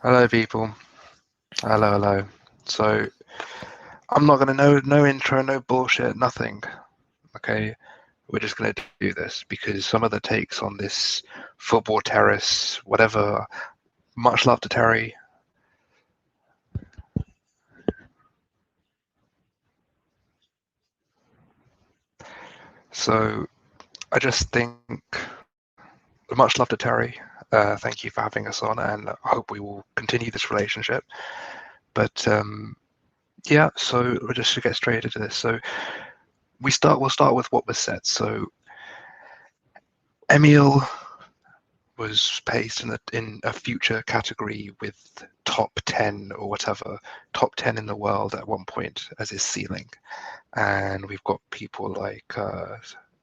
Hello, people. Hello. So I'm not gonna no intro, no bullshit, nothing. Okay, we're just gonna do this because some of the takes on this football terrace, whatever. Much love to Terry. So I just think much love to Terry. Thank you for having us on, and I hope we will continue this relationship. But yeah, so we'll just get straight into this. So we'll start with what was said. So Emile was placed in a future category with top 10 or whatever, top 10 in the world at one point as his ceiling. And we've got people like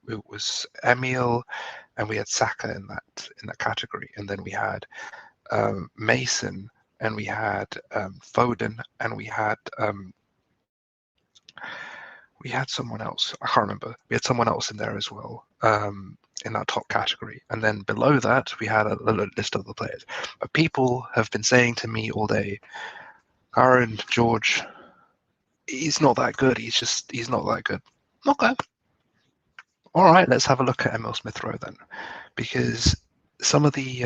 it was Emile, and we had Saka in that category, and then we had Mason, and we had Foden, and we had someone else. I can't remember. We had someone else in there as well, in that top category. And then below that, we had a list of the players. But people have been saying to me all day, Aaron, George, he's not that good. He's not that good. Okay. All right, let's have a look at Emile Smith-Rowe then, because some of the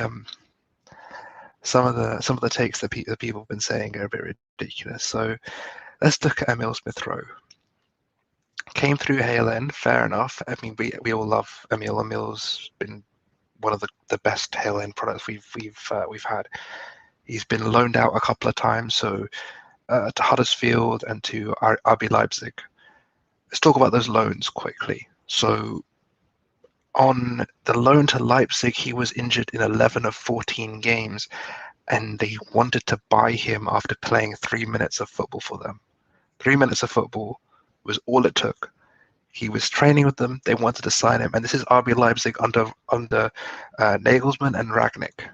takes that people have been saying are a bit ridiculous. So let's look at Emile Smith-Rowe. Came through Hale End, fair enough. I mean, we all love Emile. Emile's been one of the best Hale End products we've had. He's been loaned out a couple of times, so to Huddersfield and to RB Leipzig. Let's talk about those loans quickly. So on the loan to Leipzig, he was injured in 11 of 14 games, and they wanted to buy him after playing 3 minutes of football for them. 3 minutes of football was all it took. He was training with them. They wanted to sign him, and this is RB Leipzig under Nagelsmann and Rangnick.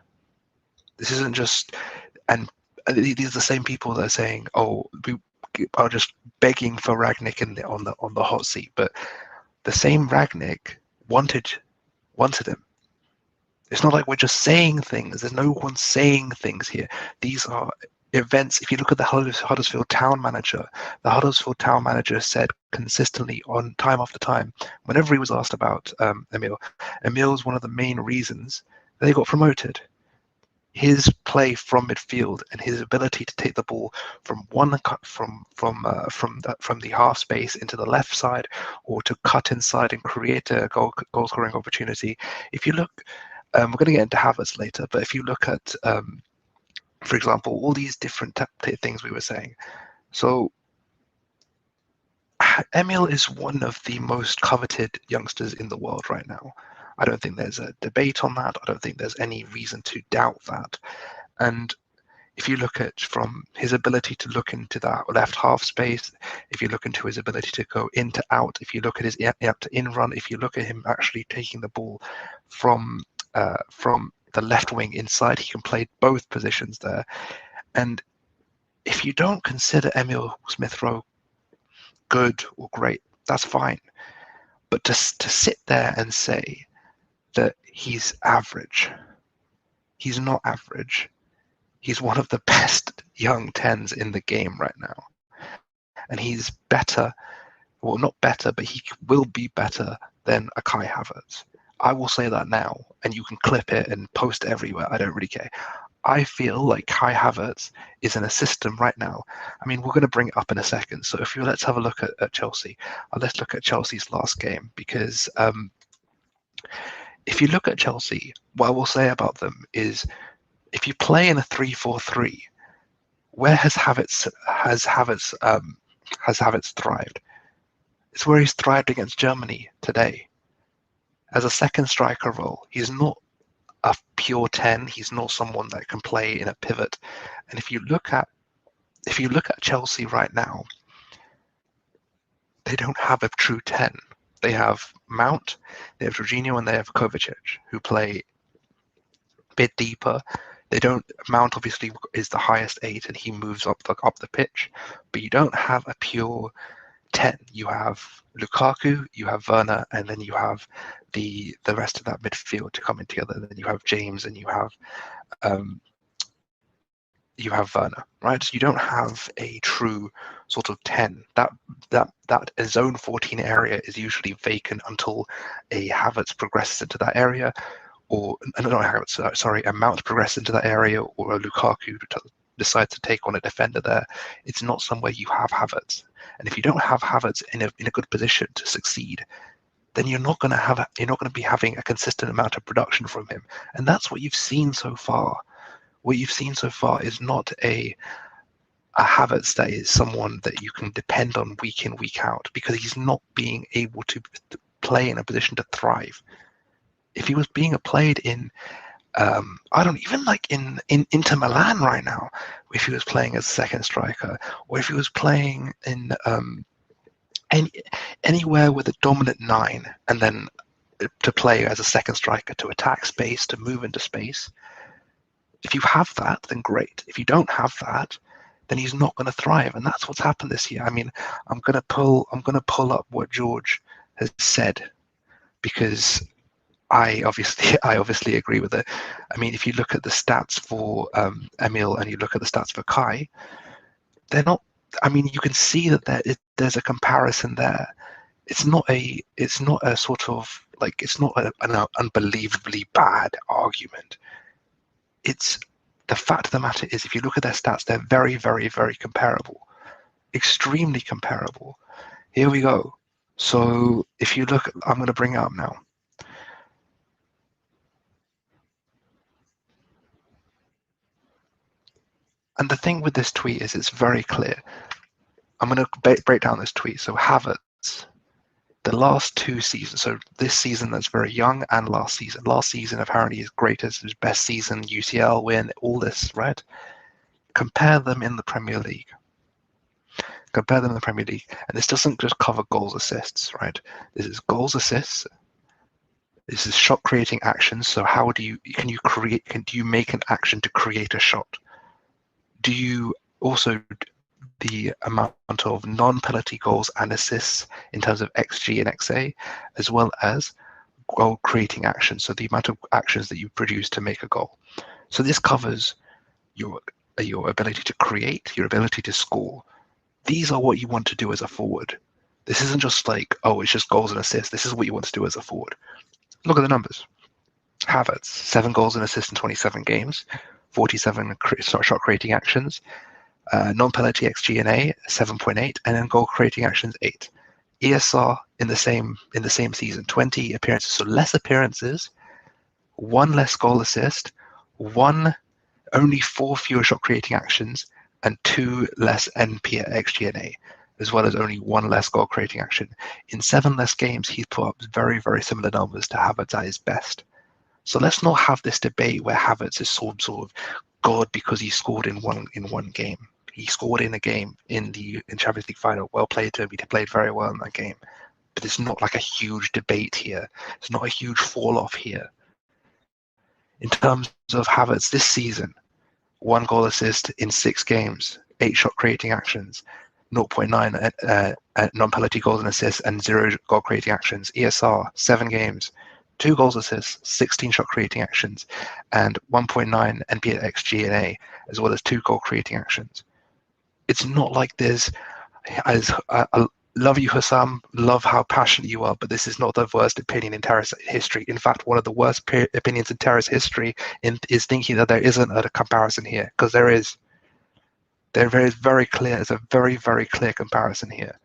This isn't just, and these are the same people that are saying, "Oh, we are just begging for Rangnick on the hot seat," but the same Rangnick wanted him. It's not like we're just saying things. There's no one saying things here. These are events. If you look at the Huddersfield Town manager, the Huddersfield Town manager said consistently on time after time, whenever he was asked about Emile was one of the main reasons they got promoted. His play from midfield and his ability to take the ball from the half space into the left side, or to cut inside and create a goal scoring opportunity. If you look, we're going to get into Havertz later, but if you look at for example, all these different things we were saying. So Emile is one of the most coveted youngsters in the world right now. I don't think there's a debate on that. I don't think there's any reason to doubt that. And if you look at from his ability to look into that left half space, if you look into his ability to go in to out, if you look at his out to in run, if you look at him actually taking the ball from the left wing inside, he can play both positions there. And if you don't consider Emile Smith-Rowe good or great, that's fine. But to sit there and say that he's average, he's not average. He's one of the best young 10s in the game right now. And he's better, well, not better, but he will be better than a Kai Havertz. I will say that now, and you can clip it and post it everywhere. I don't really care. I feel like Kai Havertz is in a system right now. I mean, we're going to bring it up in a second. So let's have a look at Chelsea. Let's look at Chelsea's last game, because if you look at Chelsea, what I will say about them is, if you play in a 3-4-3, where has Havertz thrived? It's where he's thrived against Germany today. As a second striker role, he's not a pure 10. He's not someone that can play in a pivot. And if you look at Chelsea right now, they don't have a true 10. They have Mount, they have Jorginho, and they have Kovacic, who play a bit deeper. They don't. Mount obviously is the highest 8, and he moves up the pitch. But you don't have a pure 10. You have Lukaku, you have Werner, and then you have the rest of that midfield to come in together. And then you have James, and you have you have Werner, right? So you don't have a true sort of 10. That zone 14 area is usually vacant until a Havertz progresses into that area, or not Havertz, sorry, a Mount progresses into that area, or a Lukaku decides to take on a defender there. It's not somewhere you have Havertz, and if you don't have Havertz in a good position to succeed, then you're not going to be having a consistent amount of production from him, and that's what you've seen so far. What you've seen so far is not a Havertz that is someone that you can depend on week in, week out, because he's not being able to play in a position to thrive. If he was being played in, I don't even like in Inter Milan right now, if he was playing as a second striker, or if he was playing in anywhere with a dominant 9, and then to play as a second striker, to attack space, to move into space. If you have that, then great. If you don't have that, then he's not going to thrive, and that's what's happened this year. I mean, I'm going to pull up what George has said, because I obviously agree with it. I mean, if you look at the stats for Emile and you look at the stats for Kai, they're not. I mean, you can see that there's a comparison there. It's not a sort of like, it's not an unbelievably bad argument. It's the fact of the matter is, if you look at their stats, they're very, very, very comparable, extremely comparable. Here we go. So if you look, I'm going to bring it up now. And the thing with this tweet is, it's very clear. I'm going to break down this tweet. So Havertz, the last 2 seasons, so this season that's very young, and last season. Last season apparently is greatest, his best season, UCL win, all this, right? Compare them in the Premier League. Compare them in the Premier League, and this doesn't just cover goals, assists, right? This is goals, assists. This is shot creating actions. So how do you make an action to create a shot? Do you also the amount of non-penalty goals and assists in terms of XG and XA, as well as goal creating actions, so the amount of actions that you produce to make a goal. So this covers your ability to create, your ability to score. These are what you want to do as a forward. This isn't just like, oh, it's just goals and assists. This is what you want to do as a forward. Look at the numbers. Havertz, 7 goals and assists in 27 games, 47 shot creating actions, non-penalty XG&A 7.8, and then goal creating actions 8. ESR in the same season, 20 appearances, so less appearances, 1 less goal assist, only 4 fewer shot creating actions, and 2 less NP XG&A, as well as only 1 less goal creating action. In 7 less games, he's put up very, very similar numbers to Havertz at his best. So let's not have this debate where Havertz is sort of God because he scored in one game. He scored in a game in Champions League final. Well played to him. He played very well in that game. But it's not like a huge debate here. It's not a huge fall off here. In terms of Havertz this season, 1 goal assist in 6 games, 8 shot creating actions, 0.9 non-penalty goals and assists, and 0 goal creating actions. ESR, 7 games, 2 goals assists, 16 shot creating actions, and 1.9 NP XG&A, as well as 2 goal creating actions. It's not like there's, I love you, Hussam, love how passionate you are, but this is not the worst opinion in Terrace history. In fact, one of the worst opinions in Terrace history is thinking that there isn't a comparison here, because there is. There is very clear, it's a very, very clear comparison here.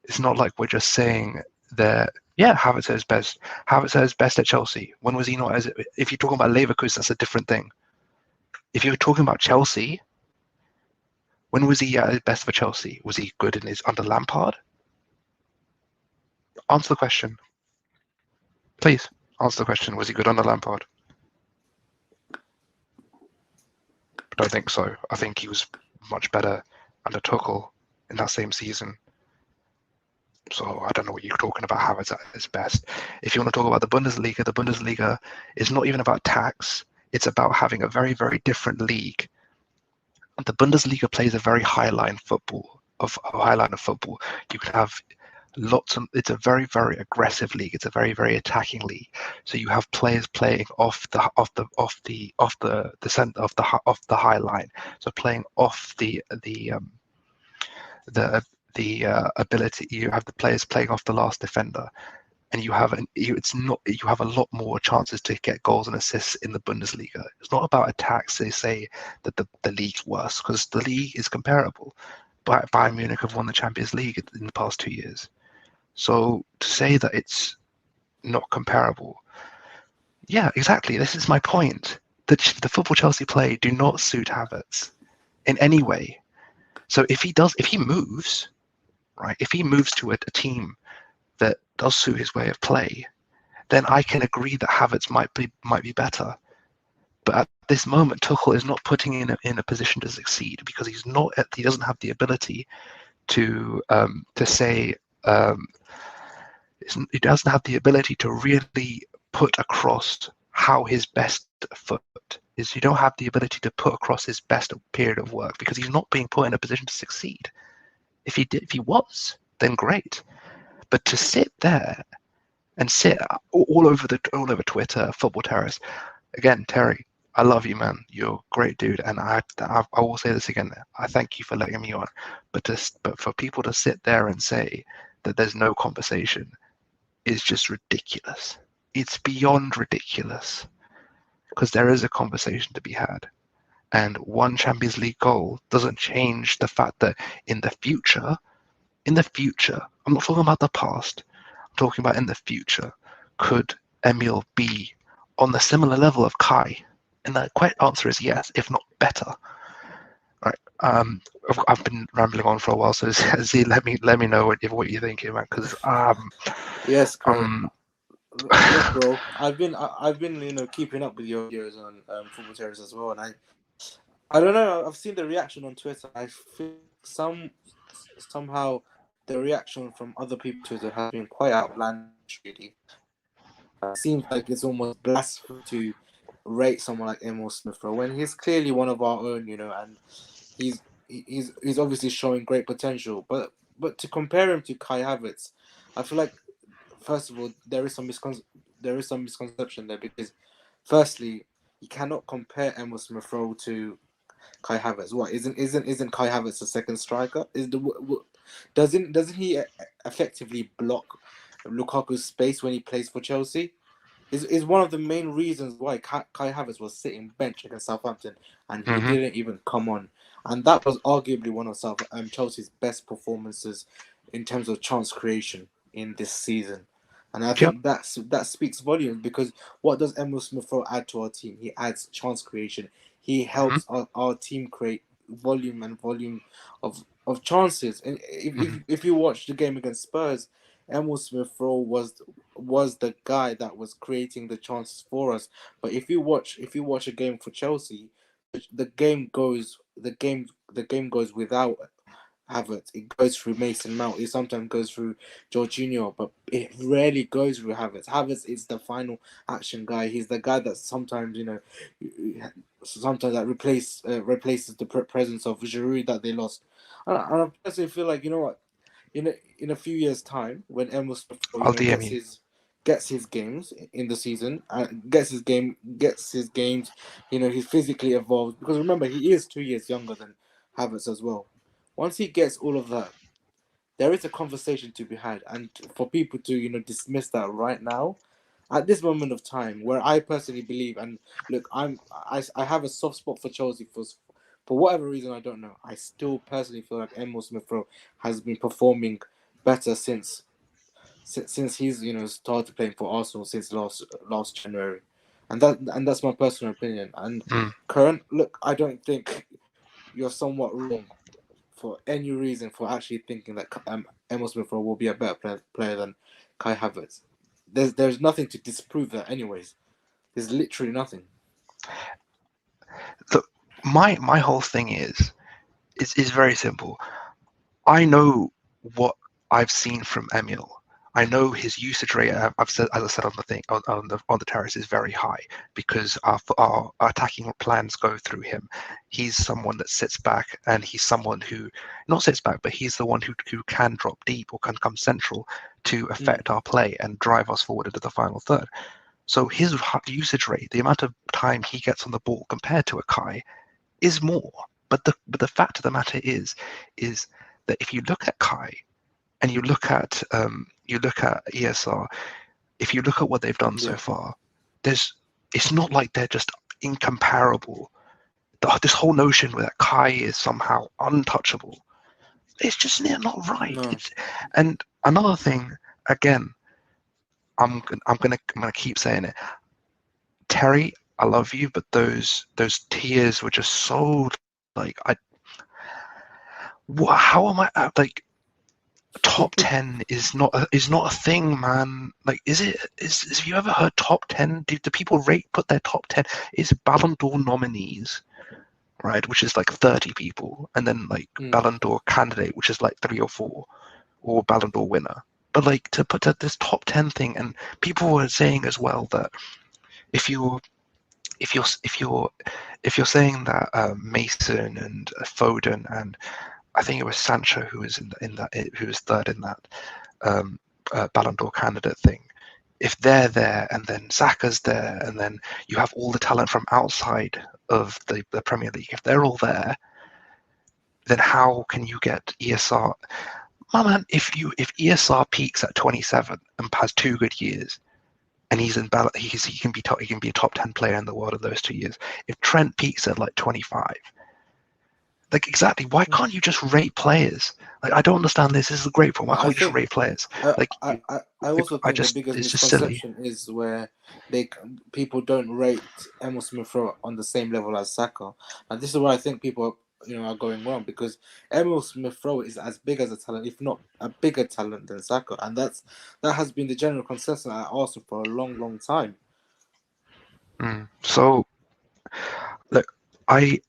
It's not like we're just saying that, yeah, Havertz is best. Havertz is best at Chelsea. When was he not? If you're talking about Leverkusen, that's a different thing. If you're talking about Chelsea, when was he at his best for Chelsea? Was he good under Lampard? Answer the question. Please, answer the question. Was he good under Lampard? I don't think so. I think he was much better under Tuchel in that same season. So I don't know what you're talking about Havertz at his best. If you want to talk about the Bundesliga is not even about tax. It's about having a very, very different league. The Bundesliga plays a very high line of football. You can have It's a very, very aggressive league. It's a very, very attacking league. So you have players playing the center of the high line. So playing off the ability. You have the players playing off the last defender, and you have a lot more chances to get goals and assists in the Bundesliga. It's not about attacks. They say that the league's worse because the league is comparable. Bayern Munich have won the Champions League in the past 2 years. So to say that it's not comparable, yeah, exactly. This is my point. The football Chelsea play do not suit Havertz in any way. So if he moves, right, if he moves to a team that does suit his way of play, then I can agree that Havertz might be better. But at this moment, Tuchel is not putting him in a position to succeed because he doesn't have the ability to say. He doesn't have the ability to really put across how his best foot is. You don't have the ability to put across his best period of work because he's not being put in a position to succeed. If he was, then great. But to sit there and sit all over Twitter, Football Terrace, again, Terry, I love you, man. You're a great dude, and I will say this again. I thank you for letting me on. But for people to sit there and say that there's no conversation is just ridiculous. It's beyond ridiculous because there is a conversation to be had. And one Champions League goal doesn't change the fact that in the future, I'm not talking about the past, I'm talking about in the future, could Emile be on the similar level of Kai? And the quick answer is yes, if not better. Right. I've been rambling on for a while, so Z, let me know what you think, man. Because yes, look, bro, I've been keeping up with your videos on Football Terrace as well, and I don't know. I've seen the reaction on Twitter. I feel somehow the reaction from other people on Twitter has been quite outlandish. Really, it seems like it's almost blasphemy to rate someone like Emile Smith Rowe when he's clearly one of our own, and he's obviously showing great potential. But to compare him to Kai Havertz, I feel like first of all there is some misconception there because firstly you cannot compare Emile Smith Rowe to Kai Havertz. What isn't Kai Havertz a second striker? Doesn't he effectively block Lukaku's space when he plays for Chelsea? Is one of the main reasons why Kai Havertz was sitting bench against Southampton and he didn't even come on, and that was arguably one of Chelsea's best performances in terms of chance creation in this season. And I think that speaks volumes because what does Emile Smith Rowe add to our team? He adds chance creation. He helps our team create volume of chances. And if you watch the game against Spurs, Emile Smith Rowe was the guy that was creating the chances for us. But if you watch a game for Chelsea, the game goes without Havertz. It goes through Mason Mount. It sometimes goes through Jorginho, but it rarely goes through Havertz. Havertz is the final action guy. He's the guy that sometimes that replaces the presence of Giroud that they lost. And I personally feel like what, in a few years' time, when Emile Smith I'll DM you. gets his games in the season, gets his games, he's physically evolved because remember he is 2 years younger than Havertz as well. Once he gets all of that, there is a conversation to be had, and for people to dismiss that right now, at this moment of time, where I personally believe, and look, I have a soft spot for Chelsea for whatever reason I don't know. I still personally feel like Emile Smith Rowe has been performing better since he's started playing for Arsenal since last January, and that's my personal opinion. And look, I don't think you're somewhat wrong for any reason for actually thinking that Emile Smith Rowe will be a better player than Kai Havertz. There's nothing to disprove that anyways. There's literally nothing. Look, my whole thing is very simple. I know what I've seen from Emile. I know his usage rate. I've said, as I said on the thing on the terrace, is very high because our attacking plans go through him. He's someone that sits back, and he's someone who not sits back, but he's the one who can drop deep or can come central to affect our play and drive us forward into the final third. So his usage rate, the amount of time he gets on the ball compared to a Kai, is more. But the fact of the matter is that if you look at Kai and you look at ESR, if you look at what they've done so far, it's not like they're just incomparable. This whole notion that Kai is somehow untouchable, it's just not right. No. And another thing, again, I'm gonna keep saying it. Terry, I love you, but those tears were just so like how am I like top 10 is not a thing, man. Like, have you ever heard top 10? Do people put their top 10? It's Ballon d'Or nominees, right, which is like 30 people, and then like Ballon d'Or candidate, which is like 3 or 4, or Ballon d'Or winner. But like to put this top 10 thing, and people were saying as well that if you're saying that Mason and Foden and I think it was Sancho who was who was third in that Ballon d'Or candidate thing. If they're there, and then Saka's there, and then you have all the talent from outside of the Premier League, if they're all there, then how can you get ESR? My man, if ESR peaks at 27 and has 2 good years, and he's in Ballon, he can be a top 10 player in the world in those 2 years. If Trent peaks at like 25. Like, exactly. Why can't you just rate players? Like, I don't understand this. This is a great point. Why can't we just rate players? Like, I also think the biggest misconception is where people don't rate Emile Smith-Rowe on the same level as Saka, and this is where I think people are going wrong, because Emile Smith-Rowe is as big as a talent, if not a bigger talent than Saka, and that has been the general consensus at Arsenal for a long time. So, look, I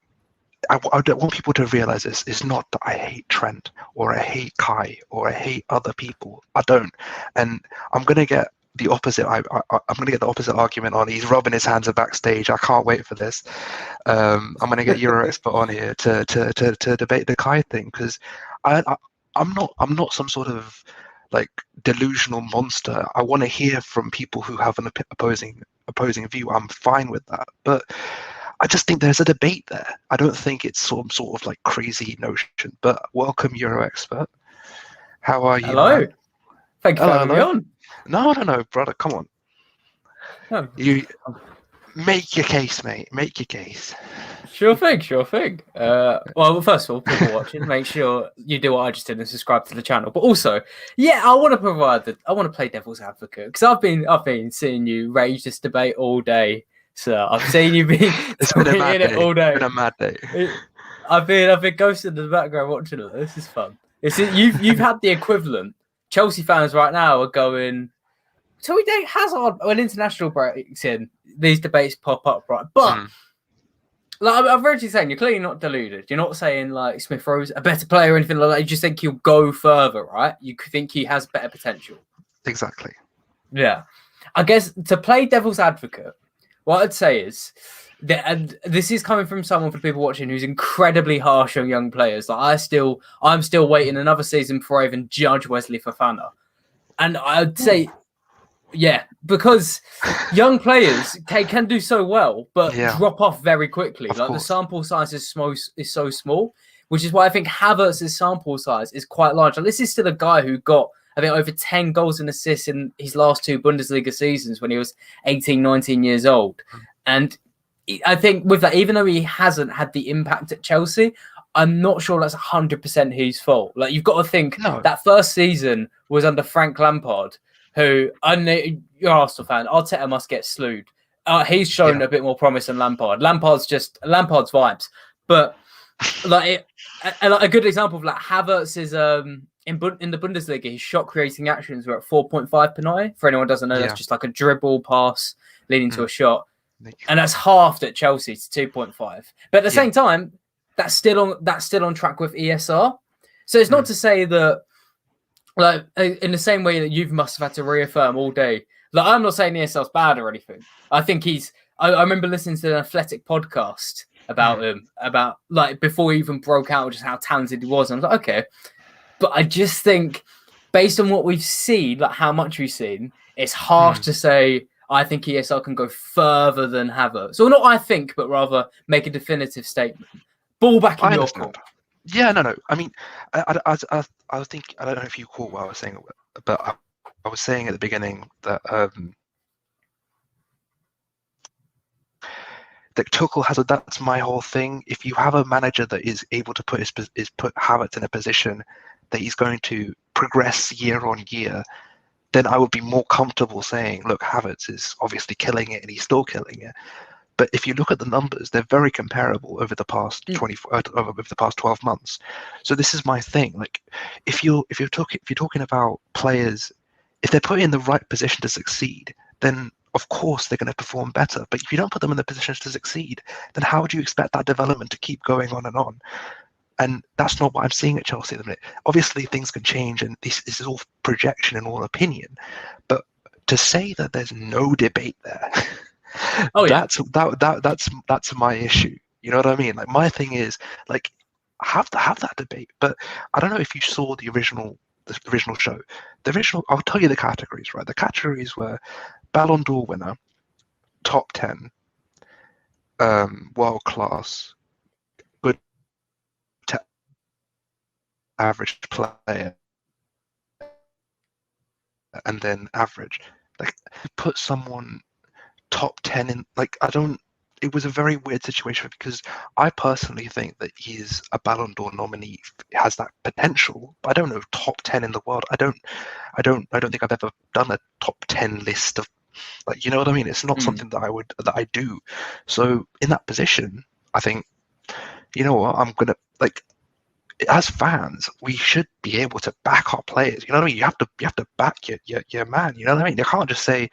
want people to realize this. It's not that I hate Trent or I hate Kai or I hate other people. I don't. And I'm going to get the opposite. I'm going to get the opposite argument on. He's rubbing his hands backstage. I can't wait for this. I'm going to get Euro Expert on here to debate the Kai thing, because I'm not some sort of like delusional monster. I want to hear from people who have an opposing view. I'm fine with that. But I just think there's a debate there. I don't think it's some sort of like crazy notion. But welcome, Euro Expert. How are you? Hello. Man? Thank you for having me on. No, brother. Come on. Oh. You make your case, mate. Make your case. Sure thing. Well, first of all, people watching, make sure you do what I just did and subscribe to the channel. But also, I want to play devil's advocate, because I've been seeing you rage this debate all day. So I've seen you being it's been a mad day. All day. It's been a mad day. I've been ghosted in the background watching it. This is fun. You've had the equivalent. Chelsea fans right now are going, so we don't Hazard when international breaks in. These debates pop up, right? But like I've heard you saying, you're clearly not deluded. You're not saying like Smith-Rowe's a better player or anything like that. You just think he'll go further, right? You think he has better potential. Exactly. Yeah. I guess to play devil's advocate, what I'd say is that, and this is coming from someone, for people watching, who's incredibly harsh on young players. Like I'm still waiting another season before I even judge Wesley Fofana. And I'd say, because young players can do so well, but drop off very quickly. Like the sample size is so small, which is why I think Havertz's sample size is quite large. And this is still a guy who got, I think, over 10 goals and assists in his last 2 Bundesliga seasons when he was 18, 19 years old. And I think with that, even though he hasn't had the impact at Chelsea, I'm not sure that's 100% his fault. Like, you've got to think that first season was under Frank Lampard, who, you're an Arsenal fan, Arteta must get slewed. He's shown a bit more promise than Lampard. Lampard's vibes. But like a good example of like Havertz is in the Bundesliga, his shot creating actions were at 4.5 per night. For anyone who doesn't know, that's just like a dribble pass leading to a shot. And that's halved at Chelsea to 2.5. But at the same time, that's still on track with ESR. So it's not to say that like in the same way that you must have had to reaffirm all day. Like, I'm not saying ESL's bad or anything. I think he's. I remember listening to an athletic podcast about him, about like before he even broke out, just how talented he was. And I was like, okay, but I just think, based on what we've seen, like how much we've seen, it's harsh to say. I think ESL can go further than Havertz. So not I think, but rather make a definitive statement. Ball back in your court. Yeah, no. I mean, I think I don't know if you caught what I was saying, but I was saying at the beginning that that Tuchel has that's my whole thing. If you have a manager that is able to put Havertz in a position that he's going to progress year on year, then I would be more comfortable saying, look, Havertz is obviously killing it and he's still killing it. But if you look at the numbers, they're very comparable over the past 12 months. So this is my thing. Like, if you're talking about players, if they're put in the right position to succeed, then of course they're going to perform better. But if you don't put them in the positions to succeed, then how would you expect that development to keep going on and on? And that's not what I'm seeing at Chelsea at the minute. Obviously, things can change, and this is all projection and all opinion. But to say that there's no debate there, that's my issue. You know what I mean? Like, my thing is, like, have that debate. But I don't know if you saw the original show. I'll tell you the categories, right? The categories were Ballon d'Or winner, top 10, world class, good to average player, and then average. Like, put someone top 10 in, like, it was a very weird situation, because I personally think that he's a Ballon d'Or nominee, has that potential, but I don't know top 10 in the world. I don't think I've ever done a top 10 list of, like, you know what I mean? It's not something that I do. So in that position, I think, you know what, I'm gonna, like, as fans, we should be able to back our players. You know what I mean? You have to back your man. You know what I mean? You can't just say,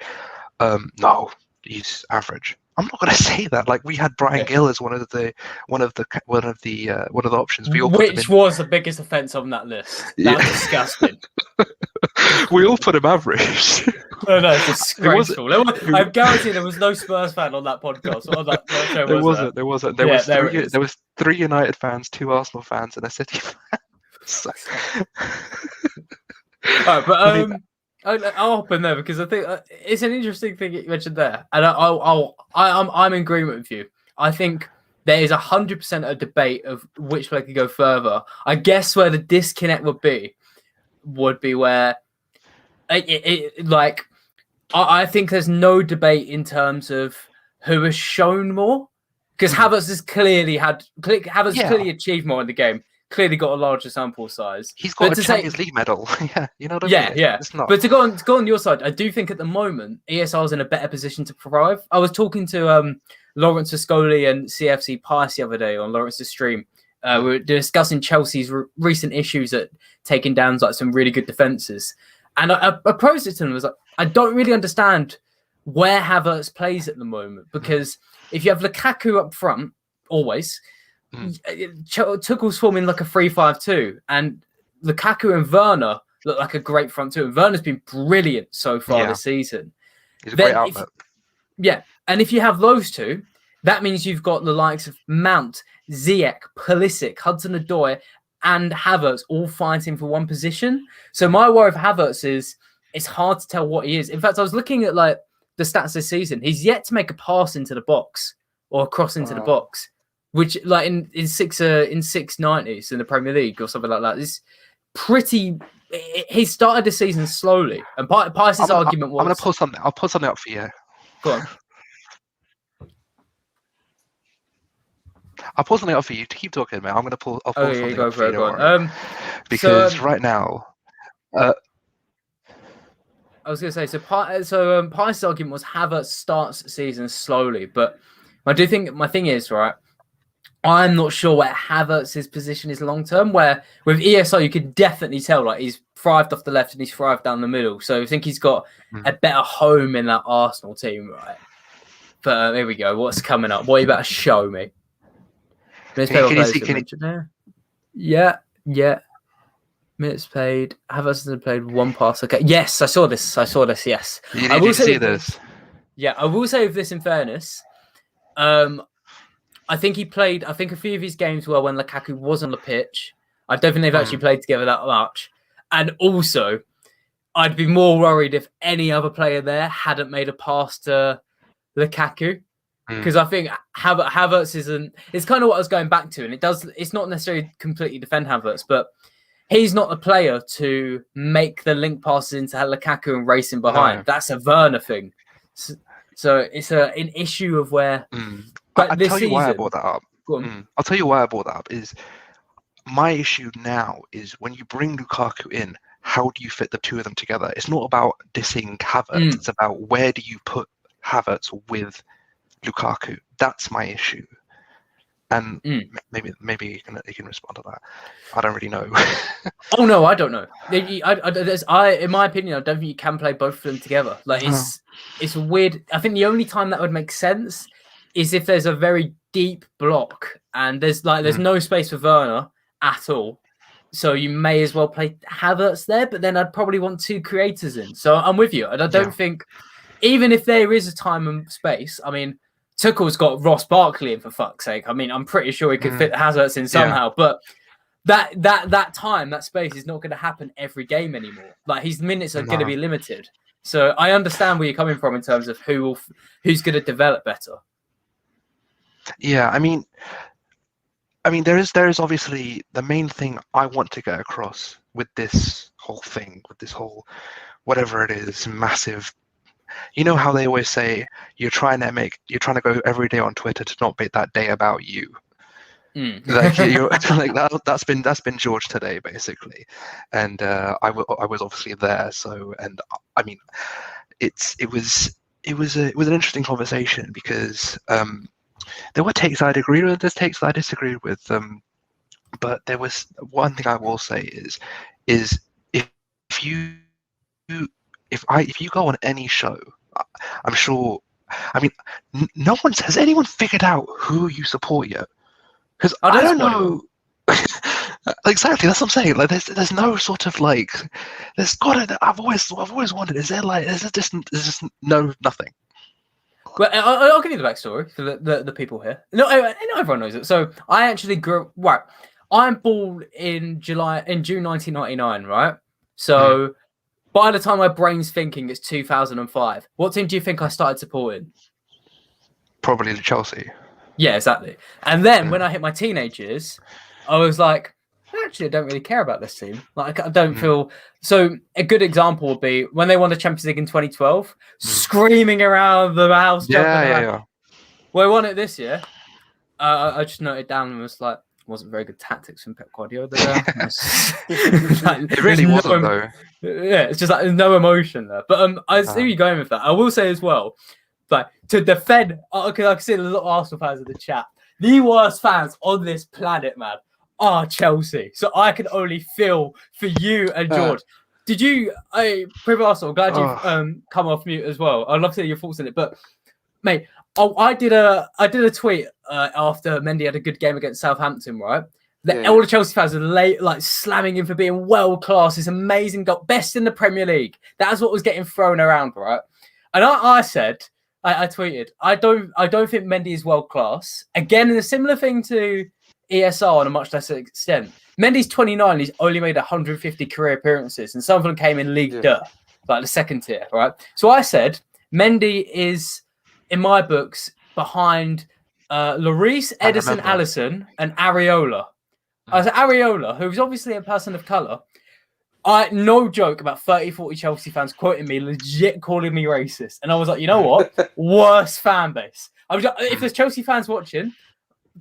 no, he's average. I'm not going to say that. Like, we had Brian Gill as one of the options. We all Which was the biggest offence on that list. That was disgusting. We all put him average. No, it's disgraceful. I guarantee there was no Spurs fan on that podcast. There wasn't. There was 3 United fans, 2 Arsenal fans, and a City fan. So. All right, but I'll hop in there, because I think it's an interesting thing you mentioned there, and I'm in agreement with you. I think there is 100% a debate of which player could go further. I guess where the disconnect would be where I think there's no debate in terms of who has shown more, because Havertz has clearly clearly achieved more in the game. Clearly got a larger sample size. He's got a Champions League medal. Yeah, you know what I mean? Yeah. But to go on your side, I do think at the moment ESL is in a better position to thrive. I was talking to Lawrence Ascoli and CFC Pius the other day on Lawrence's stream. We were discussing Chelsea's recent issues at taking down like some really good defenses, and I posed it to them. I was like, I don't really understand where Havertz plays at the moment, because if you have Lukaku up front always. Tuchel's forming like a 3-5-2, and Lukaku and Werner look like a great front two. And Werner's been brilliant so far this season. He's a great outlet. And if you have those two, that means you've got the likes of Mount, Ziyech, Pulisic, Hudson-Odoi, and Havertz all fighting for one position. So my worry for Havertz is it's hard to tell what he is. In fact, I was looking at like the stats this season. He's yet to make a pass into the box or a cross into the box. Which, like, in 690s in the Premier League or something like that, is pretty. He started the season slowly, and Pius's argument was. I'm going to pull something. I'll pull something up for you. Go on. I'll pull something up for you. To keep talking, man. I'll pull something up for you. Go on. Because right now. I was going to say, Pius's argument was Havertz starts the season slowly, but my thing is, right, I'm not sure where Havertz's position is long term. Where with ESL, you can definitely tell like he's thrived off the left and he's thrived down the middle. So I think he's got a better home in that Arsenal team, right? But here we go. What's coming up? What are you about to show me? Can you see? Yeah. Minutes played. Havertz played one pass. Okay. Yes, I saw this. Yes. You I need will to say see this. this. Yeah, I will say this in fairness. I think he played. I think a few of his games were when Lukaku was on the pitch. I don't think they've actually played together that much. And also, I'd be more worried if any other player there hadn't made a pass to Lukaku. Because I think Havertz isn't. It's kind of what I was going back to, and it's not necessarily completely defend Havertz, but he's not the player to make the link passes into Lukaku and race him behind. No. That's a Werner thing. So it's an issue of where. But I'll tell you why I brought that up. I'll tell you why I brought that up is my issue now is when you bring Lukaku in, how do you fit the two of them together? It's not about dissing Havertz. It's about where do you put Havertz with Lukaku. That's my issue. And maybe you can respond to that. I don't really know. Oh no, I don't know. In my opinion, I don't think you can play both of them together. Like it's weird. I think the only time that would make sense is if there's a very deep block and there's no space for Werner at all. So you may as well play Havertz there, but then I'd probably want two creators in. So I'm with you. And I don't think, even if there is a time and space, I mean, Tuchel's got Ross Barkley in, for fuck's sake. I mean, I'm pretty sure he could fit Havertz in somehow, but that time, that space is not going to happen every game anymore. Like his minutes are going to be limited. So I understand where you're coming from in terms of who's going to develop better. Yeah, I mean, there is obviously the main thing I want to get across with this whole thing, with this whole whatever it is, massive. You know how they always say you're trying to go every day on Twitter to not make that day about you. Like you're like that's been George today basically, and I was obviously there. So and I mean, it was an interesting conversation because there were takes I'd agree with, there's takes that I disagreed with. But there was one thing I will say is if you go on any show, I'm sure. I mean, has anyone figured out who you support yet? Because I don't know. Exactly, that's what I'm saying. Like, there's no sort of like, there's gotta. I've always wondered, is there just nothing? Well, I'll give you the backstory for the people here. No, everyone knows it. So I actually grew. Right, I'm born in June 1999. Right, so. By the time my brain's thinking it's 2005, what team do you think I started supporting? Probably Chelsea. Yeah, exactly. And then when I hit my teenage years, I was like, actually, I don't really care about this team. Like, I don't feel... So a good example would be when they won the Champions League in 2012, screaming around the house. Yeah. Well, we won it this year. I just noted down and was like, wasn't very good tactics from Pep Guardiola there. It really wasn't, though. Yeah, it's just like there's no emotion there. But I see where you're going with that. I will say as well, like to defend, because I can see a lot of Arsenal fans in the chat. The worst fans on this planet, man, are Chelsea. So I can only feel for you and George. Did you, Priv Arsenal? Glad you've come off mute as well. I'd love to hear your thoughts on it, but mate. I did a tweet after Mendy had a good game against Southampton, right? All the Chelsea fans are slamming him for being world class. His amazing goal, best in the Premier League. That's what was getting thrown around, right? And I said, I tweeted, I don't think Mendy is world class. Again, in a similar thing to ESR on a much lesser extent. Mendy's 29. He's only made 150 career appearances, and some of them came in League 2, like the second tier, right? So I said Mendy is, in my books, behind Lloris, Edison, Alisson, and Areola. I said Areola, who's obviously a person of colour. No joke, about 30, 40 Chelsea fans quoting me, legit calling me racist. And I was like, you know what? Worst fan base. If there's Chelsea fans watching,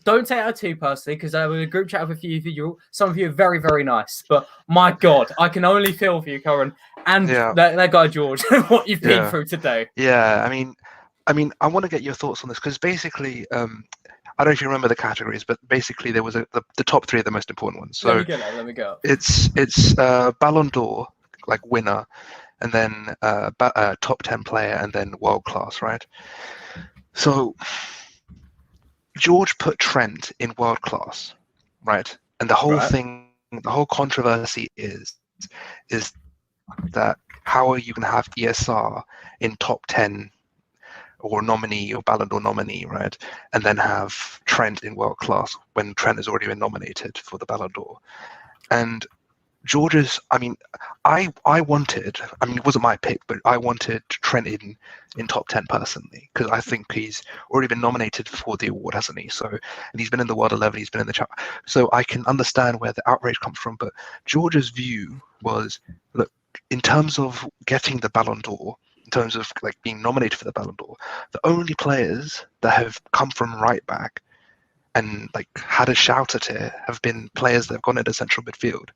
don't take that too personally, because I was in a group chat with a few of you. Some of you are very, very nice. But my God, I can only feel for you, Corin, and that guy George, what you've been through today. Yeah, I mean, I want to get your thoughts on this because basically, I don't know if you remember the categories, but basically there was the top three are the most important ones. So let me go. It's Ballon d'Or, like winner, and then top 10 player, and then world class, right? So George put Trent in world class, right? And the whole thing the whole controversy is that how are you going to have ESR in top 10 or nominee or Ballon d'Or nominee, right? And then have Trent in world class when Trent has already been nominated for the Ballon d'Or. And George's, I mean, I wanted, I mean, it wasn't my pick, but I wanted Trent in top 10 personally, because I think he's already been nominated for the award, hasn't he? So, and he's been in the World 11, he's been in the chat. So I can understand where the outrage comes from. But George's view was, look, in terms of getting the Ballon d'Or, in terms of like being nominated for the Ballon d'Or, the only players that have come from right back and like had a shout at it have been players that have gone into central midfield.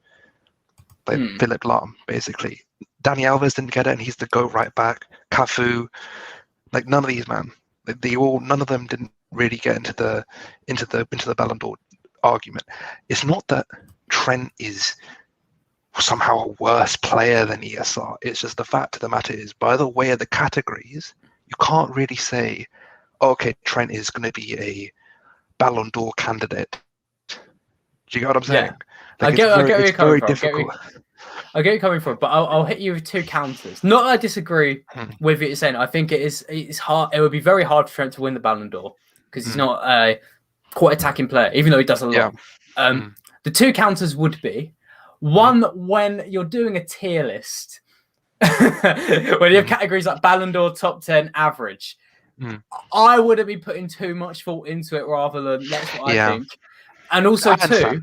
Like Philip Lahm, basically. Dani Alves didn't get it, and he's the GOAT right back. Cafu, like none of these, man. None of them didn't really get into the Ballon d'Or argument. It's not that Trent is somehow a worse player than ESR. It's just the fact of the matter is, by the way of the categories, you can't really say, oh, okay, Trent is going to be a Ballon d'Or candidate. Do you get what I'm saying? Yeah. Like, I get where you're coming from. I get where you're coming from, but I'll hit you with two counters. Not that I disagree with what you're saying. I think it's hard. It would be very hard for Trent to win the Ballon d'Or because he's not a quite attacking player, even though he does a lot. Yeah. The two counters would be one when you're doing a tier list, when you have categories like Ballon d'Or, top 10, average. I wouldn't be putting too much thought into it rather than that's what I think. And also too,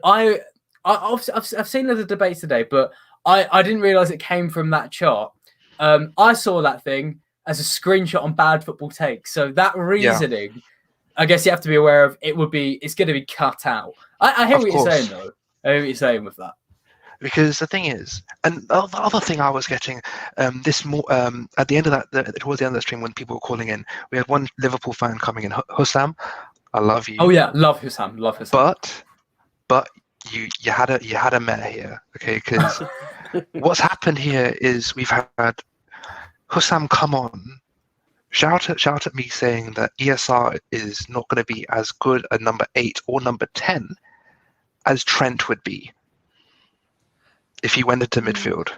I've seen the debates today, but I didn't realize it came from that chart. I saw that thing as a screenshot on Bad Football Take. So that reasoning, I guess you have to be aware of. It's going to be cut out. I hear what you're saying though. I hear what you're saying with that. Because the thing is, and the other thing I was getting at the end of that, towards the end of the stream when people were calling in, we had one Liverpool fan coming in, Hussam. I love you. Oh yeah, love Hussam. But you had a meta here, okay? Because what's happened here is we've had Hussam come on, shout at me saying that ESR is not going to be as good a number 8 or number 10 as Trent would be if he went into midfield.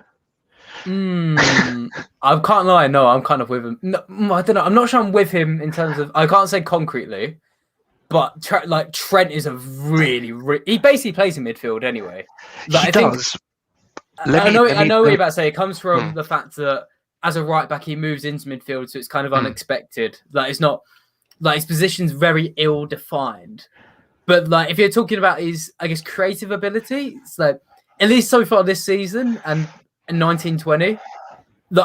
I can't lie. No, I'm kind of with him. No, I don't know. I'm not sure I'm with him in terms of. I can't say concretely, but Trent is a really. He basically plays in midfield anyway. He does. I know what you're about to say. It comes from the fact that as a right back, he moves into midfield, so it's kind of unexpected. Like it's not like his position's very ill defined. But like if you're talking about his, I guess, creative ability, it's like at least so far this season and in 1920,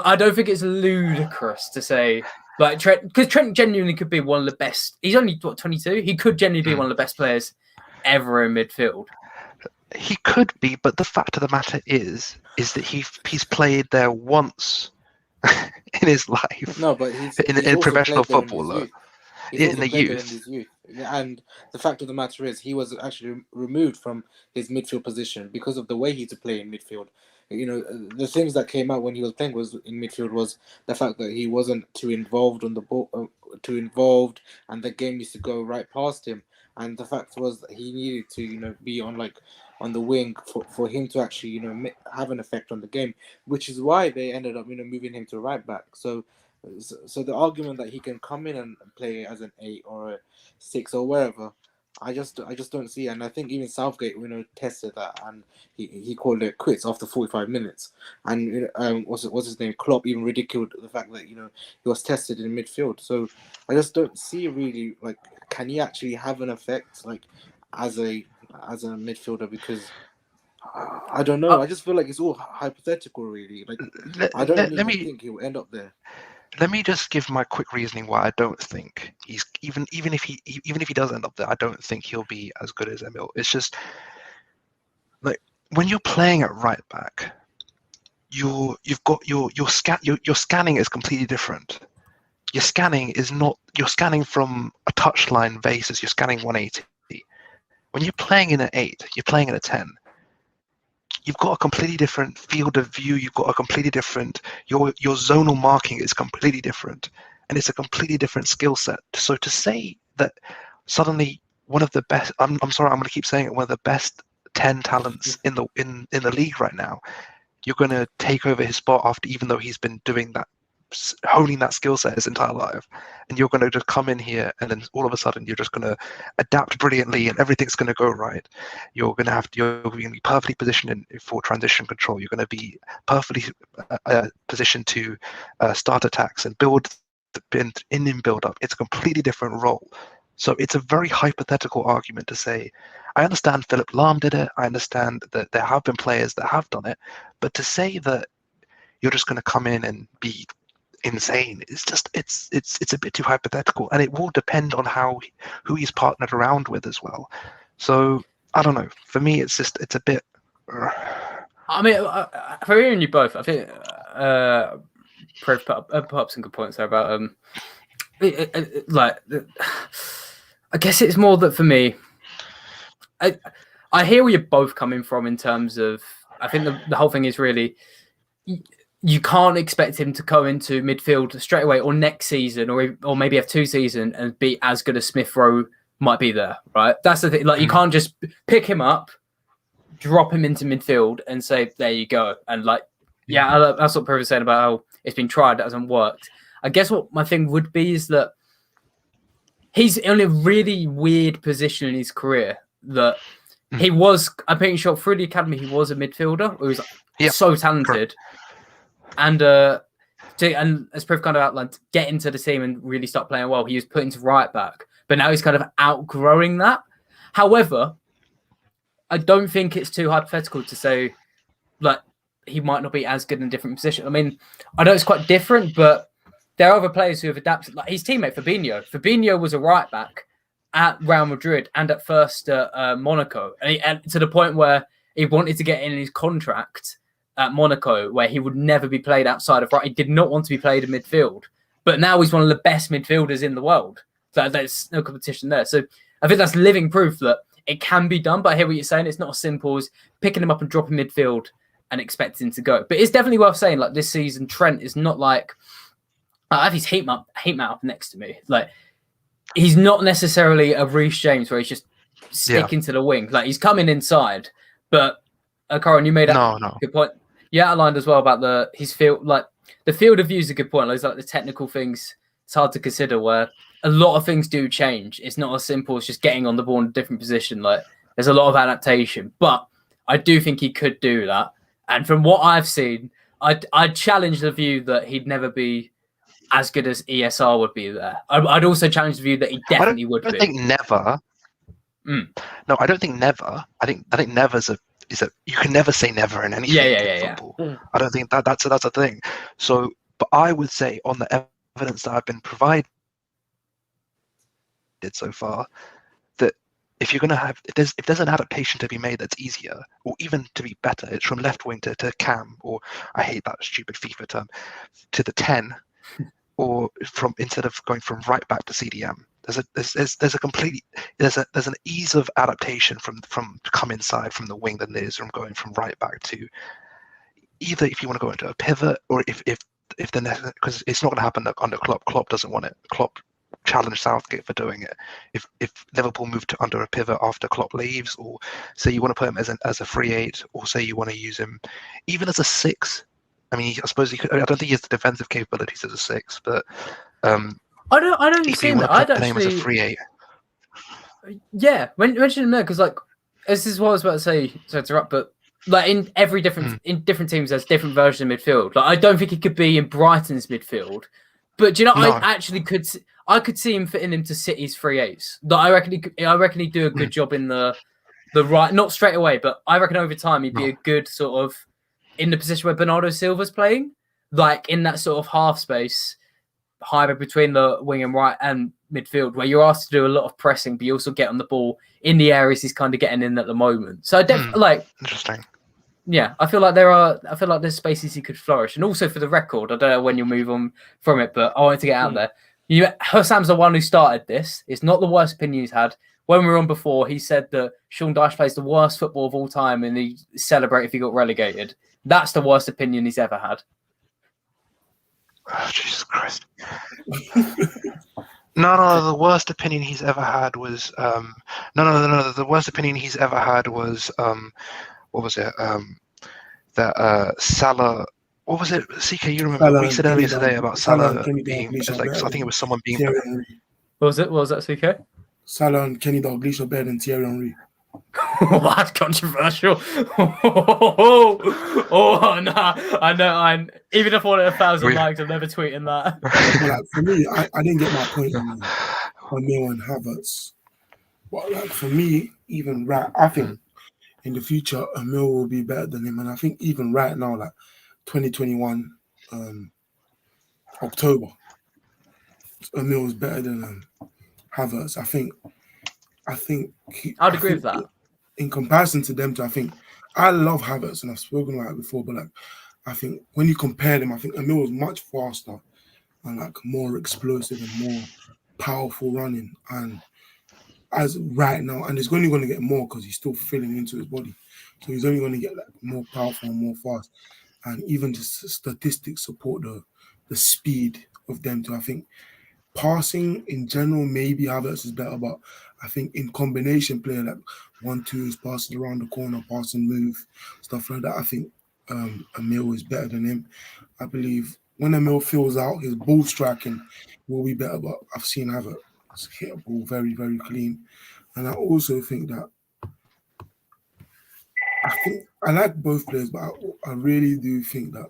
I don't think it's ludicrous to say like Trent, because Trent genuinely could be one of the best. He's only 22. He could genuinely be one of the best players ever in midfield. He could be, but the fact of the matter is that he's played there once in his life. No, but he's in professional football. In the youth. And the fact of the matter is he was actually removed from his midfield position because of the way he to play in midfield. You know, the things that came out when he was playing in midfield was the fact that he wasn't too involved on the ball, and the game used to go right past him. And the fact was that he needed to, be on the wing for him to actually, have an effect on the game, which is why they ended up, moving him to right back. So the argument that he can come in and play as an 8 or a 6 or wherever, I just don't see. And I think even Southgate, tested that, and he called it quits after 45 minutes. And what's his name? Klopp even ridiculed the fact that he was tested in midfield. So I just don't see really can he actually have an effect as a midfielder, because I don't know. I just feel like it's all hypothetical, really. I don't think he will end up there. Let me just give my quick reasoning why I don't think he's even if he does end up there, I don't think he'll be as good as Emile. It's just like when you're playing at right back, your scanning is completely different. Your scanning is not. You're scanning from a touchline basis. You're scanning 180. When you're playing in an 8, you're playing in a 10. You've got a completely different field of view. You've got a completely different. Your zonal marking is completely different, and it's a completely different skill set. So to say that suddenly one of the best, I'm sorry, I'm going to keep saying it, one of the best 10 talents in the league right now. You're going to take over his spot after, even though he's been doing that, honing that skill set his entire life, and you're going to just come in here and then all of a sudden you're just going to adapt brilliantly and everything's going to go right. You're going to be perfectly positioned for transition control. You're going to be perfectly positioned to start attacks and build in build up. It's a completely different role. So it's a very hypothetical argument to say, I understand Philipp Lahm did it. I understand that there have been players that have done it, but to say that you're just going to come in and be insane, it's a bit too hypothetical, and it will depend on who he's partnered around with as well. So I don't know. For me, it's a bit. I mean, for hearing you both, I think Prev put up some good points there about I guess it's more that for me, I hear where you're both coming from in terms of, I think the whole thing is really, you can't expect him to go into midfield straight away or next season or maybe have 2 seasons and be as good as Smith Rowe might be there, right? That's the thing. Like, you can't just pick him up, drop him into midfield and say, there you go. And that's what Prev was saying about how it's been tried, that hasn't worked. I guess what my thing would be is that he's in a really weird position in his career that he was, I'm pretty sure through the academy, he was a midfielder. He was so talented. Correct. And as Priv kind of outlined, get into the team and really start playing well, he was put into right back. But now he's kind of outgrowing that. However, I don't think it's too hypothetical to say like he might not be as good in a different position. I mean, I know it's quite different, but there are other players who have adapted. Like his teammate Fabinho. Fabinho was a right back at Real Madrid and at first Monaco, and to the point where he wanted to get in his contract at Monaco, where he would never be played outside of right. He did not want to be played in midfield, but now he's one of the best midfielders in the world. So there's no competition there. So I think that's living proof that it can be done. But I hear what you're saying. It's not as simple as picking him up and dropping midfield and expecting him to go. But it's definitely worth saying, like, this season, Trent is not like, I have his heat map up next to me. Like, he's not necessarily a Reece James where he's just sticking to the wing. Like, he's coming inside. But Corin, you made a good point. You outlined as well about his field, like the field of view is a good point. Like the technical things, it's hard to consider where a lot of things do change. It's not as simple as just getting on the ball in a different position. Like there's a lot of adaptation, but I do think he could do that. And from what I've seen, I'd challenge the view that he'd never be as good as ESR would be there. I'd also challenge the view that he definitely would be. I don't think never. No, I don't think never. I think never's you can never say never in anything in football. I don't think that's a thing. So, but I would say on the evidence that I've been provided so far, that if you're going to have, if there's an adaptation to be made that's easier or even to be better, it's from left wing to cam, or I hate that stupid FIFA term, to the 10, or from instead of going from right back to CDM. There's an ease of adaptation from to come inside from the wing than there is from going from right back to either if you want to go into a pivot or if the, because it's not going to happen under Klopp. Klopp doesn't want it. Klopp challenged Southgate for doing it. If Liverpool move to under a pivot after Klopp leaves, or say you want to put him as a free 8, or say you want to use him even as a 6. I mean, I suppose I don't think he has the defensive capabilities as a 6, but I don't see that. I'd actually name as a free 8. Yeah, mention him there because like this is what I was about to say. So to interrupt, but like in every different in different teams, there's different versions of midfield. Like I don't think he could be in Brighton's midfield, but do you know, I actually could. I could see him fitting into City's free 8s. That I reckon he'd do a good job in the right, not straight away, but I reckon over time he'd be a good sort of in the position where Bernardo Silva's playing, like in that sort of half space hybrid between the wing and right and midfield, where you're asked to do a lot of pressing, but you also get on the ball in the areas he's kind of getting in at the moment. So like interesting. Yeah, I feel like there's spaces he could flourish. And also for the record, I don't know when you'll move on from it, but I wanted to get out there. Hassam's the one who started this. It's not the worst opinion he's had. When we were on before, he said that Sean Dyche plays the worst football of all time and he'd celebrate if he got relegated. That's the worst opinion he's ever had. Oh, Jesus Christ. No. The worst opinion he's ever had was no. The worst opinion he's ever had was what was it? That Salah. What was it? CK, you remember? Salah We and said Kenny earlier today about Salah and Salah Kenny being Dalglish are like. better I think it than was someone being. Thierry Henry. What was that, CK? Salah and Kenny Dalglish are better than Thierry Henry. Oh, that's controversial. Nah. I know. Even if I wanted 1,000 likes, I'm never tweeting that. But like, for me, I didn't get my point on Emile and Havertz. But like for me, even I think in the future Emile will be better than him, and I think even right now, like 2021 October, Emile is better than Havertz. I think I'd agree with that. In comparison to them two, I think I love Havertz, and I've spoken about it before, but like I think when you compare them, I think Emile is much faster and like more explosive and more powerful running, and as right now, and it's only going to get more because he's still filling into his body, so he's only going to get like more powerful and more fast, and even the statistics support the speed of them two. I think passing in general, maybe Havertz is better, but I think in combination play, like 1-2s, passes around the corner, pass and move, stuff like that, I think Emile is better than him. I believe when Emile fills out, his ball striking will be better, but I've seen Havertz hit a ball very, very clean. And I also think that I like both players, but I really do think that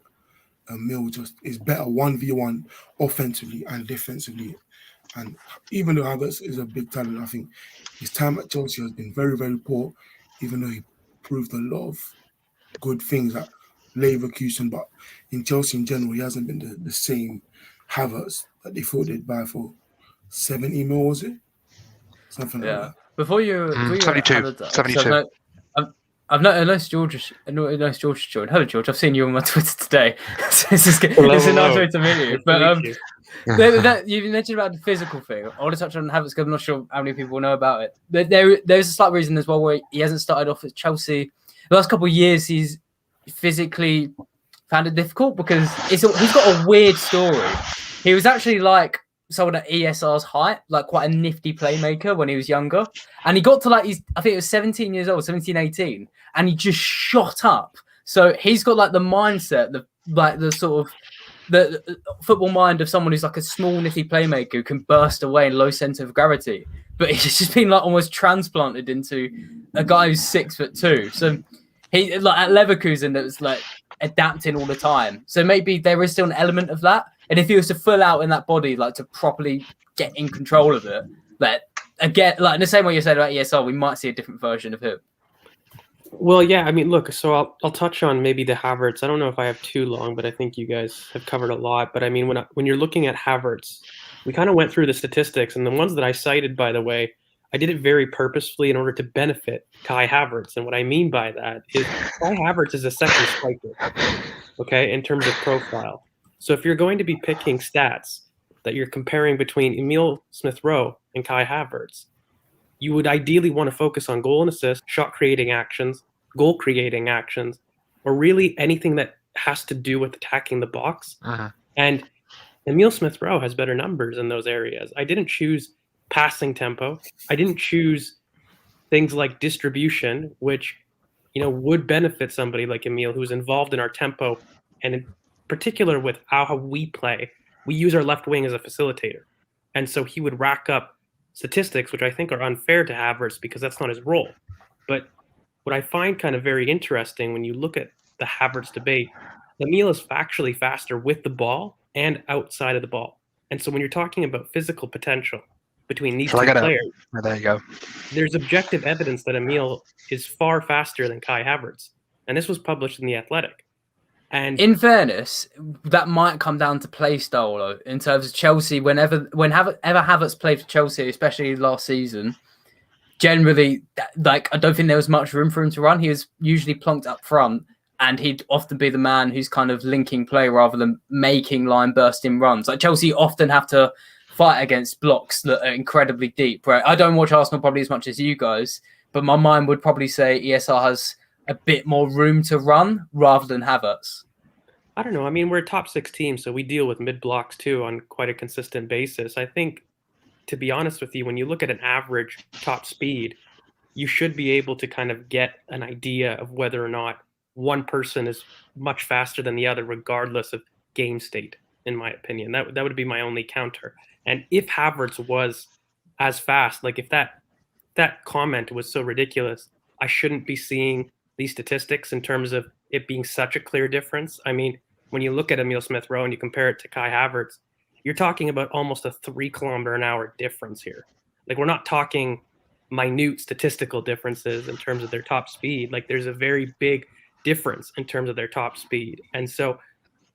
Emile just is better 1v1 offensively and defensively. And even though Havertz is a big talent, I think his time at Chelsea has been very, very poor, even though he proved a lot of good things at Leverkusen. But in Chelsea in general, he hasn't been the same Havertz that they thought they'd buy for 70 mil, was it? Something like that. Before you 72. 72. I've noticed George joined. Hello, George. I've seen you on my Twitter today. So this is a nice way to meet you. But you mentioned about the physical thing. I want to touch on Havertz because I'm not sure how many people know about it. But there's a slight reason as well where he hasn't started off at Chelsea. The last couple of years, he's physically found it difficult because he's got a weird story. He was actually like someone at ESR's height, like quite a nifty playmaker when he was younger. And he got to I think it was 17 years old, 17, 18, and he just shot up. So he's got like the mindset, the sort of the football mind of someone who's like a small nifty playmaker who can burst away in low center of gravity. But he's just been like almost transplanted into a guy who's 6'2". So he like at Leverkusen that was like adapting all the time. So maybe there is still an element of that. And if he was to full out in that body, like to properly get in control of it, like again, like in the same way you said about ESR, we might see a different version of him. Well, yeah, I mean, look, so I'll touch on maybe the Havertz. I don't know if I have too long, but I think you guys have covered a lot. But I mean, when you're looking at Havertz, we kind of went through the statistics, and the ones that I cited, by the way, I did it very purposefully in order to benefit Kai Havertz. And what I mean by that is Kai Havertz is a second striker, okay, in terms of profile. So if you're going to be picking stats that you're comparing between Emile Smith-Rowe and Kai Havertz, you would ideally want to focus on goal and assist, shot creating actions, goal creating actions, or really anything that has to do with attacking the box. And Emile Smith-Rowe has better numbers in those areas. I didn't choose passing tempo. I didn't choose things like distribution, which, you know, would benefit somebody like Emile who's involved in our tempo, and in particular with how we play. We use our left wing as a facilitator. And so he would rack up statistics, which I think are unfair to Havertz because that's not his role. But what I find kind of very interesting when you look at the Havertz debate, Emile is factually faster with the ball and outside of the ball. And so when you're talking about physical potential between these two players, there you go. There's objective evidence that Emile is far faster than Kai Havertz. And this was published in The Athletic. And in fairness, that might come down to play style, though, in terms of Chelsea. Whenever Havertz played for Chelsea, especially last season, generally, like I don't think there was much room for him to run. He was usually plonked up front, and he'd often be the man who's kind of linking play rather than making line bursting runs. Like Chelsea often have to fight against blocks that are incredibly deep. Right? I don't watch Arsenal probably as much as you guys, but my mind would probably say ESR has a bit more room to run rather than Havertz. I don't know. I mean, we're a top 6 team, so we deal with mid blocks too on quite a consistent basis. I think to be honest with you, when you look at an average top speed, you should be able to kind of get an idea of whether or not one person is much faster than the other, regardless of game state, in my opinion. That would be my only counter. And if Havertz was as fast, like if that comment was so ridiculous, I shouldn't be seeing these statistics in terms of it being such a clear difference. I mean, when you look at Emile Smith-Rowe and you compare it to Kai Havertz, you're talking about almost a 3-kilometer-an-hour difference here. Like, we're not talking minute statistical differences in terms of their top speed. Like, there's a very big difference in terms of their top speed. And so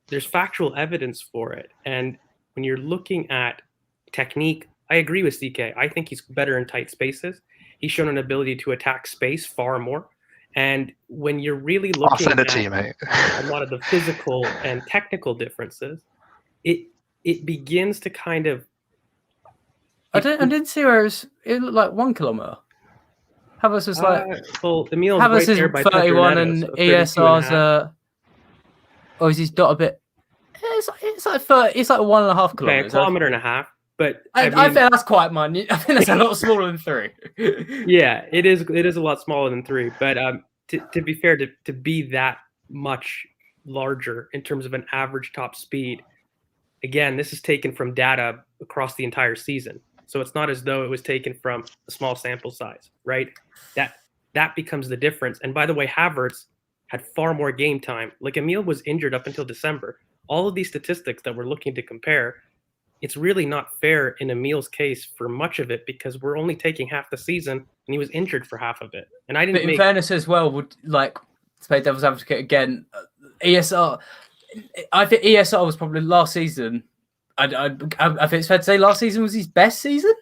there's factual evidence for it. And when you're looking at technique, I agree with CK. I think he's better in tight spaces. He's shown an ability to attack space far more. And when you're really looking at a lot of the physical and technical differences, it begins to kind of. I didn't see where it looked like 1 kilometer. Havertz was like. Well, Emile Havertz is 31 and ESR's. Or is his dot a bit? It's like 30, it's like 1.5 kilometers. Okay, a kilometer and a half. But I think that's quite minute. I think that's a lot smaller than 3. Yeah, it is. It is a lot smaller than 3. But to be fair, to be that much larger in terms of an average top speed, again, this is taken from data across the entire season. So it's not as though it was taken from a small sample size, right? That becomes the difference. And by the way, Havertz had far more game time. Like, Emile was injured up until December. All of these statistics that we're looking to compare, it's really not fair in Emile's case for much of it, because we're only taking half the season and he was injured for half of it. And I didn't. But in fairness as well, would like to play devil's advocate again. ESR, I think ESR was probably last season. I think it's fair to say last season was his best season.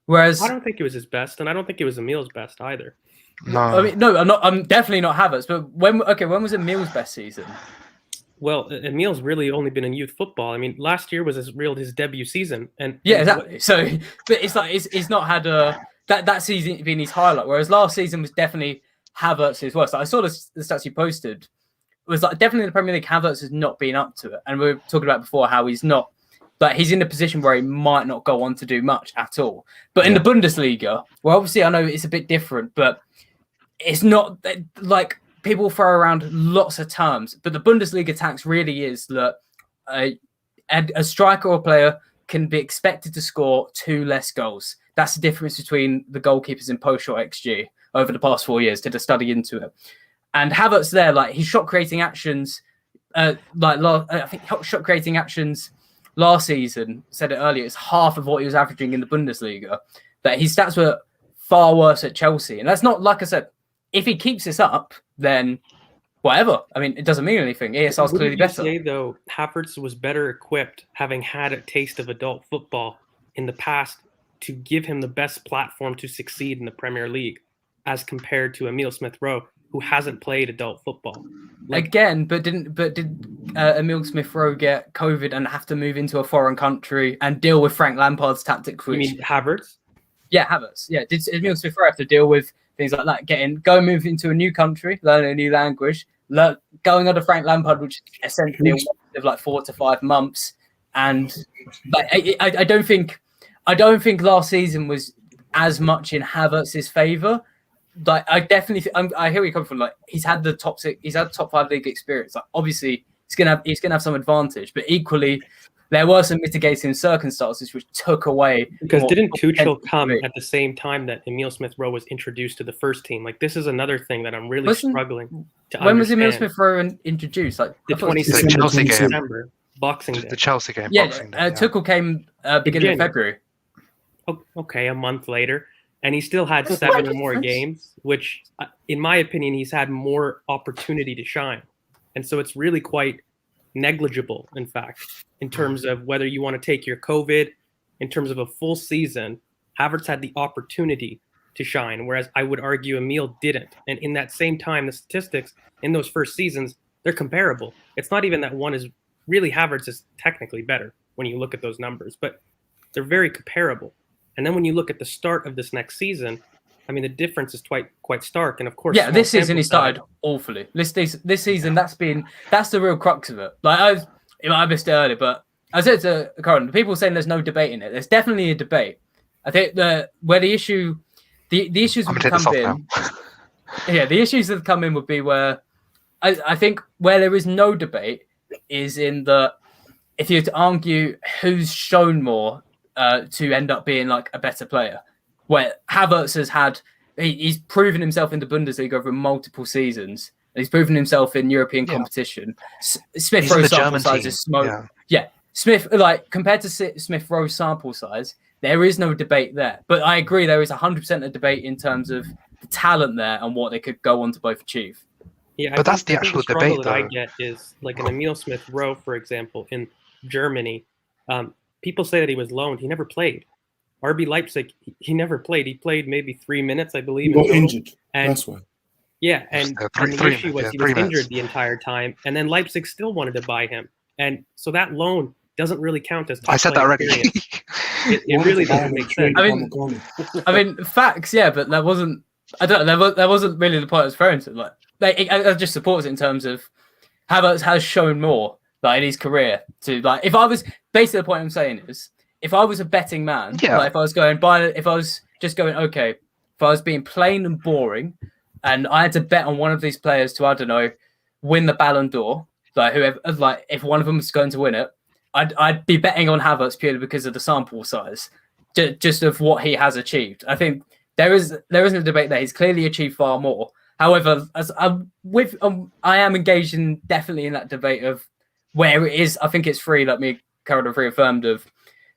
Whereas I don't think it was his best, and I don't think it was Emile's best either. No, I mean, no, I'm not. I'm definitely not Havertz. But when was Emile's best season? Well, Emile's really only been in youth football. I mean, last year was his debut season, and yeah, exactly. So, but it's like it's not had that season being his highlight. Whereas last season was definitely Havertz's worst. Like, I saw the stats you posted. It was like definitely the Premier League. Havertz has not been up to it, and we were talking about before how he's not. Like, he's in a position where he might not go on to do much at all. But in the Bundesliga, well, obviously I know it's a bit different, but it's not like people throw around lots of terms. But the Bundesliga tax really is that a striker or player can be expected to score 2 less goals. That's the difference between the goalkeepers in post-shot XG over the past 4 years. Did a study into it. And Havertz there, like, his shot creating actions, I think shot creating actions last season, said it earlier, it's half of what he was averaging in the Bundesliga. That his stats were far worse at Chelsea. And that's not, like I said, if he keeps this up, then whatever. I mean, it doesn't mean anything. ESR's clearly better. Say, though, Havertz was better equipped, having had a taste of adult football in the past, to give him the best platform to succeed in the Premier League, as compared to Emile Smith-Rowe, who hasn't played adult football. Again, but did Emile Smith-Rowe get COVID and have to move into a foreign country and deal with Frank Lampard's tactics? You mean Havertz? Yeah, Havertz. Yeah, did Emile Smith-Rowe have to deal with things like that? Go move into a new country, learn a new language, going under Frank Lampard, which essentially of like 4 to 5 months. And like, I don't think last season was as much in Havertz's favour. Like, I definitely, I hear where you come from. Like, he's had the top 5 league experience. Like, obviously, he's gonna have some advantage, but equally, there were some mitigating circumstances which took away. Because didn't Tuchel come at the same time that Emile Smith-Rowe was introduced to the first team? Like, this is another thing that I'm really struggling to understand. When was Emile Smith-Rowe introduced? Like the 26th the Chelsea game. December, Boxing Day. The Chelsea game. Yeah, Boxing Day, Tuchel came beginning of February. Oh, okay, a month later. And he still had 7 or more games, which, in my opinion, he's had more opportunity to shine. And so it's really quite negligible, in fact, in terms of whether you want to take your COVID, in terms of a full season. Havertz had the opportunity to shine, whereas I would argue Emile didn't. And in that same time, the statistics in those first seasons, they're comparable. It's not even that one is really, Havertz is technically better when you look at those numbers, but they're very comparable. And then when you look at the start of this next season, I mean, the difference is quite stark. And of course, this season he started awfully. This season, that's the real crux of it. Like, I missed it earlier, but I said to Corin, people saying there's no debate in it. There's definitely a debate, I think the issues I'm would gonna take this come off in. now. Yeah, the issues that come in would be where I think where there is no debate is in the if you were to argue who's shown more to end up being like a better player, where Havertz has had he's proven himself in the Bundesliga over multiple seasons. He's proven himself in European competition. Smith He's in Rowe the sample German size team. is smoke. Yeah. Yeah, Smith compared to Smith Rowe sample size, there is no debate there. But I agree there is 100% a debate in terms of the talent there and what they could go on to both achieve. Yeah, But that's the I think actual struggle debate, that I though. get is like an Emile Smith Rowe, for example, in Germany. People say that he was loaned. He never played. RB Leipzig, he never played. He played maybe 3 minutes, I believe. He got in total. injured. And That's why. yeah, and the issue was he was injured the entire time, and then Leipzig still wanted to buy him, and so that loan doesn't really count as top I said that already. It really doesn't make sense. I mean, facts, yeah, but that wasn't. I don't know. That wasn't really the point I was referring to. Like, it just supports it in terms of Havertz has shown more, like in his career. To like, if I was basically the point I'm saying is, if I was a betting man, like if I was just going, okay, if I was being plain and boring, and I had to bet on one of these players to, I don't know, win the Ballon d'Or, like whoever, like if one of them was going to win it, I'd be betting on Havertz purely because of the sample size, just of what he has achieved. I think there isn't a debate there. He's clearly achieved far more. However, as I am engaged in definitely in that debate of where it is. I think it's free, like me, Carol, have reaffirmed of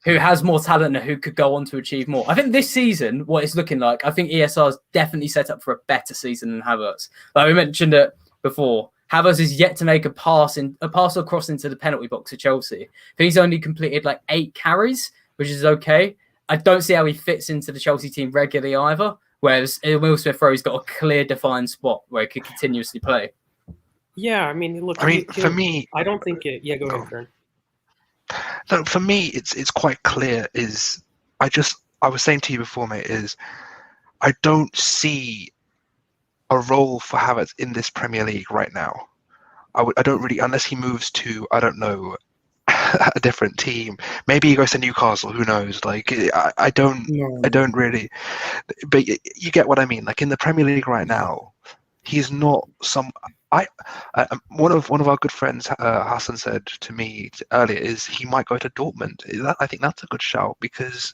who has more talent and who could go on to achieve more. I think this season, what it's looking like, I think ESR is definitely set up for a better season than Havertz. Like we mentioned it before, Havertz is yet to make a pass or cross into the penalty box at Chelsea. I think he's only completed like 8 carries, which is okay. I don't see how he fits into the Chelsea team regularly either. Whereas Emile Smith Rowe's got a clear, defined spot where he could continuously play. Yeah, I mean, look. For me, I don't think it. Yeah, go ahead, Trent. No, for me, it's quite clear. I was saying to you before, mate, is I don't see a role for Havertz in this Premier League right now. I don't really, unless he moves to, I don't know, a different team. Maybe he goes to Newcastle. Who knows? Like I don't really. But you get what I mean. Like in the Premier League right now, he's not some. One of our good friends, Hassan, said to me earlier is he might go to Dortmund. I think that's a good shout because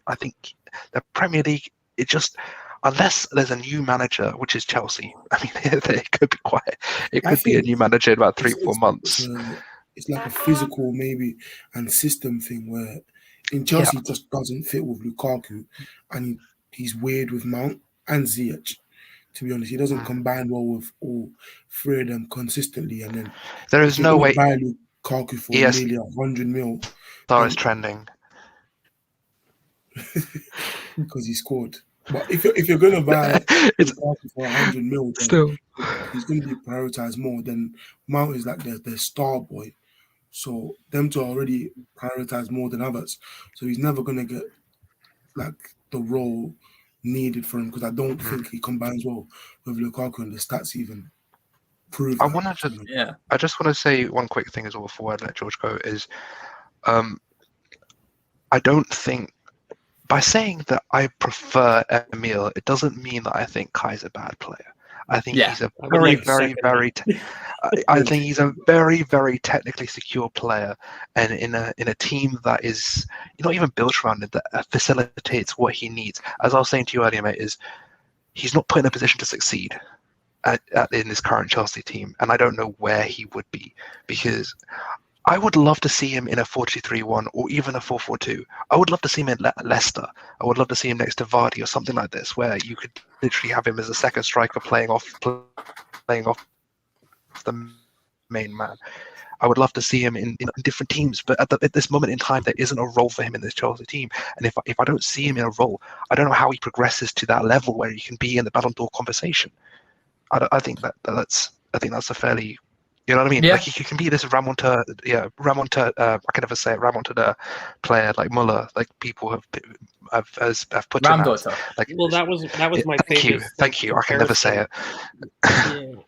I think the Premier League, it just, unless there's a new manager, which is Chelsea. I mean, it could be It could be a new manager in about 3-4 months. It's like a physical maybe and system thing where in Chelsea it just doesn't fit with Lukaku, and he's weird with Mount and Ziyech. To be honest, he doesn't combine well with all 3 of them consistently. And then there is no way buy Lukaku for nearly 100 mil. Star is trending because he scored. But if you're gonna buy Lukaku for 100 mil, still he's gonna be prioritized more. Than Mount is like the star boy. So them two are already prioritized more than others. So he's never gonna get like the role needed for him because I don't think he combines well with Lukaku, and the stats even prove. I just want to say one quick thing as well before I let George go is, I don't think by saying that I prefer Emile, it doesn't mean that I think Kai's a bad player. I think he's a I think he's a very, very technically secure player, and in a team that is not even built around it, that facilitates what he needs. As I was saying to you earlier, mate, is he's not put in a position to succeed in this current Chelsea team, and I don't know where he would be, because I would love to see him in a 4-2-3-1 or even a 4-4-2. I would love to see him in Leicester. I would love to see him next to Vardy or something like this, where you could literally have him as a second striker playing off the main man. I would love to see him in different teams, but at this moment in time, there isn't a role for him in this Chelsea team. And if I don't see him in a role, I don't know how he progresses to that level where he can be in the Ballon d'Or conversation. I think that's a fairly, you know what I mean? Yeah. Like he can be this Ramonta, I can never say it, Ramonta player like Muller, like people have put him as. Like, well, that was my favorite. Thank you. I can never say it. Yeah.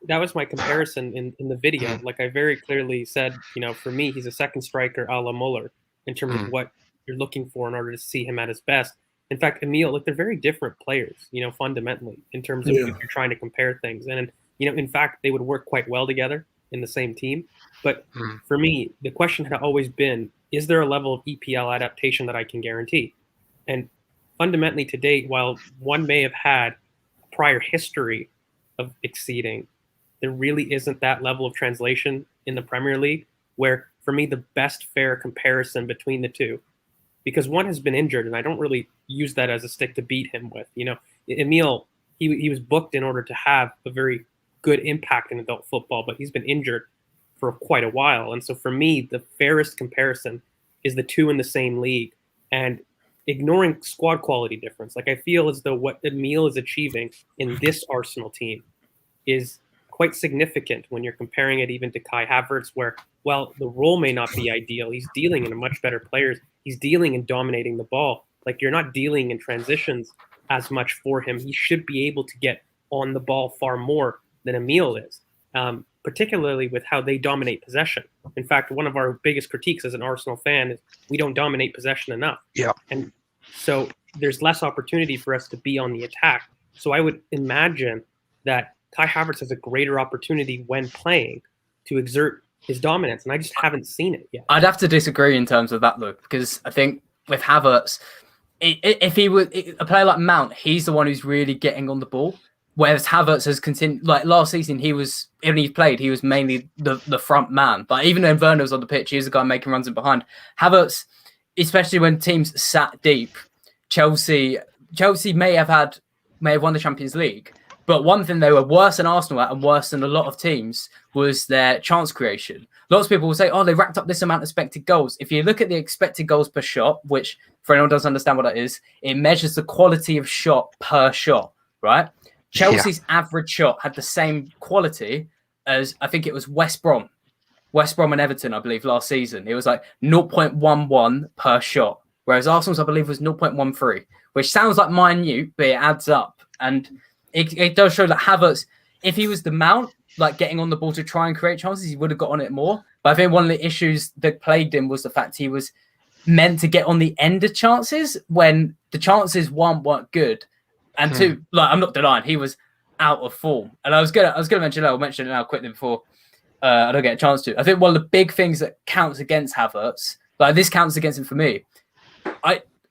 That was my comparison in the video. Like I very clearly said, for me, he's a second striker a la Muller in terms of what you're looking for in order to see him at his best. In fact, Emile, like they're very different players, fundamentally in terms of if you're trying to compare things. And in fact, they would work quite well together in the same team. But for me, the question had always been, is there a level of EPL adaptation that I can guarantee? And fundamentally to date, while one may have had a prior history of exceeding, there really isn't that level of translation in the Premier League where, for me, the best fair comparison between the two, because one has been injured, and I don't really use that as a stick to beat him with. Emile, he was booked in order to have a very good impact in adult football, but he's been injured for quite a while. And so for me, the fairest comparison is the two in the same league. And ignoring squad quality difference, like I feel as though what Emile is achieving in this Arsenal team is quite significant when you're comparing it even to Kai Havertz, where, while the role may not be ideal, he's dealing in a much better players. He's dealing in dominating the ball. Like, you're not dealing in transitions as much for him. He should be able to get on the ball far more than Emile is, particularly with how they dominate possession. In fact, one of our biggest critiques as an Arsenal fan is we don't dominate possession enough. Yeah. And so there's less opportunity for us to be on the attack. So I would imagine that Kai Havertz has a greater opportunity when playing to exert his dominance, and I just haven't seen it yet. I'd have to disagree in terms of that, look, because I think with Havertz, if he was a player like Mount, he's the one who's really getting on the ball. Whereas Havertz has continued, like last season, he was mainly the front man. But even when Werner was on the pitch, he was the guy making runs in behind. Havertz, especially when teams sat deep, Chelsea may have won the Champions League. But one thing they were worse than Arsenal at, and worse than a lot of teams, was their chance creation. Lots of people will say, oh, they racked up this amount of expected goals. If you look at the expected goals per shot, which for anyone who doesn't understand what that is, it measures the quality of shot per shot, right? Chelsea's average shot had the same quality as, I think it was West Brom and Everton, I believe, last season. It was like 0.11 per shot, whereas Arsenal's, I believe, was 0.13, which sounds like minute, but it adds up. And it does show that Havertz, if he was the Mount, like getting on the ball to try and create chances, he would have got on it more. But I think one of the issues that plagued him was the fact he was meant to get on the end of chances when the chances, one, weren't good, and two, like, I'm not denying, he was out of form. And I was gonna mention it now quickly before I don't get a chance to. I think one of the big things that counts against Havertz, like this counts against him for me.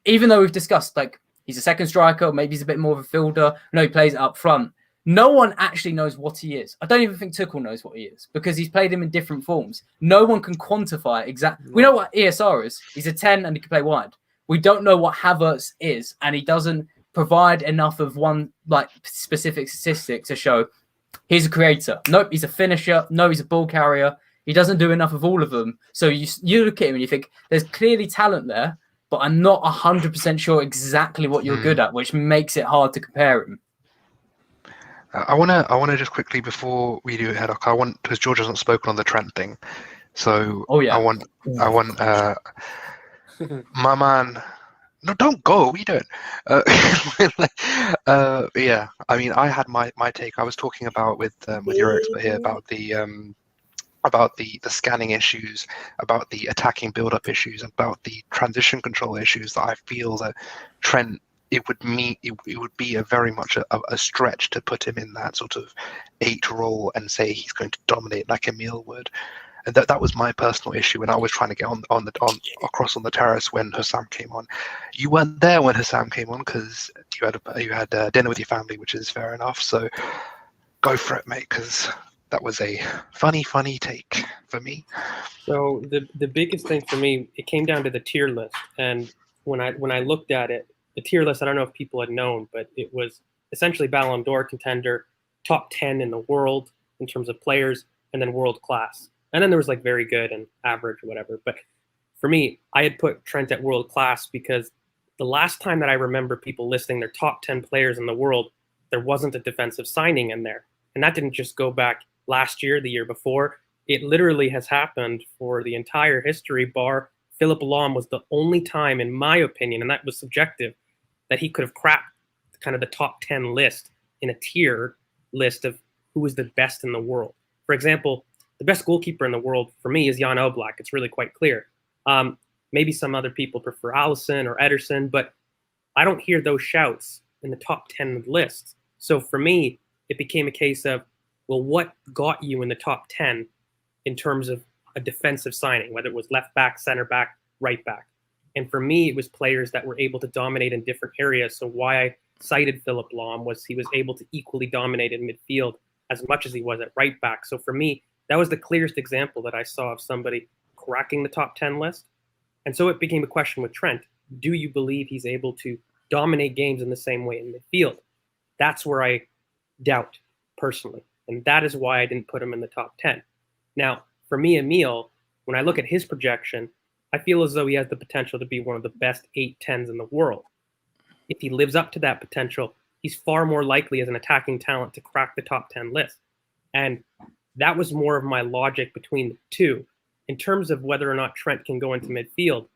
Even though we've discussed, like, he's a second striker, maybe he's a bit more of a fielder. No, he plays up front. No one actually knows what he is. I don't even think Tuchel knows what he is because he's played him in different forms. No one can quantify exactly. We know what ESR is. He's a 10 and he can play wide. We don't know what Havertz is, and he doesn't provide enough of one like specific statistic to show he's a creator. Nope, he's a finisher. No, he's a ball carrier. He doesn't do enough of all of them. So you look at him and you think there's clearly talent there, but I'm not 100% sure exactly what you're good at, which makes it hard to compare him. I wanna just quickly, before we do head up, because George hasn't spoken on the Trent thing, so I want my man. No, don't go. We don't. Yeah, I mean, I had my take. I was talking about with your expert here about the scanning issues, about the attacking build-up issues, about the transition control issues that I feel that Trent, it would be a very much a stretch to put him in that sort of 8 role and say he's going to dominate like Emile would. And that was my personal issue when I was trying to get on across on the terrace when Hussam came on. You weren't there when Hussam came on because you had dinner with your family, which is fair enough. So go for it, mate, because that was a funny take for me. So the biggest thing for me, it came down to the tier list, and when I looked at it, the tier list, I don't know if people had known, but it was essentially Ballon d'Or contender, top 10 in the world in terms of players, and then world class. And then there was like very good and average or whatever. But for me, I had put Trent at world class because the last time that I remember people listing their top 10 players in the world, there wasn't a defensive signing in there. And that didn't just go back last year, the year before. It literally has happened for the entire history, bar Philippe Lahm was the only time, in my opinion, and that was subjective, that he could have cracked kind of the top 10 list in a tier list of who is the best in the world. For example, the best goalkeeper in the world for me is Jan Oblak. It's really quite clear. Maybe some other people prefer Allison or Ederson, but I don't hear those shouts in the top 10 lists. So for me, it became a case of, well, what got you in the top 10 in terms of a defensive signing, whether it was left back, center back, right back? And for me, it was players that were able to dominate in different areas. So why I cited Philipp Lahm was he was able to equally dominate in midfield as much as he was at right back. So for me, that was the clearest example that I saw of somebody cracking the top 10 list. And so it became a question with Trent. Do you believe he's able to dominate games in the same way in midfield? That's where I doubt, personally. And that is why I didn't put him in the top 10. Now, for me, Emile, when I look at his projection, I feel as though he has the potential to be one of the best 8-10s in the world. If he lives up to that potential, he's far more likely as an attacking talent to crack the top 10 list. And that was more of my logic between the two. In terms of whether or not Trent can go into midfield,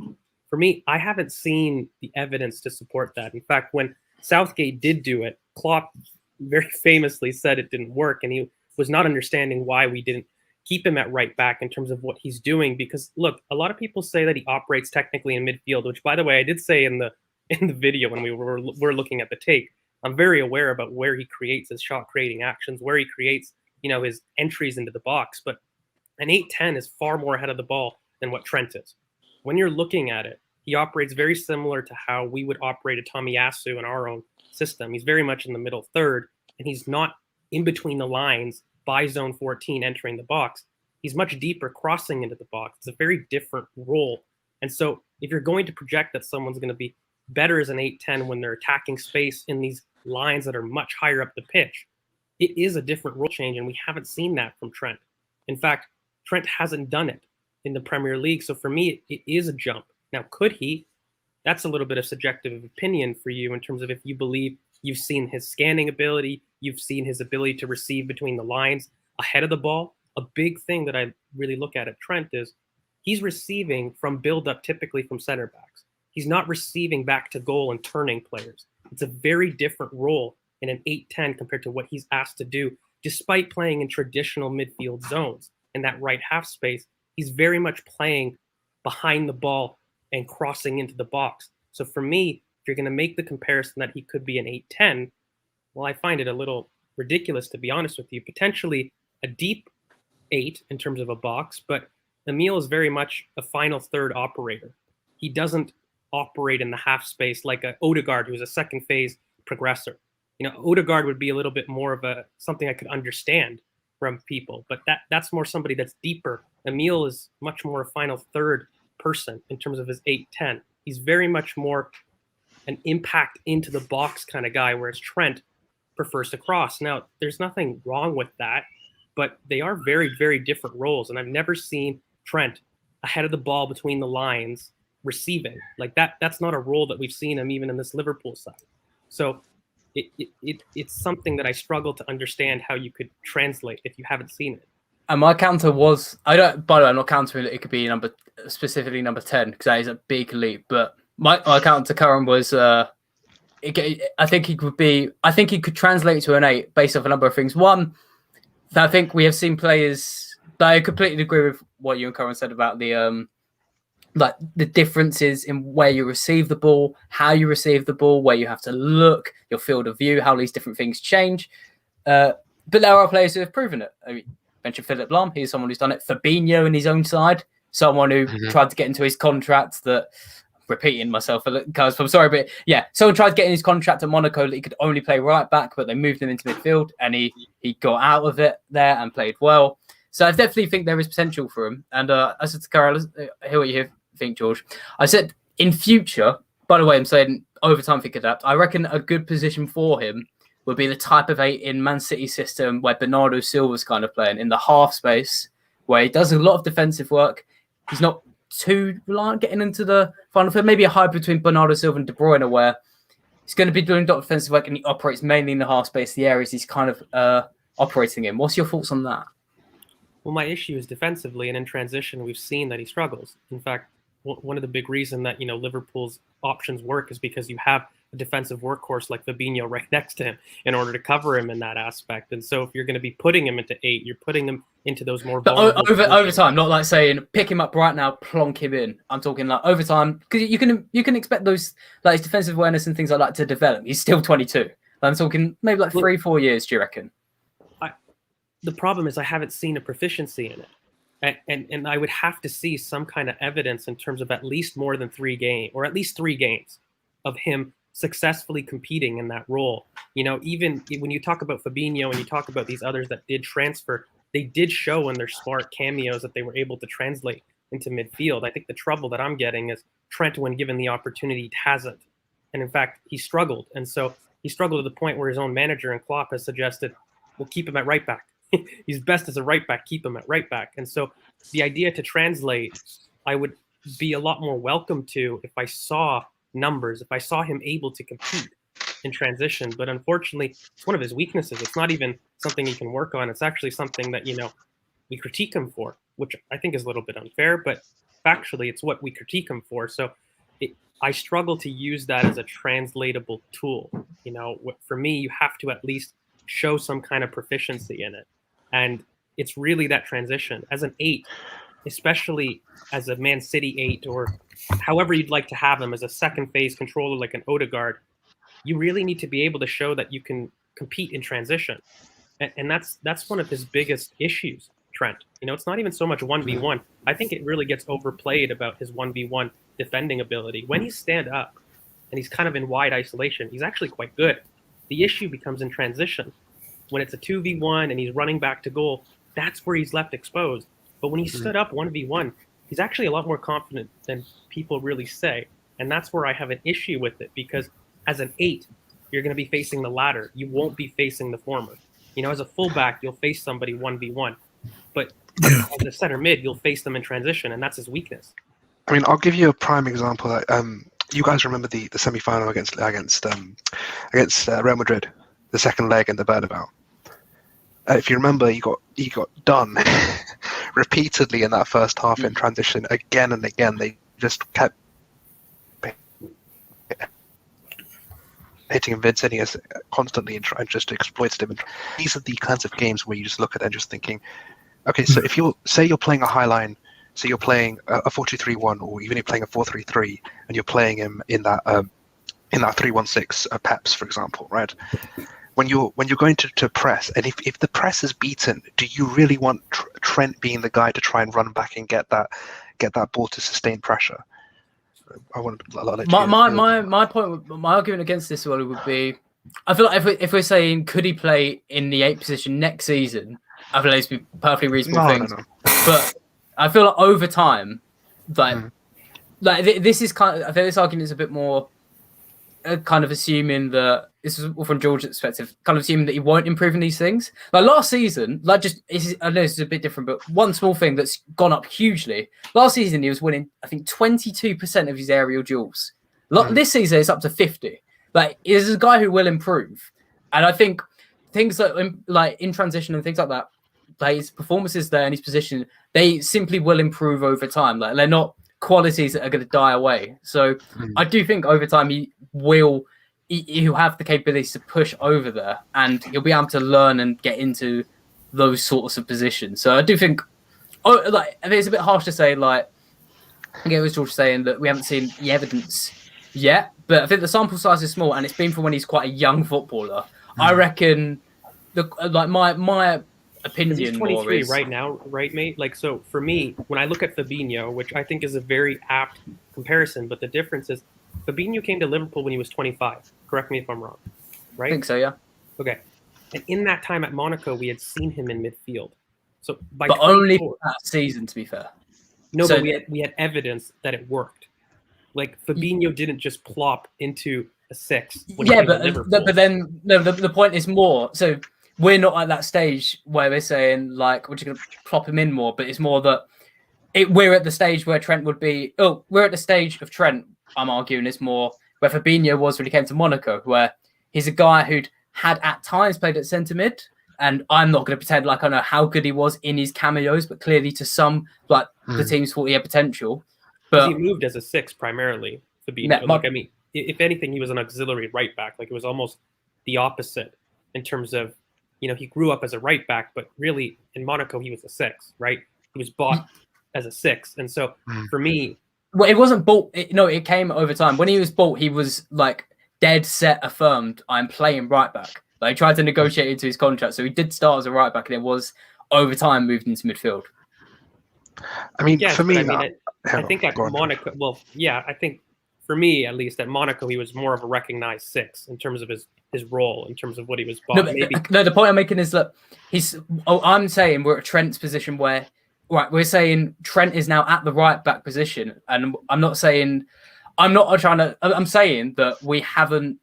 for me, I haven't seen the evidence to support that. In fact, when Southgate did do it, Klopp very famously said it didn't work, and he was not understanding why we didn't keep him at right back in terms of what he's doing. Because look, a lot of people say that he operates technically in midfield, which, by the way, I did say in the video when we were looking at the tape. I'm very aware about where he creates his shot creating actions, where he creates, his entries into the box. But an 8-10 is far more ahead of the ball than what Trent is. When you're looking at it, he operates very similar to how we would operate a Tomiyasu in our own system. He's very much in the middle third, and he's not in between the lines by zone 14 entering the box. He's much deeper crossing into the box. It's a very different role. And so if you're going to project that someone's going to be better as an 8-10 when they're attacking space in these lines that are much higher up the pitch, it is a different role change, and we haven't seen that from Trent. In fact, Trent hasn't done it in the Premier League. So for me, it is a jump. Now, could he? That's a little bit of subjective opinion for you in terms of if you believe you've seen his scanning ability, you've seen his ability to receive between the lines ahead of the ball. A big thing that I really look at Trent is he's receiving from build-up typically from center backs. He's not receiving back to goal and turning players. It's a very different role in an 8-10 compared to what he's asked to do, despite playing in traditional midfield zones. In that right half space, he's very much playing behind the ball and crossing into the box. So for me, if you're going to make the comparison that he could be an 8-10, well, I find it a little ridiculous, to be honest with you. Potentially a deep 8 in terms of a box, but Emile is very much a final third operator. He doesn't operate in the half space like a Odegaard, who's a second phase progressor. Odegaard would be a little bit more of something I could understand from people, but that's more somebody that's deeper. Emile is much more a final third person in terms of his 8-10. He's very much more an impact into the box kind of guy, whereas Trent prefers to cross. Now, there's nothing wrong with that, but they are very, very different roles, and I've never seen Trent ahead of the ball between the lines receiving. Like that's not a role that we've seen him even in this Liverpool side. So it's something that I struggle to understand how you could translate if you haven't seen it. And my counter was, by the way, I'm not countering that it could be specifically number 10, because that is a big leap. But my counter to Curran was, I think he could translate to an 8 based off a number of things. One, I think we have seen players, but I completely agree with what you and Curran said about the differences in where you receive the ball, how you receive the ball, where you have to look, your field of view, how these different things change. But there are players who have proven it. I mean, mentioned Philipp Lahm, he's someone who's done it. Fabinho in his own side, someone who tried to get into his contract that, repeating myself, because I'm sorry, but yeah, someone tried to get in his contract at Monaco that he could only play right back, but they moved him into midfield and he got out of it there and played well. So I definitely think there is potential for him. And I said to Carol, I hear what you think, George. I said in future, by the way, I'm saying over time think adapt. I reckon a good position for him would be the type of 8 in Man City system where Bernardo Silva's kind of playing in the half space, where he does a lot of defensive work. He's not too reliant getting into the final third. Maybe a hybrid between Bernardo Silva and De Bruyne, where he's going to be doing defensive work and he operates mainly in the half space, the areas he's kind of operating in. What's your thoughts on that? Well, my issue is defensively, and in transition, we've seen that he struggles. In fact, one of the big reasons that Liverpool's options work is because you have a defensive workhorse like Fabinho right next to him in order to cover him in that aspect. And so if you're going to be putting him into 8, you're putting him into those more vulnerable over time, not like saying pick him up right now, plonk him in. I'm talking like over time, because you can expect those like his defensive awareness and things like that to develop. He's still 22. I'm talking maybe like 3-4 years. Do you reckon? The problem is I haven't seen a proficiency in it. And I would have to see some kind of evidence in terms of at least more than 3 games, or at least 3 games of him successfully competing in that role. You know, even when you talk about Fabinho and you talk about these others that did transfer, they did show in their smart cameos that they were able to translate into midfield. I think the trouble that I'm getting is Trent, when given the opportunity, hasn't. And in fact, he struggled. And so he struggled to the point where his own manager and Klopp has suggested, we'll keep him at right back. He's best as a right back, keep him at right back. And so the idea to translate, I would be a lot more welcome to if I saw numbers, if I saw him able to compete in transition. But unfortunately, it's one of his weaknesses. It's not even something he can work on. It's actually something that, you know, we critique him for, which I think is a little bit unfair, but factually it's what we critique him for. So I struggle to use that as a translatable tool. You know, for me, you have to at least show some kind of proficiency in it. And it's really that transition. As an 8, especially as a Man City 8, or however you'd like to have him as a second phase controller like an Odegaard, you really need to be able to show that you can compete in transition. And that's one of his biggest issues, Trent. You know, it's not even so much 1v1. I think it really gets overplayed about his 1v1 defending ability. When he's stand up and he's kind of in wide isolation, he's actually quite good. The issue becomes in transition. When it's a 2v1 and he's running back to goal, that's where he's left exposed. But when he stood up 1v1, he's actually a lot more confident than people really say. And that's where I have an issue with it, because as an 8, you're going to be facing the latter. You won't be facing the former. You know, as a fullback, you'll face somebody 1v1. But as a center mid, you'll face them in transition, and that's his weakness. I mean, I'll give you a prime example. That you guys remember the semi-final against Real Madrid, the second leg in the Bernabeu. If you remember, he got done repeatedly in that first half in transition again and again. They just kept hitting Vincentius constantly and just exploited him. These are the kinds of games where you just look at it and just thinking, okay, so if you're playing a high line, so you're playing a 4-2-3-1, or even you're playing a 4-3-3, and you're playing him in that 3-1-6 Peps, for example, right? When you're going to press, and if the press is beaten, do you really want Trent being the guy to try and run back and get that ball to sustain pressure? I want my point, my argument against this one would be, I feel like if we're saying could he play in the 8 position next season, I feel like it's be perfectly reasonable things. No. But I feel like over time, like this is kind of, I think this argument is a bit more kind of assuming that this is all from George's perspective, kind of assuming that he won't improve in these things. Like last season, I know this is a bit different, but one small thing that's gone up hugely. Last season, he was winning, I think, 22% of his aerial duels. This season, it's up to 50. Like, he's a guy who will improve. And I think things like in transition and things like that, like his performances there and his position, they simply will improve over time. Like, they're not qualities that are going to die away. So I do think over time he'll have the capabilities to push over there, and he'll be able to learn and get into those sorts of positions. So I do think, I think it's a bit harsh to say, like, I get what George saying that we haven't seen the evidence yet, but I think the sample size is small, and it's been from when he's quite a young footballer. I reckon, my opinion, he's 23 right now, right, mate? Like, so for me, when I look at Fabinho, which I think is a very apt comparison, but the difference is Fabinho came to Liverpool when he was 25. Correct me if I'm wrong, right? I think so, yeah. Okay. And in that time at Monaco, we had seen him in midfield. So but only for that season, to be fair. No, so, but we had evidence that it worked. Like, Fabinho didn't just plop into a 6. But then the point is more. So we're not at that stage where we're saying, like, we're just going to plop him in more, but it's more that we're at the stage where Trent would be. Oh, we're at the stage of Trent, I'm arguing, is more where Fabinho was when he came to Monaco, where he's a guy who'd had at times played at centre mid. And I'm not going to pretend like I know how good he was in his cameos, but clearly to some, like the teams thought he had potential. But he moved as a 6 primarily, Fabinho. if anything, he was an auxiliary right back. Like it was almost the opposite in terms of, he grew up as a right back, but really in Monaco he was a 6, right? He was bought as a 6, and so for me, well, it wasn't bought. It came over time. When he was bought, he was like dead set, affirmed, I'm playing right back. Like he tried to negotiate into his contract, so he did start as a right back, and it was over time moved into midfield. I mean, yes, for me, I think at Monaco, I think for me at least at Monaco, he was more of a recognized 6 in terms of his role, in terms of what he was bought. No, the point I'm making is that I'm saying we're at Trent's position where, right, we're saying Trent is now at the right back position, and I'm saying that we haven't.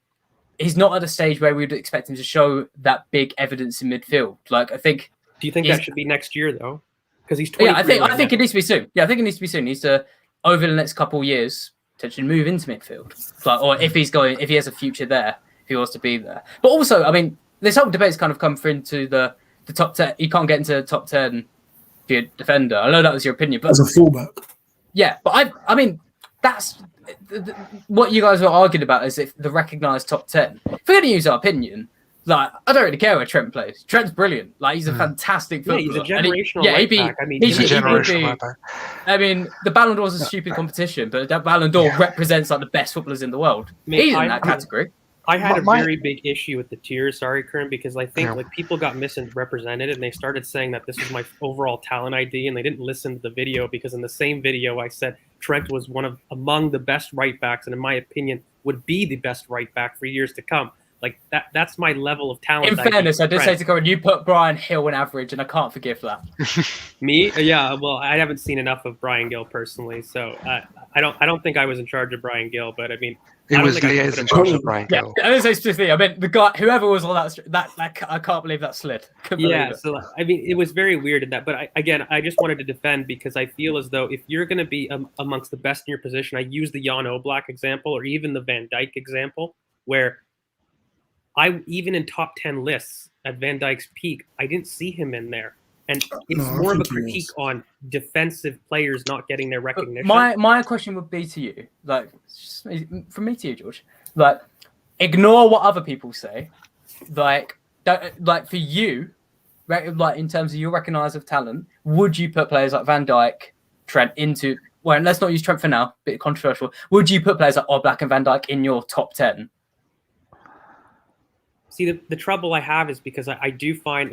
He's not at a stage where we'd expect him to show that big evidence in midfield. Like I think. Do you think that should be next year though? Because he's 23. Yeah, I think it needs to be soon. Yeah, I think it needs to be soon. He needs to over the next couple of years potentially move into midfield, or if he has a future there, if he wants to be there. But also, I mean, this whole debate's kind of come into the top 10. You can't get into the top 10 if you're a defender. I know that was your opinion, but as a fullback. Yeah, but I mean, that's what you guys were arguing about is if the recognised top 10. If we're going to use our opinion, like I don't really care where Trent plays. Trent's brilliant. Like he's a fantastic footballer. He's a generational right back. I mean, he's a generational right back. I mean, the Ballon d'Or is a stupid competition, but that Ballon d'Or represents like the best footballers in the world. He's in that category. I had a very big issue with the tiers, sorry, Kern, because I think like people got misrepresented and they started saying that this was my overall talent ID, and they didn't listen to the video because in the same video I said Trent was among the best right backs, and in my opinion would be the best right back for years to come. Like that's my level of talent. In fairness, I did say to Corin, you put Brian Hill on average, and I can't forgive that. Me? Yeah. Well, I haven't seen enough of Brian Gill personally, so I don't think I was in charge of Brian Gill, but I mean, he was in charge of Brian Gill. I didn't say specifically. I mean, the guy, whoever was on that I can't believe that slid. So I mean, it was very weird in that. But I just wanted to defend because I feel as though if you're going to be amongst the best in your position, I use the Jan Oblak example or even the Van Dijk example, where even in top 10 lists at Van Dijk's peak, I didn't see him in there. And it's more of a critique on defensive players not getting their recognition. My question would be to you, like from me to you, George, like ignore what other people say, like for you, like in terms of your recognisable talent, would you put players like Van Dijk, Trent into? Well, let's not use Trent for now, a bit controversial. Would you put players like Oblak and Van Dijk in your top 10? See, the trouble I have is because I do find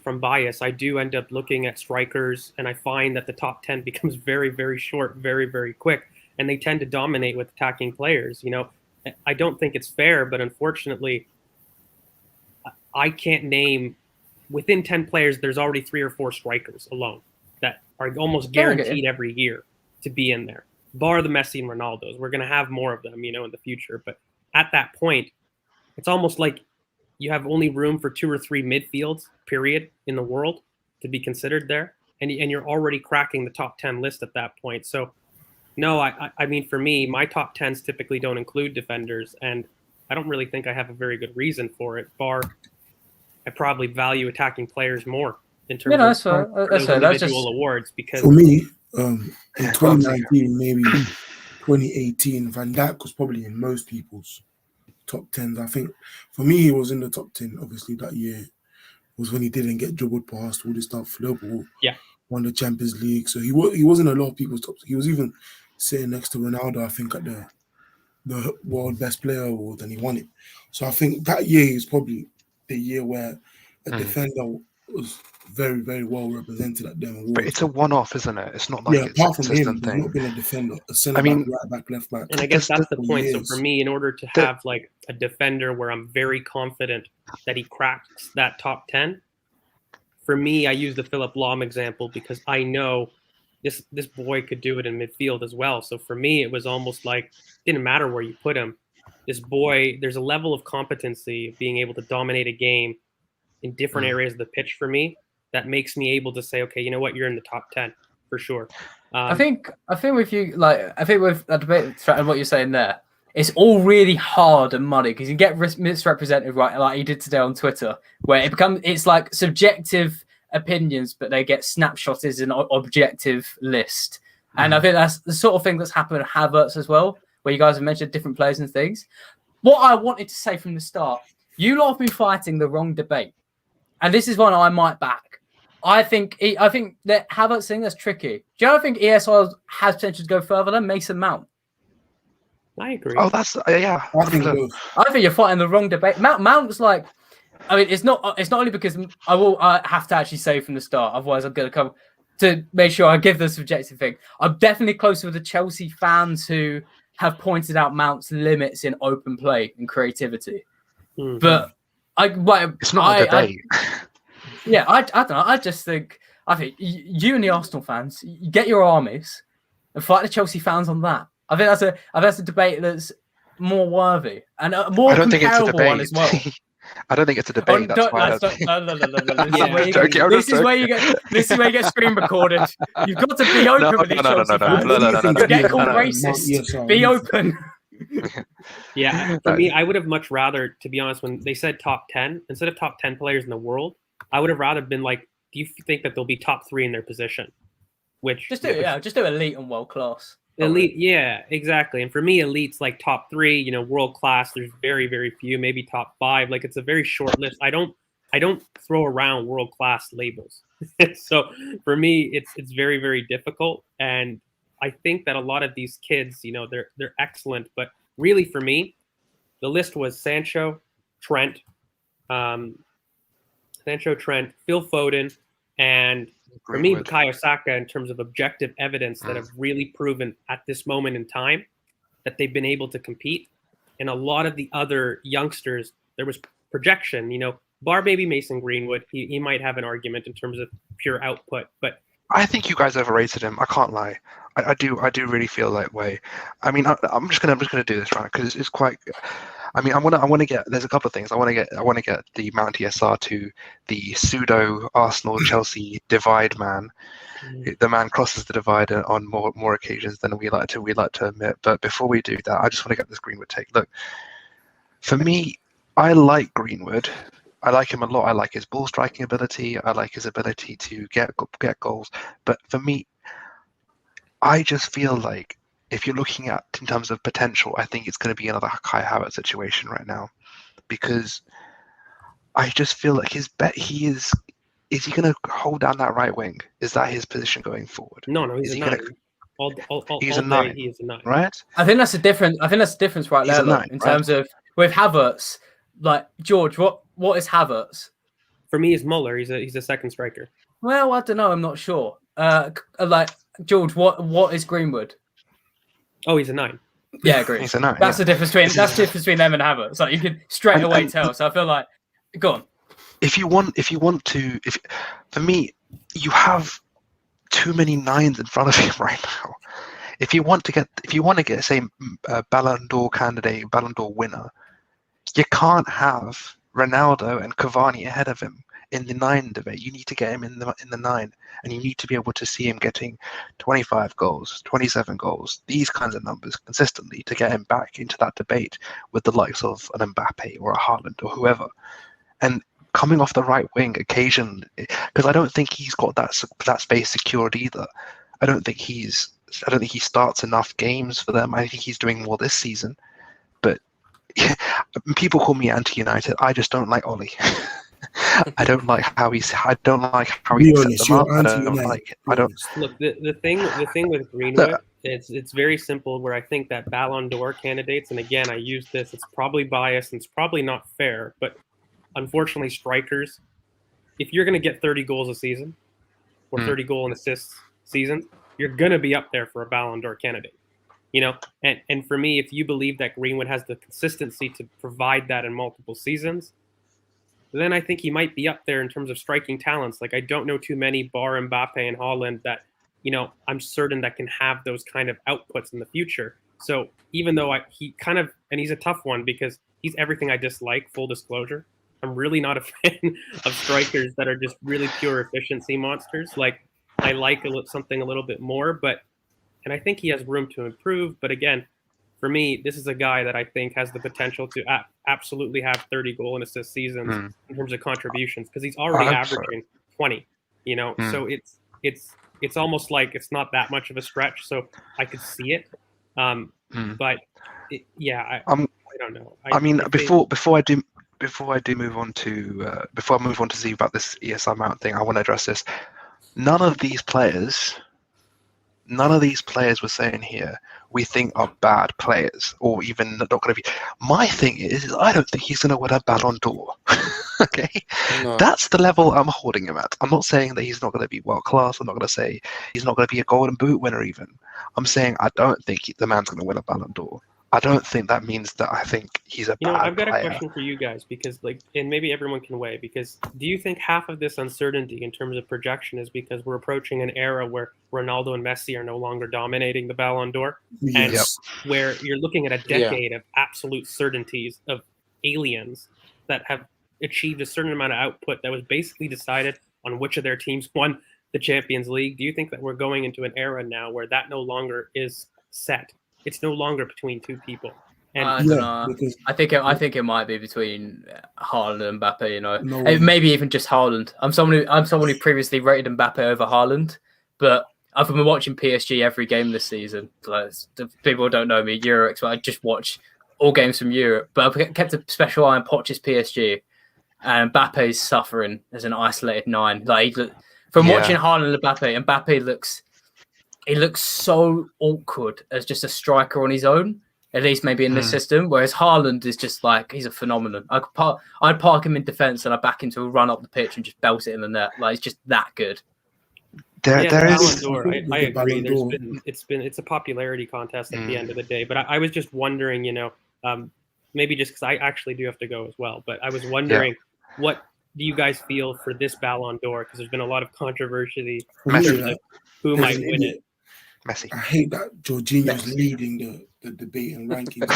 from bias, I do end up looking at strikers, and I find that the top 10 becomes very, very short, very, very quick, and they tend to dominate with attacking players. I don't think it's fair, but unfortunately, I can't name within 10 players. There's already 3 or 4 strikers alone that are almost guaranteed every year to be in there, bar the Messi and Ronaldos. We're going to have more of them, in the future. But at that point, it's almost like you have only room for 2 or 3 midfields, period, in the world to be considered there. And you're already cracking the top 10 list at that point. So, no, I mean, for me, my top 10s typically don't include defenders. And I don't really think I have a very good reason for it, bar I probably value attacking players more in terms of those individual awards. Because for me, in 2019, maybe 2018, Van Dijk was probably in most people's top 10s. I think for me, he was in the top 10. Obviously, that year was when he didn't get dribbled past all this stuff. Liverpool won the Champions League, so he wasn't a lot of people's top. He was even sitting next to Ronaldo, I think, at the World Best Player Award, and he won it. So I think that year is probably the year where a defender was very, very well represented at them awards. But it's a one-off, isn't it? It's not like it's apart a from him, consistent he's thing. not been a defender, a centre back, right back, left back. And I guess that's the point. So for me, in order to have like a defender where I'm very confident that he cracks that top 10, for me, I use the Philip Lahm example because I know this boy could do it in midfield as well. So for me, it was almost like it didn't matter where you put him. This boy, there's a level of competency of being able to dominate a game in different areas of the pitch for me that makes me able to say, okay, you know what, you're in the top 10 for sure. I think with you, like, I think with that debate and what you're saying there, it's all really hard and muddy because you get misrepresented, right? Like you did today on Twitter, where it's like subjective opinions, but they get snapshotted as an objective list. And I think that's the sort of thing that's happened with Havertz as well, where you guys have mentioned different players and things. What I wanted to say from the start, you lot have been fighting the wrong debate. And this is one I might back. I think that Havertz thing, that's tricky. Do you know, I think ESR has potential to go further than Mason Mount. I agree. Oh, that's yeah. I think 100%. both. I think you're fighting the wrong debate. Mount's like, I mean, it's not only because I have to actually say from the start, otherwise I'm going to come to make sure I give the subjective thing. I'm definitely closer with the Chelsea fans who have pointed out Mount's limits in open play and creativity. Mhm. But It's not a debate. I don't know. I think you and the Arsenal fans, you get your armies and fight the Chelsea fans on that. I think that's a debate that's more worthy and a more I don't think it's a comparable one debate. as well. I don't think it's a debate. That's why. No. This is where you get screen recorded. You've got to be open with these Chelsea fans. You get called racist. Be open. Yeah, for me, I would have much rather, to be honest, when they said top 10, instead of top 10 players in the world, I would have rather been like, do you think that they'll be top 3 in their position? Which just do elite and world class. Elite, yeah, exactly. And for me, elite's like top 3, world class. There's very, very few, maybe top 5. Like, it's a very short list. I don't throw around world class labels. So for me, it's very, very difficult. And I think that a lot of these kids, they're excellent. But really, for me, the list was Sancho, Trent, Phil Foden, and for me, Greenwood. Bukayo Saka, in terms of objective evidence that have really proven at this moment in time that they've been able to compete. And a lot of the other youngsters, there was projection, bar maybe Mason Greenwood. He might have an argument in terms of pure output, but I think you guys overrated him. I can't lie. I do really feel that way. I mean, I'm just gonna do this right because it's quite. I mean, I want to get. There's a couple of things. I want to get the Mount ESR to the pseudo Arsenal Chelsea divide man. The man crosses the divide on more occasions than we like to admit. But before we do that, I just want to get this Greenwood take. Look, for me, I like Greenwood. I like him a lot. I like his ball striking ability. I like his ability to get goals. But for me, I just feel like if you're looking at in terms of potential, I think it's going to be another Kai Havertz situation right now, because I just feel like his bet he is he going to hold down that right wing? Is that his position going forward? No, he's Is a he 9. He's All a day, 9, he is a 9. right? I think that's the difference right He's there, a 9, in right? terms of with Havertz. Like, George, what is Havertz? For me, it's Muller. He's a second striker. Well, I don't know. I'm not sure. Like, George, what is Greenwood? Oh, he's a 9. Yeah, I agree. He's a 9. That's the difference between them and Havertz. Like, you could straight away tell. So I feel like, go on. For me, you have too many 9s in front of him right now. If you want to get say Ballon d'Or candidate, Ballon d'Or winner, you can't have Ronaldo and Cavani ahead of him in the 9 debate. You need to get him in the 9, and you need to be able to see him getting 25 goals, 27 goals, these kinds of numbers consistently to get him back into that debate with the likes of an Mbappe or a Haaland or whoever. And coming off the right wing occasionally, because I don't think he's got that space secured either. I don't think he starts enough games for them. I think he's doing more this season, but people call me anti-United. I just don't like Ollie. I don't like how he set them up. I don't. Look, the thing with Greenwood, it's very simple. Where I think that Ballon d'Or candidates, and again, I use this. It's probably biased and it's probably not fair, but unfortunately, strikers, if you're going to get 30 goals a season or 30 goal and assists season, you're going to be up there for a Ballon d'Or candidate. And for me, if you believe that Greenwood has the consistency to provide that in multiple seasons, then I think he might be up there in terms of striking talents. Like, I don't know too many bar Mbappe and Haaland that, I'm certain that can have those kind of outputs in the future. So even though he's a tough one because he's everything I dislike, full disclosure. I'm really not a fan of strikers that are just really pure efficiency monsters. Like, I like something a little bit more, and I think he has room to improve. But again, for me, this is a guy that I think has the potential to absolutely have 30 goal and assist seasons in terms of contributions, because he's already averaging 20. So it's almost like it's not that much of a stretch. So I could see it. But I don't know. I think, before I move on to see about this ESR Mount thing, I want to address this. None of these players we're saying here we think are bad players or even not going to be. My thing is I don't think he's going to win a Ballon d'Or. Okay, No. that's the level I'm holding him at. I'm not saying that he's not going to be world class. I'm not going to say he's not going to be a Golden Boot winner even. I'm saying I don't think the man's going to win a Ballon d'Or. I don't think that means that I think he's a bad player. I've got a question for you guys because, and maybe everyone can weigh, because do you think half of this uncertainty in terms of projection is because we're approaching an era where Ronaldo and Messi are no longer dominating the Ballon d'Or, and where you're looking at a decade of absolute certainties of aliens that have achieved a certain amount of output that was basically decided on which of their teams won the Champions League? Do you think that we're going into an era now where that no longer is set? It's no longer between two people. And I don't know. I think it might be between Haaland and Mbappe. Maybe even just Haaland. I'm someone who previously rated Mbappe over Haaland, but I've been watching PSG every game this season. Like, people don't know me, Europe, but I just watch all games from Europe. But I've kept a special eye on Poch's PSG, and Mbappe's suffering as an isolated 9. Like watching Haaland and Mbappe looks so awkward as just a striker on his own, at least maybe in this system, whereas Haaland is just like, he's a phenomenon. I'd park him in defence and I'd back him to run up the pitch and just belt it in the net. Like, it's just that good. I agree. It's a popularity contest at the end of the day. But I was just wondering, maybe just because I actually do have to go as well, but I was wondering, what do you guys feel for this Ballon d'Or? Because there's been a lot of controversy in terms of who might win it. Messi. I hate that Jorginho's leading the debate and rankings.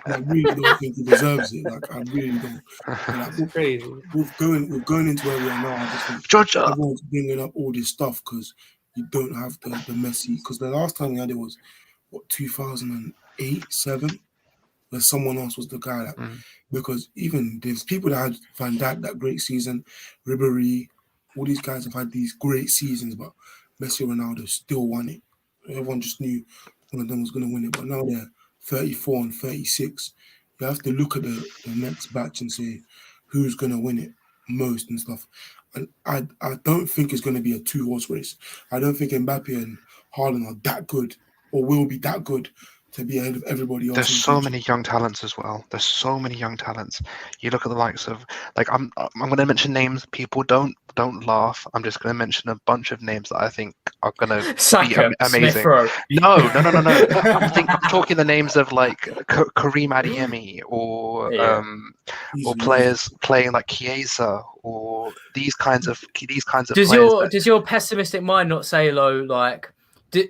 I really don't think he deserves it. Like, I really don't. It's crazy. We're going into where we are now. I just think everyone's bringing up all this stuff because you don't have the Messi. Because the last time we had it was 2008, 7, where someone else was the guy that. Because even there's people that had Van Dijk that great season, Ribéry, all these guys have had these great seasons, but Messi and Ronaldo still won it. Everyone just knew one of them was going to win it, but now they're 34 and 36. You have to look at the next batch and say who's going to win it most and stuff. And I don't think it's going to be a 2-horse race. I don't think Mbappe and Haaland are that good or will be that good to be ahead of everybody else. There's so many young talents as well. There's so many young talents. You look at the likes of, like, I'm going to mention names. People don't laugh. I'm just going to mention a bunch of names that I think are going to be amazing. No. I'm talking the names of like Karim Adeyemi or players playing like Chiesa or these kinds of players. Does your pessimistic mind not say, like?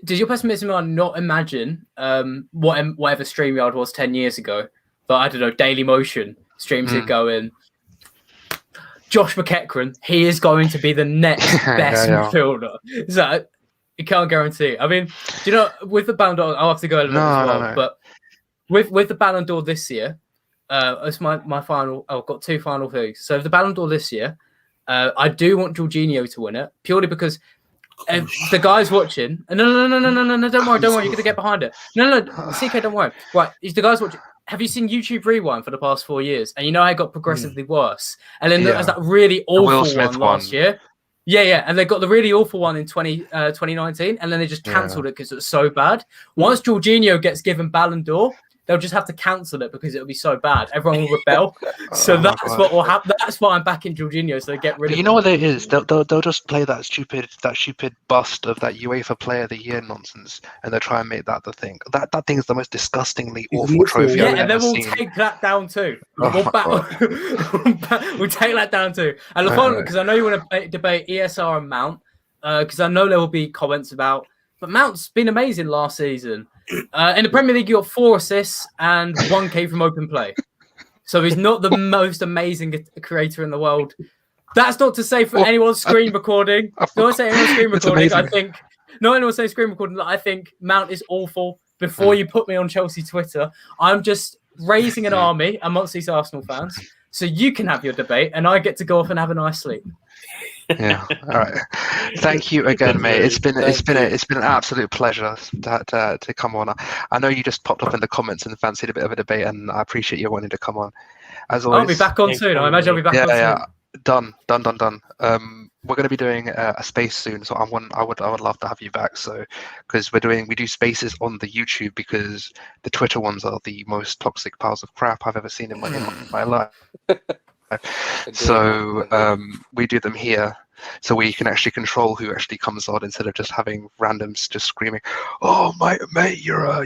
Does your pessimism not imagine whatever StreamYard was 10 years ago? But I don't know, Daily Motion streams it going, Josh McEachran, he is going to be the next best midfielder. So you can't guarantee. I mean, do you know, with the Ballon d'Or, I'll have to go a little bit as well. No. But with the Ballon d'Or this year, it's my final. I've got 2 final things. So the Ballon d'Or this year, I do want Jorginho to win it, purely because the guys watching. No, don't worry, you're gonna get behind it. No, CK, don't worry. Right, the guys watching. Have you seen YouTube Rewind for the past 4 years? And you know how it got progressively worse. And then there's that really awful one last year. Yeah, and they got the really awful one in 2019, and then they just cancelled it because it was so bad. Once Jorginho gets given Ballon d'Or, they'll just have to cancel it because it'll be so bad. Everyone will rebel. So that's what will happen. That's why I'm backing Jorginho. So they get rid of. You know what it is? They'll just play that stupid bust of that UEFA Player of the Year nonsense, and they'll try and make that the thing. That thing is the most disgustingly awful trophy I've ever seen. And then we'll take that down too. We'll take that down too. And because I know you want to debate ESR and Mount, because I know there will be comments about. But Mount's been amazing last season. In the Premier League, you got 4 assists and 1 came from open play. So he's not the most amazing creator in the world. That's not to say for anyone's screen recording. Not saying anyone's screen recording. Anyone's saying screen recording. I think Mount is awful. Before you put me on Chelsea Twitter, I'm just raising an army amongst these Arsenal fans, so you can have your debate and I get to go off and have a nice sleep. Yeah. All right. Thank you again, mate. It's been an absolute pleasure to come on. I know you just popped up in the comments and fancied a bit of a debate, and I appreciate you wanting to come on. As always, I'll be back on Thanks, soon. I Tony, imagine I'll be back on yeah, soon. done. We're going to be doing a space soon, so I would love to have you back. So, because we do spaces on the YouTube, because the Twitter ones are the most toxic piles of crap I've ever seen in my life. So we do them here, so we can actually control who actually comes on instead of just having randoms just screaming, "Oh, mate, you're a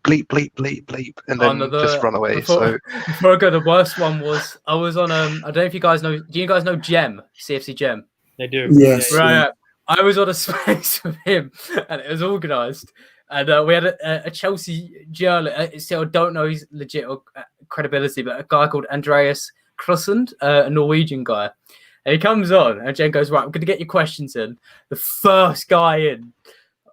bleep bleep bleep bleep," and then just run away. Before I go, the worst one was I was on I don't know if you guys know. Do you guys know Gem, CFC Gem? I do. Yes. Right. I was on a space with him, and it was organised. And we had a Chelsea journalist. Still don't know his legit credibility, but a guy called Andreas Klossund, a Norwegian guy. And he comes on, and Jen goes, "Right, I'm going to get your questions in." The first guy in,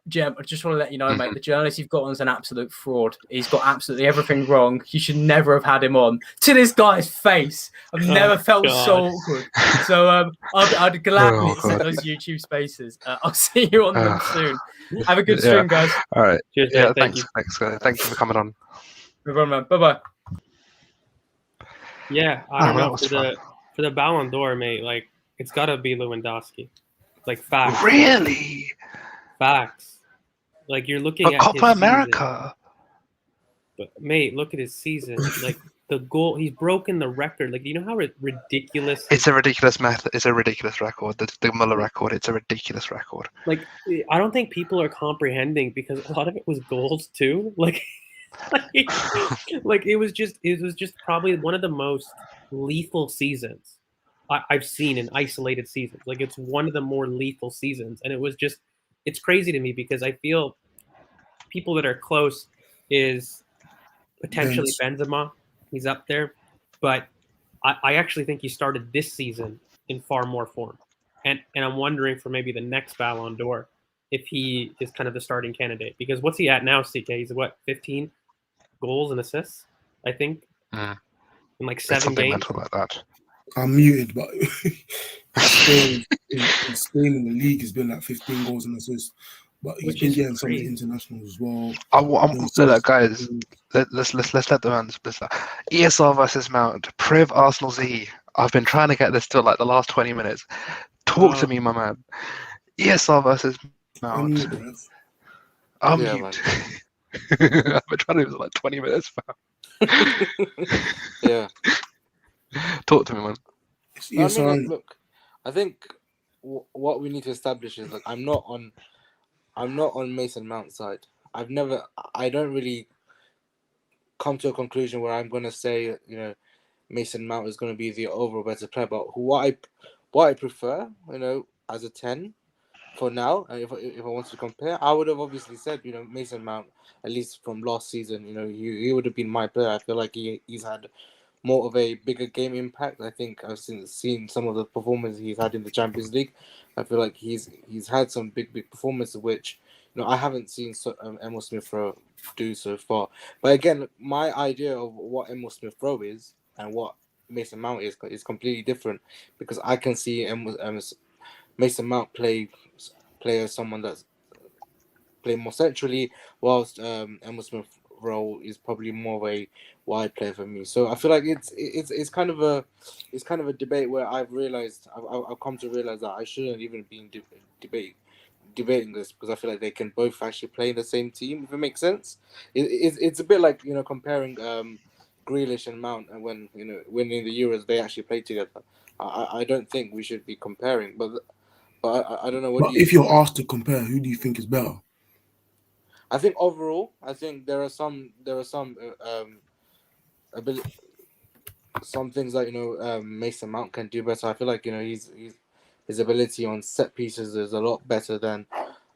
Jem, I just want to let you know, mate, the journalist you've got on is an absolute fraud. He's got absolutely everything wrong. You should never have had him on. To this guy's face, I've never felt so awkward. So I'd gladly accept those YouTube spaces. I'll see you on them soon. Have a good stream, guys. All right. Cheers, yeah, mate. Thank you. Thanks. Thank you for coming on. No problem, man. Bye-bye. Yeah, I don't that know. was For the Ballon d'Or, mate, like, it's got to be Lewandowski. Like, facts. Really? Facts. Like, you're looking at Copa his America. Season. But, mate, look at his season. Like, the goal, he's broken the record. Like, you know how ridiculous. It's a ridiculous method. It's a ridiculous record. The Muller record. It's a ridiculous record. Like, I don't think people are comprehending, because a lot of it was goals too. Like, like it was just probably one of the most lethal seasons I've seen in isolated seasons. Like, it's one of the more lethal seasons, and it's crazy to me, because I feel people that are close is potentially Benzema. He's up there, but I actually think he started this season in far more form, and I'm wondering for maybe the next Ballon d'Or if he is kind of the starting candidate, because what's he at now, CK? He's what, 15 goals and assists, I think, in like 7 games. Mental like that. I'm muted, but Spain in the league has been like 15 goals and assists, but he's been getting some of the internationals as well. Guys, let's let the man. ESR versus Mount, Priv Arsenal Z. I've been trying to get this till like the last 20 minutes. Talk to me, my man. ESR versus Mount. I'm mute. I've been trying to do this like 20 minutes. Yeah. Talk to me, man. Look, I think what we need to establish is, like, I'm not on Mason Mount's side. I don't really come to a conclusion where I'm gonna say, Mason Mount is gonna be the overall better player. But what I prefer, as a 10 for now, if I wanted to compare, I would have obviously said, Mason Mount, at least from last season, he would have been my player. I feel like he's had more of a bigger game impact. I think I've seen some of the performances he's had in the Champions League. I feel like he's had some big performances, which I haven't seen Emile Smith-Rowe do so far. But again, my idea of what Emile Smith-Rowe is and what Mason Mount is completely different, because I can see Mason Mount play as someone that's play more centrally, whilst Emile Smith-Rowe is probably more of a wide player for me. So I feel like it's kind of a debate where I've come to realize that I shouldn't even be debating this, because I feel like they can both actually play in the same team, if it makes sense. It's a bit like comparing Grealish and Mount, and when winning the Euros they actually played together. I don't think we should be comparing, but I don't know what. But if you're asked to compare, who do you think is better? I think overall, there are some some things that Mason Mount can do better. I feel like his ability on set pieces is a lot better than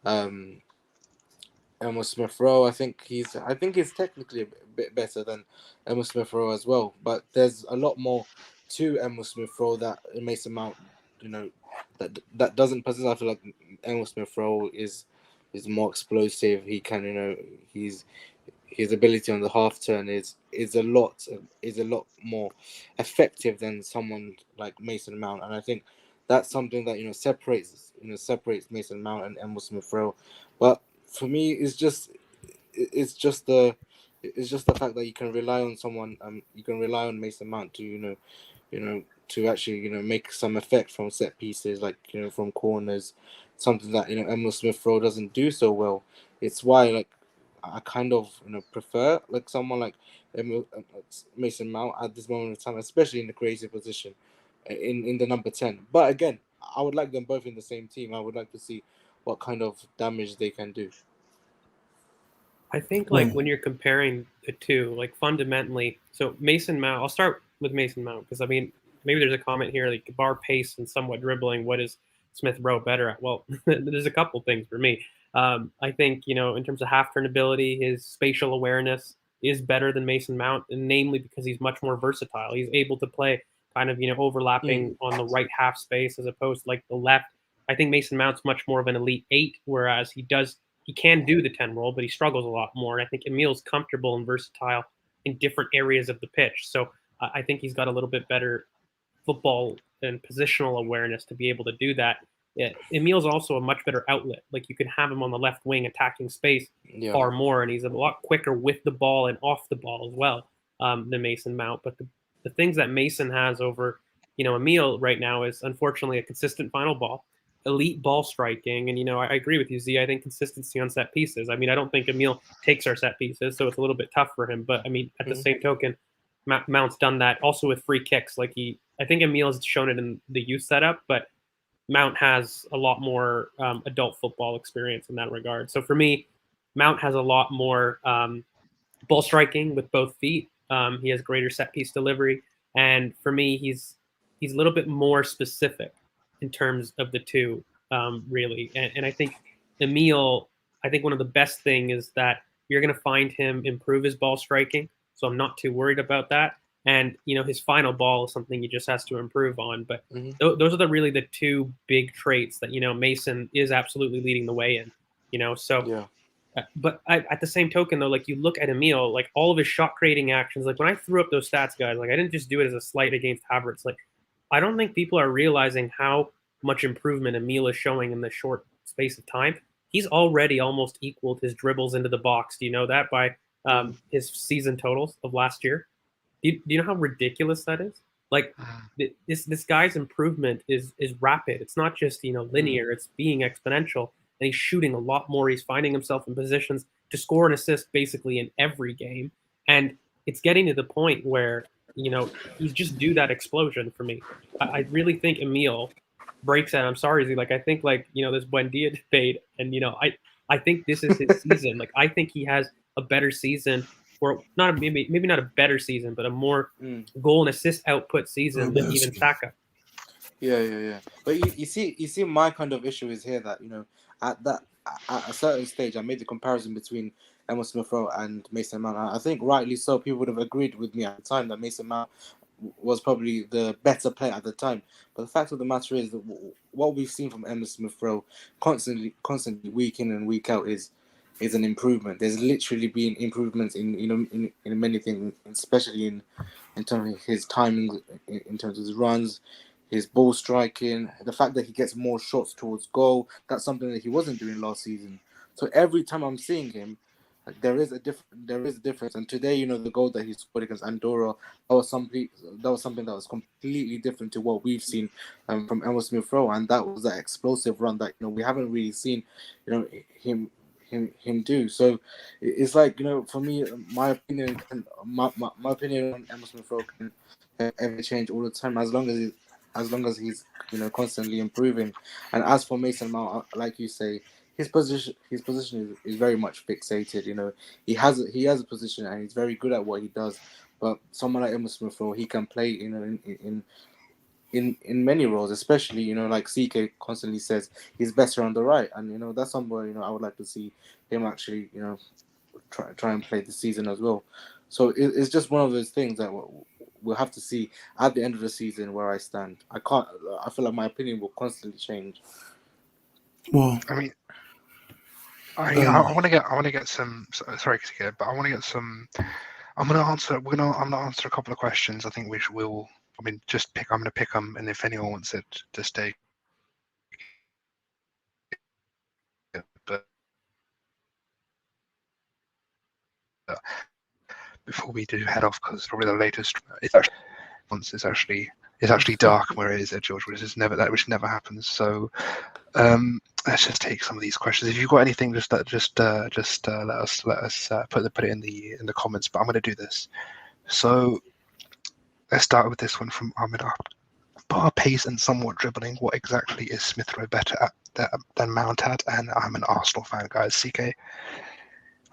Emile Smith-Rowe. I think he's technically a bit better than Emile Smith-Rowe as well. But there's a lot more to Emile Smith-Rowe that Mason Mount, that doesn't possess. I feel like Emile Smith-Rowe is more explosive. He can, his ability on the half turn is a lot more effective than someone like Mason Mount. And I think that's something that separates Mason Mount and Emile Smith-Rowe. But for me, it's just the fact that you can rely on someone. You can rely on Mason Mount to to actually make some effect from set pieces, like from corners, something that Emile Smith-Rowe doesn't do so well. It's why I kind of prefer someone like Mason Mount at this moment of time, especially in the creative position, in the number 10. But again, I would like them both in the same team. I would like to see what kind of damage they can do. I think when you're comparing the two, fundamentally, so Mason Mount, I'll start with Mason Mount because maybe there's a comment here like bar pace and somewhat dribbling. What is Smith-Rowe better at? Well, there's a couple things for me. I think in terms of half turn ability, his spatial awareness is better than Mason Mount, and namely because he's much more versatile. He's able to play kind of overlapping on the right half space as opposed to the left. I think Mason Mount's much more of an elite 8, whereas he can do the 10 role, but he struggles a lot more. And I think Emile's comfortable and versatile in different areas of the pitch. So I think he's got a little bit better football and positional awareness to be able to do that. Yeah, Emile's also a much better outlet. You can have him on the left wing attacking space far more, and he's a lot quicker with the ball and off the ball as well than Mason Mount. But the things that Mason has over Emile right now is unfortunately a consistent final ball, elite ball striking, and I agree with you, Z. I think consistency on set pieces. I don't think Emile takes our set pieces, so it's a little bit tough for him. But at the same token, Mount's done that also with free kicks. I think Emile's shown it in the youth setup, but Mount has a lot more adult football experience in that regard. So for me, Mount has a lot more ball striking with both feet. He has greater set piece delivery, and for me, he's a little bit more specific in terms of the two, really. And I think Emile, one of the best thing is that you're going to find him improve his ball striking. So I'm not too worried about that. And, his final ball is something he just has to improve on. But those are really the two big traits that, Mason is absolutely leading the way in, so. Yeah. But at the same token, though, you look at Emile, all of his shot creating actions, when I threw up those stats, guys, I didn't just do it as a slight against Havertz. I don't think people are realizing how much improvement Emile is showing in the short space of time. He's already almost equaled his dribbles into the box. Do you know that by his season totals of last year? Do you know how ridiculous that is? This guy's improvement is rapid. It's not just linear. It's being exponential, and he's shooting a lot more. He's finding himself in positions to score and assist basically in every game, and it's getting to the point where he's just due that explosion for me. I really think Emile breaks out. I'm sorry, Z. I think this Buendia debate, and I think this is his season. I think he has a better season, or maybe not a better season, but a more goal and assist output season than even Saka. Yeah. But you see, my kind of issue is here that at a certain stage, I made the comparison between Emile Smith-Rowe and Mason Mount. I think rightly so, people would have agreed with me at the time that Mason Mount was probably the better player at the time. But the fact of the matter is that what we've seen from Emile Smith-Rowe constantly week in and week out is an improvement. There's literally been improvements in many things, especially in terms of his timing, in terms of his runs, his ball striking, the fact that he gets more shots towards goal. That's something that he wasn't doing last season. So every time I'm seeing him, there is a difference. And today, the goal that he scored against Andorra, that was something that was completely different to what we've seen from Emile Smith-Rowe, and that was that explosive run that we haven't really seen him do. So it's for me, my opinion on Emile Smith-Rowe can ever change all the time as long as he's constantly improving. And as for Mason Mount, like you say, his position is very much fixated. He has a position and he's very good at what he does. But someone like Emile Smith-Rowe, he can play in many roles, especially like CK constantly says, he's better on the right, and that's somewhere I would like to see him actually try and play this season as well. So it's just one of those things that we'll have to see at the end of the season where I stand. I feel like my opinion will constantly change. Well, I want to get some. Sorry, but I want to get some. I'm gonna answer a couple of questions. I think we'll I mean, I'm going to pick them, and if anyone wants it, just take it. But before we do head off, because probably the latest it's actually dark where it is at George, which never happens. So let's just take some of these questions. If you've got anything, just let us put it in the comments. But I'm going to do this. So let's start with this one from Ahmed. Bar pace and somewhat dribbling, what exactly is Smith Rowe better at than Mount at? And I'm an Arsenal fan, guys. CK,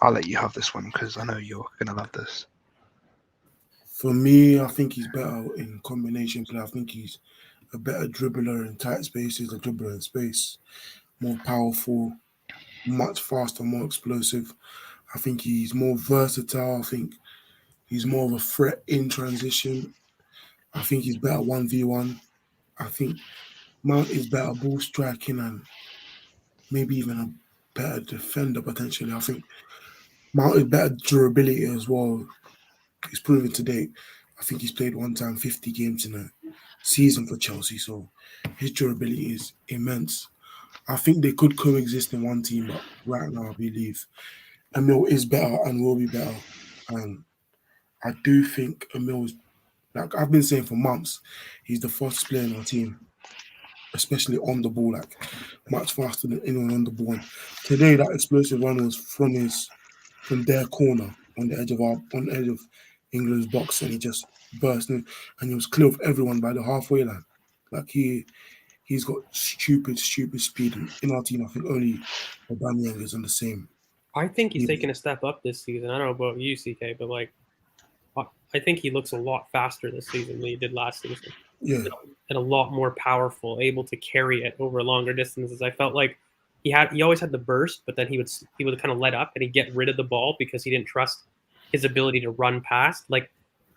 I'll let you have this one because I know you're going to love this. For me, I think he's better in combination play. I think he's a better dribbler in tight spaces, a dribbler in space, more powerful, much faster, more explosive. I think he's more versatile. I think he's more of a threat in transition. I think he's better 1v1. I think Mount is better ball striking and maybe even a better defender potentially. I think Mount is better durability as well. He's proven to date. I think he's played one time 50 games in a season for Chelsea, so his durability is immense. I think they could coexist in one team, but right now I believe Emile is better and will be better. And I do think Emile is, like I've been saying for months, he's the fastest player in our team, especially on the ball, like much faster than anyone on the ball. And today, that explosive run was from their corner on the edge of England's box, and he just burst in, and he was clear of everyone by the halfway line. Like he's got stupid speed. And in our team, I think only Aubameyang is on the same. I think he's taken a step up this season. I don't know about you, CK, but like I think he looks a lot faster this season than he did last season. Yeah. And a lot more powerful, able to carry it over longer distances. I felt like he always had the burst, but then he would kind of let up and he'd get rid of the ball because he didn't trust his ability to run past. Like,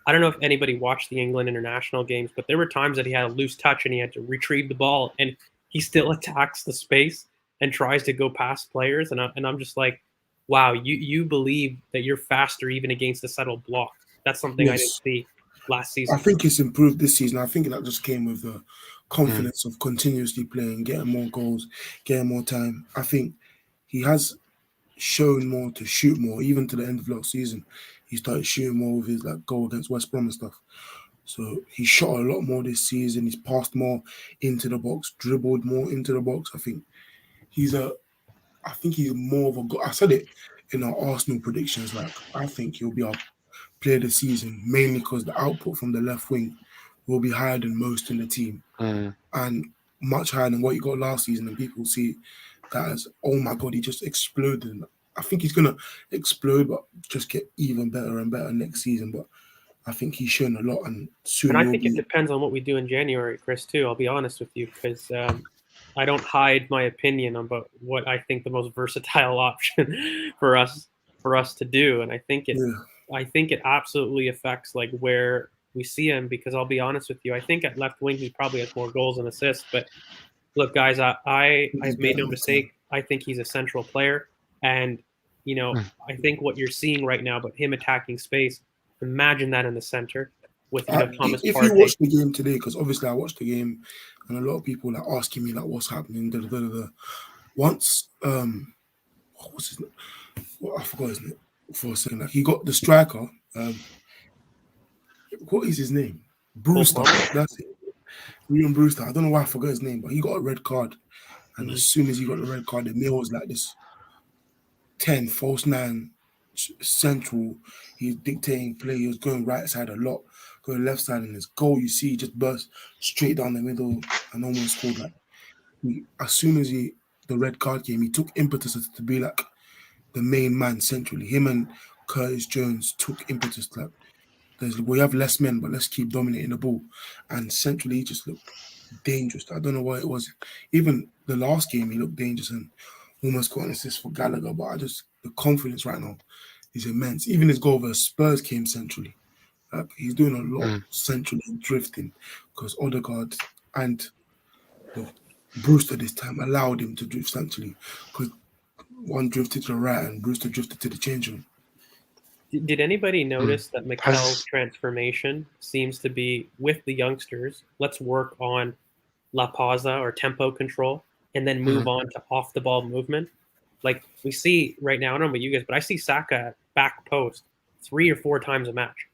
I don't know if anybody watched the England international games, but there were times that he had a loose touch and he had to retrieve the ball and he still attacks the space and tries to go past players. And I'm just like, wow, you believe that you're faster even against a settled block. That's something I didn't see last season. I think it's improved this season. I think that just came with the confidence of continuously playing, getting more goals, getting more time. I think he has shown more to shoot more. Even to the end of last season, he started shooting more with his goal against West Brom and stuff. So he shot a lot more this season. He's passed more into the box, dribbled more into the box. I think he's more of a. I said it in our Arsenal predictions. Like, I think he'll be our player of the season, mainly because the output from the left wing will be higher than most in the team and much higher than what he got last season. And people see that as, oh my God, he just exploded. I think he's going to explode, but just get even better and better next season. But I think he's shown a lot. And soon I think it depends on what we do in January, Chris, too. I'll be honest with you, because I don't hide my opinion about what I think the most versatile option for us to do. And I think it absolutely affects like where we see him, because I'll be honest with you, I think at left wing he probably has more goals and assists. But look, guys, I've made no mistake. I think he's a central player, and I think what you're seeing right now, but him attacking space, imagine that in the center with Thomas Partey. If you watched the game today, because obviously I watched the game, and a lot of people are asking me what's happening. Once what was his name? Well, I forgot his name for a second. He got the striker. What is his name? Brewster. That's it. William Brewster. I don't know why I forgot his name, but he got a red card. And as soon as he got the red card, Emile was like this 10, false 9, central. He's dictating play. He was going right side a lot, going left side, and his goal, you see, he just burst straight down the middle and almost scored. As soon as the red card came, he took impetus to be like the main man centrally. Him and Curtis Jones took impetus we have less men, but let's keep dominating the ball. And centrally, he just looked dangerous. I don't know why it was. Even the last game, he looked dangerous and almost got an assist for Gallagher. But the confidence right now is immense. Even his goal versus Spurs came centrally. He's doing a lot centrally drifting, because Odegaard and Brewster this time allowed him to drift centrally, because one drifted to the right and Brewster drifted to the change room. Did anybody notice that Mikel's Has- transformation seems to be with the youngsters? Let's work on la pausa or tempo control, and then move on to off the ball movement. Like we see right now, I don't know about you guys, but I see Saka at back post 3 or 4 times a match,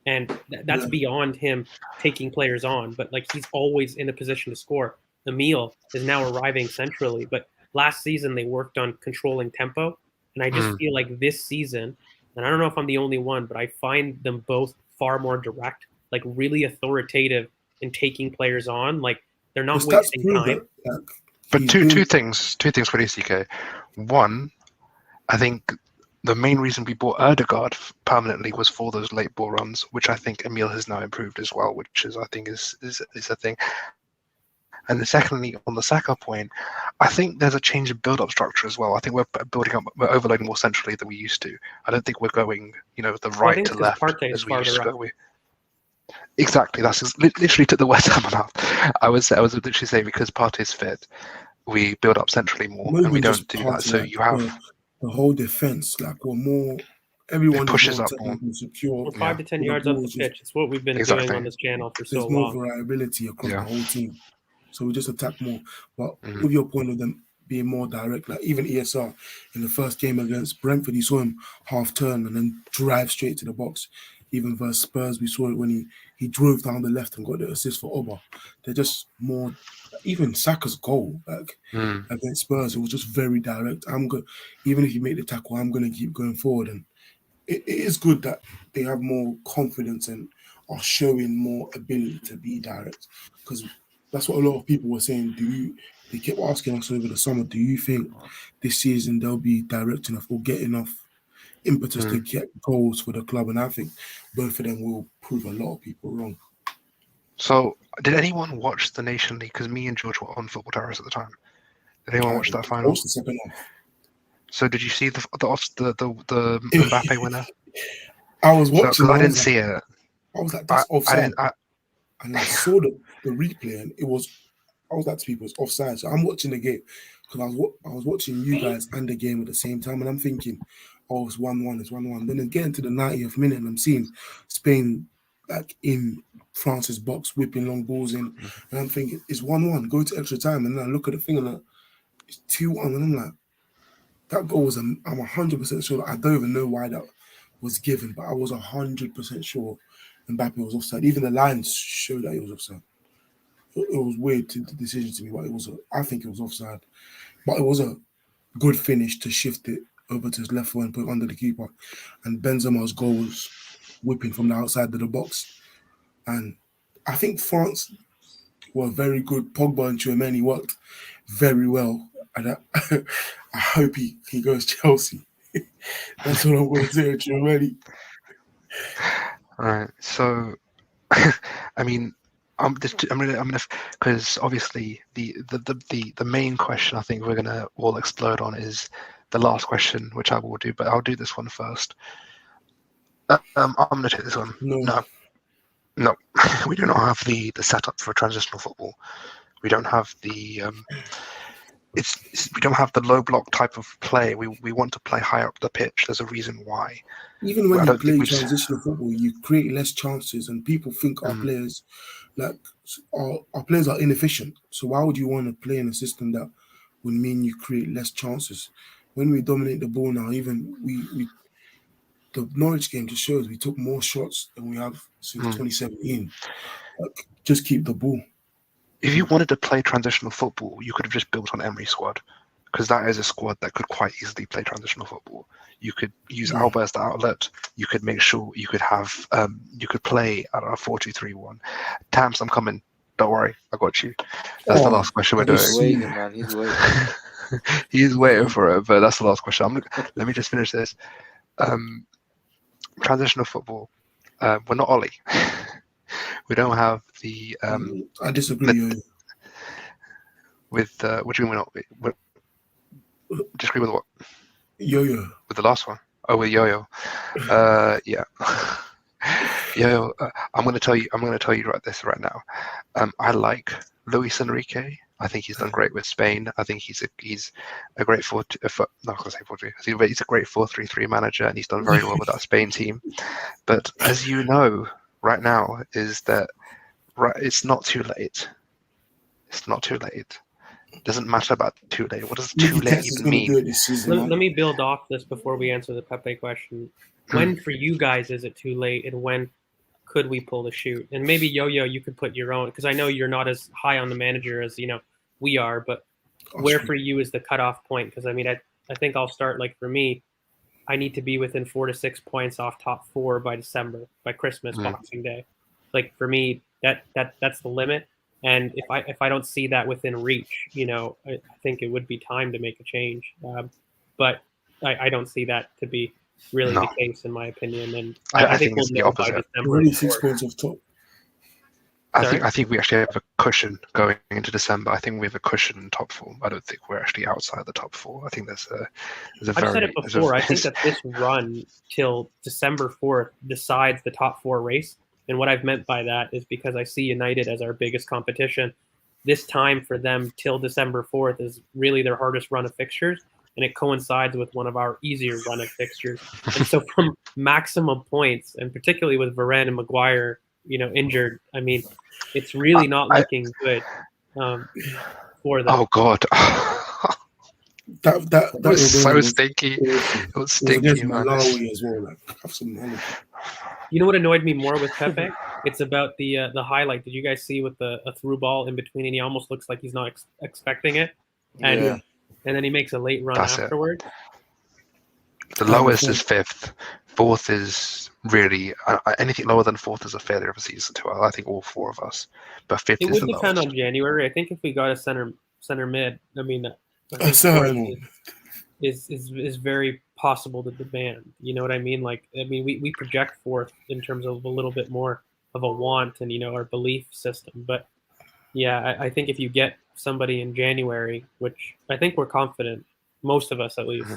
and that's Yeah. beyond him taking players on. But like he's always in a position to score. Emile is now arriving centrally, but last season they worked on controlling tempo, and I just feel like this season, and I don't know if I'm the only one, but I find them both far more direct, like really authoritative in taking players on. Like they're not The stats wasting prove time. that. Like, But he's two doing- things for DCK. One, I think the main reason we bought Erdegaard permanently was for those late ball runs, which I think Emile has now improved as well, which is I think is a thing. And then secondly, on the Saka point, I think there's a change in build-up structure as well. I think we're overloading more centrally than we used to. I don't think we're going, the Well, I right think to it's 'cause left Partey is as we used to farther go. Exactly, that's literally took the words out of my mouth. I was literally saying because Partey's fit, we build up centrally more, not and we even don't just do part that. of So that, you have the whole defense. Like we're more. Everyone is pushes more up more. technically secure. We're 5 to 10 The yards up ball the is just- pitch. It's what we've been Exactly. doing on this channel for so There's more long. variability across Yeah. the whole team, so we just attack more. But Mhm. with your point of them being more direct, like even ESR in the first game against Brentford, you saw him half turn and then drive straight to the box. Even versus Spurs, we saw it when he drove down the left and got the assist for Oba. They're just more. Even Saka's goal, like Mm. against Spurs, it was just very direct. I'm good. Even if you make the tackle, I'm going to keep going forward. And it is good that they have more confidence and are showing more ability to be direct, because that's what a lot of people were saying. They kept asking us over the summer, do you think this season they'll be direct enough or get enough impetus to get goals for the club? And I think both of them will prove a lot of people wrong. So, did anyone watch the Nation League? Because me and George were on Football Terrace at the time. Did anyone watch that final? The second half. So, did you see the Mbappe winner? I was So, watching. because I didn't see it. I was like, that's offside. I didn't. And I saw the replay, and I was like to people, it's offside. So I'm watching the game because I was watching you guys and the game at the same time, and I'm thinking, oh, it's 1-1, it's 1-1. Then getting to the 90th minute, and I'm seeing Spain like in France's box whipping long balls in, and I'm thinking it's 1-1, go to extra time, and then I look at the thing and like, it's 2-1, and I'm like, that goal was I'm 100% sure. I don't even know why that was given, but I was 100% sure Mbappe was offside. Even the lines showed that he was offside. It was weird the decision to me, but I think it was offside. But it was a good finish to shift it over to his left foot and put it under the keeper. And Benzema's goal was whipping from the outside of the box. And I think France were very good. Pogba and Tchouameni worked very well. And I hope he goes Chelsea. That's what I'm going to say, Tchouameni. All right. So, I mean, I'm gonna because obviously the main question I think we're gonna all explode on is the last question, which I will do, but I'll do this one first. I'm gonna take this one. No, we do not have the setup for transitional football. We don't have the we don't have the low block type of play. We want to play higher up the pitch. There's a reason why. Even when I you don't think play we just- transitional football, you create less chances, and people think our players, like our players, are inefficient. So why would you want to play in a system that would mean you create less chances? When we dominate the ball now, even we the Norwich game just shows we took more shots than we have since 2017. Like, just keep the ball. If you wanted to play transitional football, you could have just built on Emery's squad, because that is a squad that could quite easily play transitional football. You could use Alba as the outlet. You could make sure you could have you could play at a 4-2-3-1. Tams, I'm coming. Don't worry, I got you. That's the last question we're doing. He's waiting, man. He's waiting. He's waiting for it, but that's the last question. Let me just finish this. Transitional football. We're not Ollie. We don't have the. I disagree. With what do you mean we're not? Disagree with what? Yo-yo. With the last one? Oh, with Yo-Yo. Yeah. Yo-Yo. I'm going to tell you right now. I like Luis Enrique. I think he's done great with Spain. I think he's a great not gonna say 4-3. He's a great 4-3-3 manager, and he's done very well with that Spain team. But as you know, right now is that it's not too late. It's not too late. It doesn't matter about too late. What does too late even mean? Do it this season, Let me build off this before we answer the Pepe question. When for you guys is it too late, and when could we pull the shoot? And maybe Yo-Yo, you could put your own, because I know you're not as high on the manager as we are, but where for you is the cutoff point? Because I mean, I think I'll start, like, for me, I need to be within 4 to 6 points off top 4 by December, by Christmas, Boxing Day. Like, for me, that's the limit. And if I don't see that within reach, I think it would be time to make a change. But I don't see that to be really the case, in my opinion. And I think we'll know by December. We're only 6 points off top. I think we actually have a cushion going into December. I think we have a cushion in top 4. I don't think we're actually outside the top 4. I think there's a I've very. said it before. I think that this run till December 4th decides the top 4 race. And what I've meant by that is because I see United as our biggest competition. This time for them till December 4th is really their hardest run of fixtures, and it coincides with one of our easier run of fixtures. And so from maximum points, and particularly with Varane and Maguire, injured, I mean, it's really not looking good for them. Oh God. That was so stinky. It was stinky, man. Malawi as well. Like, have some knowledge. You know what annoyed me more with Pepe? It's about the highlight. Did you guys see with a through ball in between, and he almost looks like he's not expecting it, and then he makes a late run afterward. The lowest is 5th. 4th is really anything lower than 4th is a failure of a season to I think all 4 of us. But 5th it is would the depend lowest. on January. I think if we got a center mid, I mean, is very possible to demand. You know what I mean? Like, I mean, we project 4th in terms of a little bit more of a want and our belief system. But yeah, I think if you get somebody in January, which I think we're confident, most of us at least,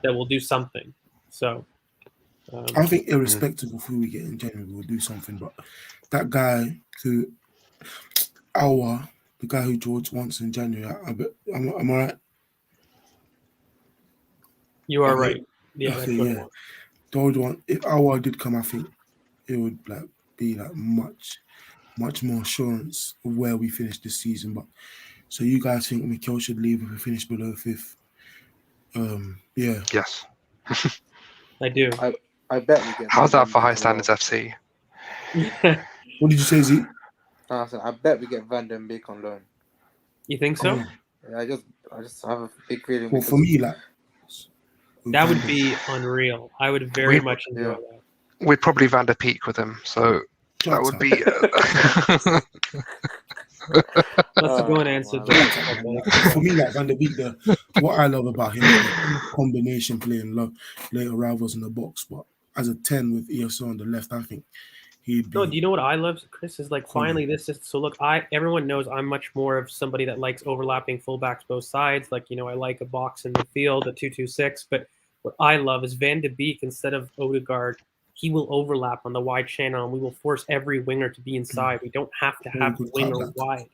that will do something. So I think irrespective of who we get in January, we'll do something. But that guy the guy who George wants in January, I'm all right. You are right. Yeah, okay, yeah. George one. If our did come, I think it would be much more assurance of where we finish this season. But so you guys think Mikel should leave if we finish below 5th? Yeah. Yes. I do. I bet we get. How's that for High Standards FC? What did you say, Z? I bet we get Van den Beek on loan. You think so? Yeah, I just have a big feeling. Well, for me, that would be unreal. I would very much enjoy that. We'd probably Van der Beek with him, so that would be. Let's go and answer that. For me, Van der Beek, what I love about him is the combination playing later rivals in the box, but as a 10 with ESO on the left, I think he'd be. No, do you know what I love, Chris? Is finally this is so. Look, everyone knows I'm much more of somebody that likes overlapping fullbacks both sides. Like, I like a box in the field, a 2-2-6. But what I love is Van de Beek instead of Odegaard. He will overlap on the wide channel, and we will force every winger to be inside. We don't have to have the winger wide.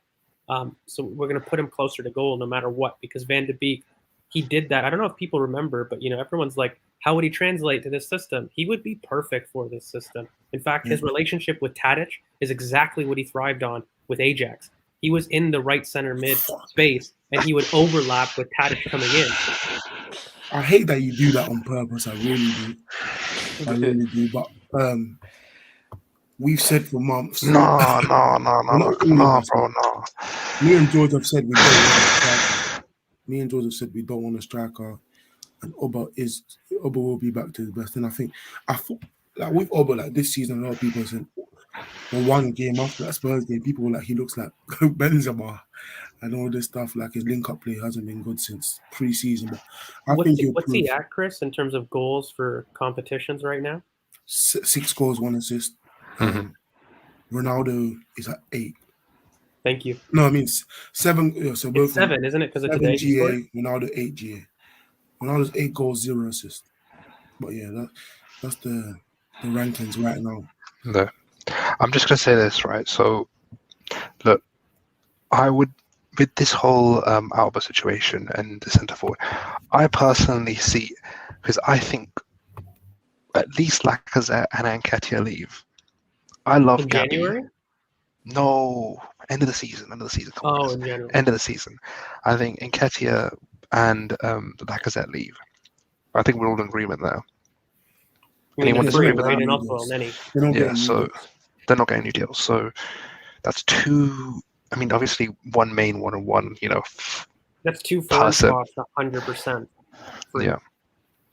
So we're going to put him closer to goal no matter what, because Van de Beek, he did that. I don't know if people remember, but everyone's like, how would he translate to this system? He would be perfect for this system. In fact, his relationship with Tadic is exactly what he thrived on with Ajax. He was in the right center mid space, and he would overlap with Tadic coming in. I hate that you do that on purpose. I really do. But we've said for months. No, bro. Me and George have said we don't want a striker. We don't want a striker, and Oba will be back to his best. And I thought with Oba, this season, a lot of people said, well, one game after that Spurs game, people were like, he looks like Benzema and all this stuff. Like, his link-up play hasn't been good since pre-season. But what's he at, Chris, in terms of goals for competitions right now? 6 goals, 1 assist. Ronaldo is at 8. Thank you. No, I mean 7. So both 7, isn't it? Because of 7 today. GA, Ronaldo 8 GA. Ronaldo's 8 goals, 0 assists. But yeah, that's the rankings right now. No. I'm just going to say this, right? So, look, I would with this whole Alba situation and the centre forward, I personally see, because I think at least Lacazette and Nketiah leave. I love In Gabby. January? No, end of the season. Come on, Oh, guys. in January. End of the season. I think Nketiah and Lacazette leave. I think we're all in agreement there. I mean, Anyone they're free, disagree with right? that? And also Elneny. They're not Yeah, getting so new they're not getting new deals. So that's two. I mean, obviously one main, one and one. That's 2 forward person. spots, 100%. Free. Yeah.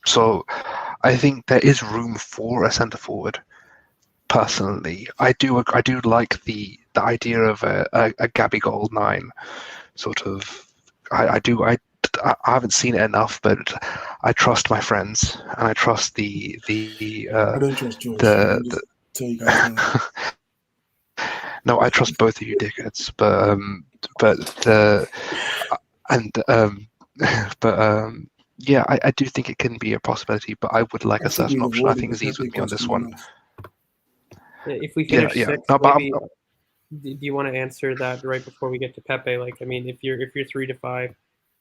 So I think there is room for a centre forward. Personally, I do like the idea of a Gabby Gold 9 sort of. I haven't seen it enough, but I trust my friends and I trust the I don't trust George. I'll just tell you guys now. No, I trust both of you dickheads, yeah, I do think it can be a possibility, but I would like I a think certain we've option. I avoided think the Z's with Pepe me on this question one. enough. If we finish Yeah. sixth, No, but maybe, do you want to answer that right before we get to Pepe? Like, I mean, if you're 3 to 5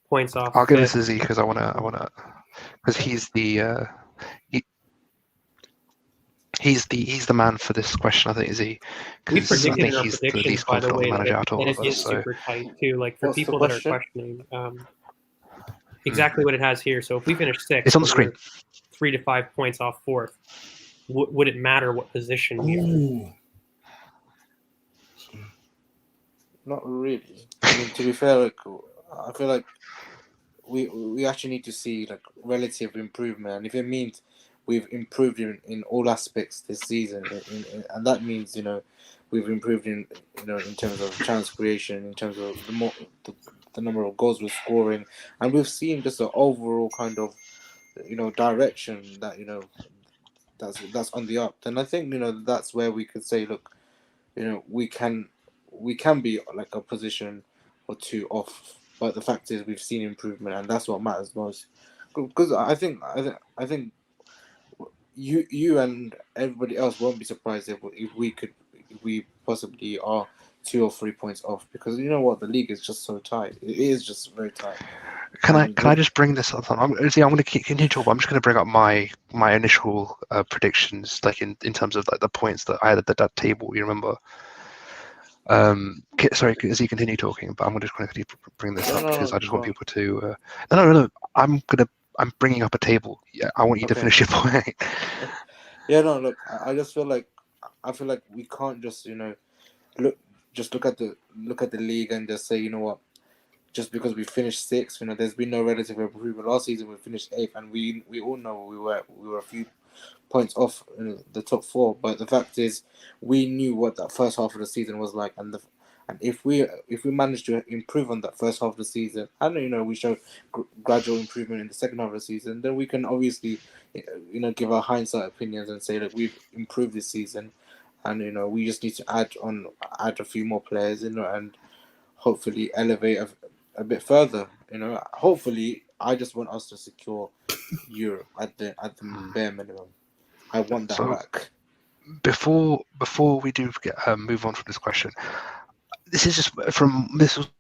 points off, I'll give fifth, this to Z because I wanna, because he's the he's the man for this question. I think Z. we 'Cause I predicted think in our he's the predictions, least by the confident way, manager that out of all it of us. is So super tight too. Like for What's the people that are question? questioning, exactly what it has here. So if we finish sixth, it's on the but screen. we're 3 to 5 points off fourth, would it matter what position we are? Ooh. Not really. I mean, to be fair, like, I feel like we actually need to see like relative improvement, and if it means we've improved in all aspects this season, and that means we've improved in in terms of chance creation, in terms of the number of goals we're scoring, and we've seen just an overall kind of direction that that's on the up. Then I think that's where we could say, look, we can be like a position or two off, but the fact is we've seen improvement, and that's what matters most. Because I think you and everybody else won't be surprised if we possibly are 2 or 3 points off, because you know what, the league is just so tight. It is just very tight. Can I just bring this up? I'm going to continue talking. I'm just going to bring up my initial predictions, like in terms of like the points that I had at that table. You remember? Sorry, as you continue talking, but I'm just going to bring this up because I just want people to. No. I'm bringing up a table. Yeah, I want you to finish your point. Yeah, no. Look, I just feel like we can't just look at the league and just say, you know what, just because we finished sixth, there's been no relative improvement. Last season we finished eighth, and we all know we were a few points off the top four. But the fact is, we knew what that first half of the season was like, and if we managed to improve on that first half of the season, and we show gradual improvement in the second half of the season, then we can obviously give our hindsight opinions and say that we've improved this season, and we just need to add a few more players, and hopefully elevate a bit further. Hopefully, I just want us to secure Europe at the bare minimum. I want that back. Before we do move on from this question, this was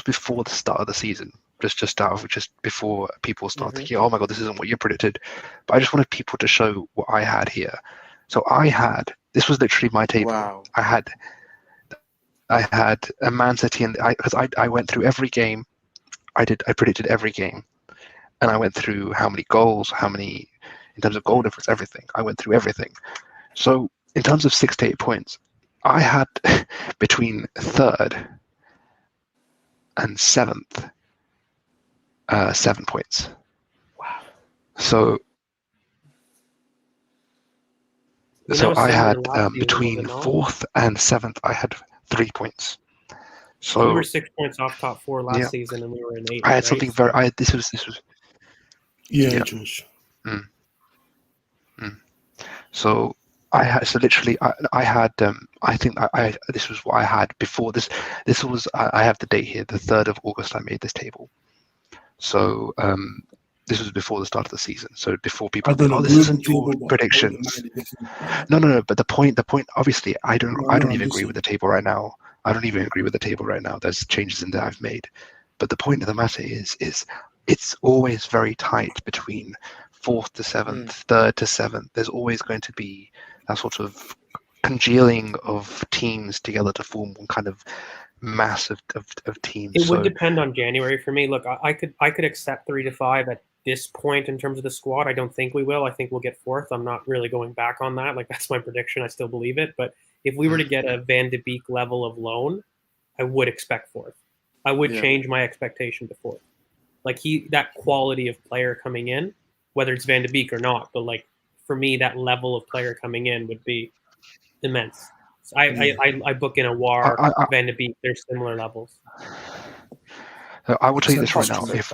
before the start of the season, just before people start thinking, oh my god, this isn't what you predicted. But I just wanted people to show what I had here. So this was literally my table. Wow. I had a Man City, and because I went through every game. I predicted every game, and I went through how many goals, in terms of goal difference, everything. I went through everything. So in terms of 6 to 8 points, I had between 3rd and 7th 7 points. Wow. So I had between season, 4th and 7th, I had 3 points. So we were 6 points off top 4 last season, and we were in 8th. I had something very. This was. Yeah, Josh. So I had. So literally, I had. I think this was what I had before this. This was. I have the date here. The 3rd of August. I made this table. So this was before the start of the season. So before people. This isn't your predictions. No. But the point. Obviously, I don't even agree with the table right now. I don't even agree with the table right now. There's changes in there I've made. But the point of the matter is it's always very tight between 4th to 7th, 3rd to 7th. There's always going to be that sort of congealing of teams together to form one kind of mass of teams. It would depend on January for me. Look, I could accept 3 to 5 at this point in terms of the squad. I don't think we will. I think we'll get 4th. I'm not really going back on that. Like, that's my prediction. I still believe it. But if we were to get a Van de Beek level of loan, I would expect 4th. I would change my expectation to 4th. Like, that quality of player coming in, whether it's Van de Beek or not, but like for me, that level of player coming in would be immense. So I book in a War, Van de Beek. They're similar levels. I will tell you this right now: if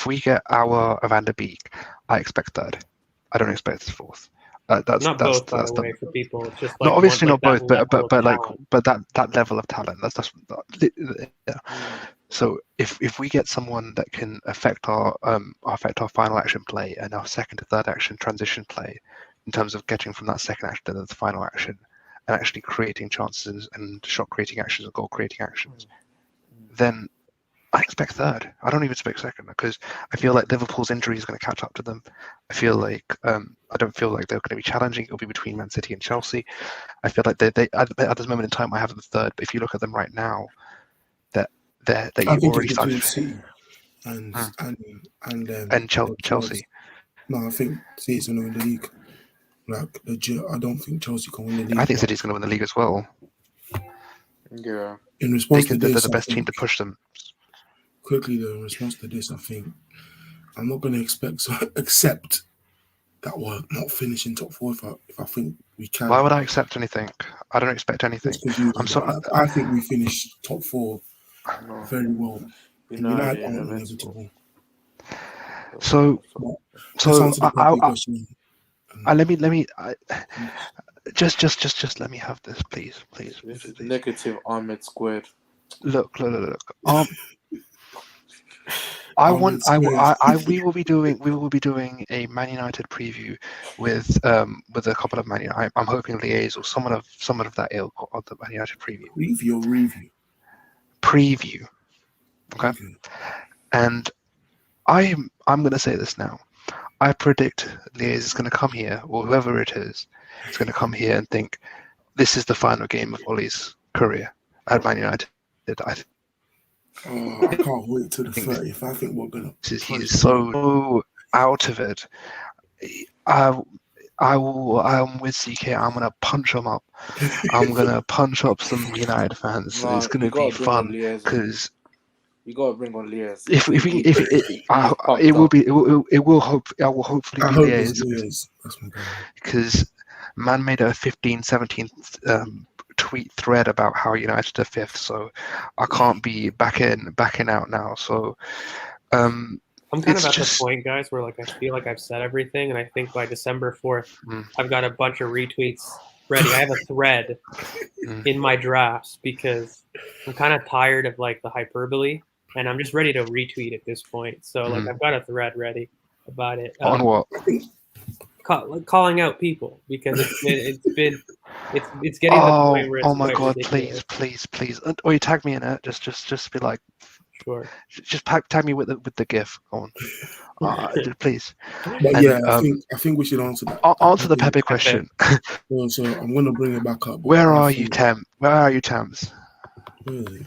we get our Van de Beek, I expect 3rd. I don't expect 4th. That's not both, by the way, for people. It's just like no, obviously not both, but that level of talent. That's yeah. So if we get someone that can affect our final action play and our 2nd to 3rd action transition play, in terms of getting from that 2nd action to the final action, and actually creating chances and shot creating actions and goal creating actions, then I expect 3rd. I don't even expect 2nd, because I feel like Liverpool's injury is going to catch up to them. I feel like I don't feel like they're going to be challenging. It'll be between Man City and Chelsea. I feel like they at this moment in time I have them 3rd, but if you look at them right now, that you already started City and Chelsea. No, I think City's going to win the league. Like, legit, I don't think Chelsea can win the league. I think City's going to win the league as well. Yeah. In response to this, they're the best team to push them. Quickly though, in response to this, I think I'm not going to accept that we're not finishing top 4 if I think we can. Why would I accept anything? I don't expect anything. I'm sorry. I think we finish top 4 very well. United aren't inevitable. So let me just let me have this, please. This is negative Ahmed squared. Look. We will be doing a Man United preview with a couple of Man United. I'm hoping Liaise or someone of that ilk of the Man United preview. Preview. Okay. And I'm going to say this now. I predict Liaise is going to come here, or whoever it is going to come here and think this is the final game of Ollie's career at Man United. I can't wait till the 30th. I think we're gonna. He's so out of it. I'm with CK. I'm gonna punch him up. I'm gonna punch up some United fans. It's gonna be fun because you gotta bring on Liaise. I will hopefully be Liaise because man made a 15-17 tweet thread about how United are 5th, so I can't be backing out now. So I'm kind of at the point, guys, where like I feel like I've said everything, and I think by December 4th, I've got a bunch of retweets ready. I have a thread in my drafts because I'm kind of tired of like the hyperbole, and I'm just ready to retweet at this point. So like I've got a thread ready about it. On what? Calling out people because it's getting to the point where it's my god, ridiculous. please or you tag me in it, just be like, sure, just tag me with the gif on please. But yeah, I think we should answer that. Answer the Pepe question. So I'm going to bring it back up. Where are you, Tams? Really?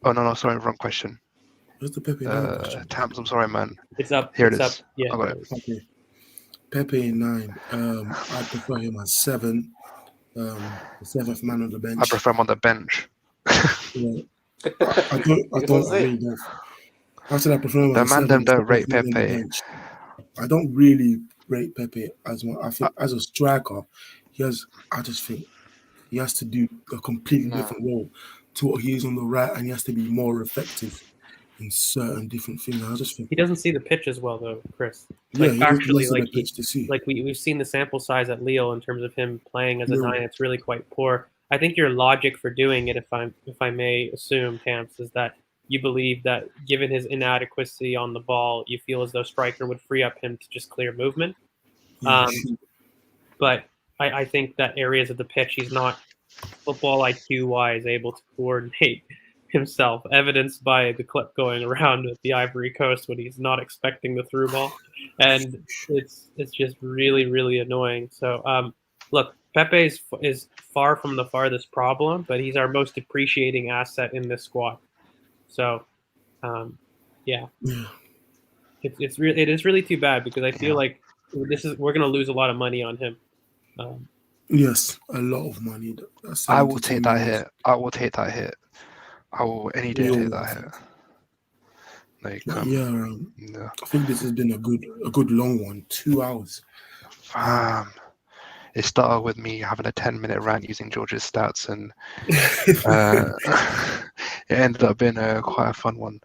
Oh no, sorry, wrong question. Where's the Pepe 9 question? Tams, I'm sorry, man. It's up. Here it is. Up. Yeah, I got it. Okay. Pepe in 9. I prefer him as 7. The 7th man on the bench. I prefer him on the bench. Yeah. I really don't. After that, I prefer him the as man 7th. them don't rate Pepe. I don't really rate Pepe as much. I think as a striker, I just think he has to do a completely different role to what he is on the right, and he has to be more effective in certain different things. I just think he doesn't see the pitch as well, though, Chris. Yeah, like, actually, like the pitch to see. Like we've seen the sample size at Lille in terms of him playing as a 9. It's really quite poor. I think your logic for doing it, if I may assume, Tamps, is that you believe that given his inadequacy on the ball, you feel as though striker would free up him to just clear movement. But I think that areas of the pitch he's not football IQ wise able to coordinate himself, evidenced by the clip going around at the Ivory Coast when he's not expecting the through ball, and it's just really annoying. So look, Pepe is far from the farthest problem, but he's our most depreciating asset in this squad. So yeah. It is really too bad because I feel like we're gonna lose a lot of money on him. Yes, a lot of money. I will take that hit. I will take that hit. I will any day take that hit. Like, yeah, I think this has been a good long one. 2 hours. It started with me having a 10-minute rant using George's stats, and it ended up being quite a fun one.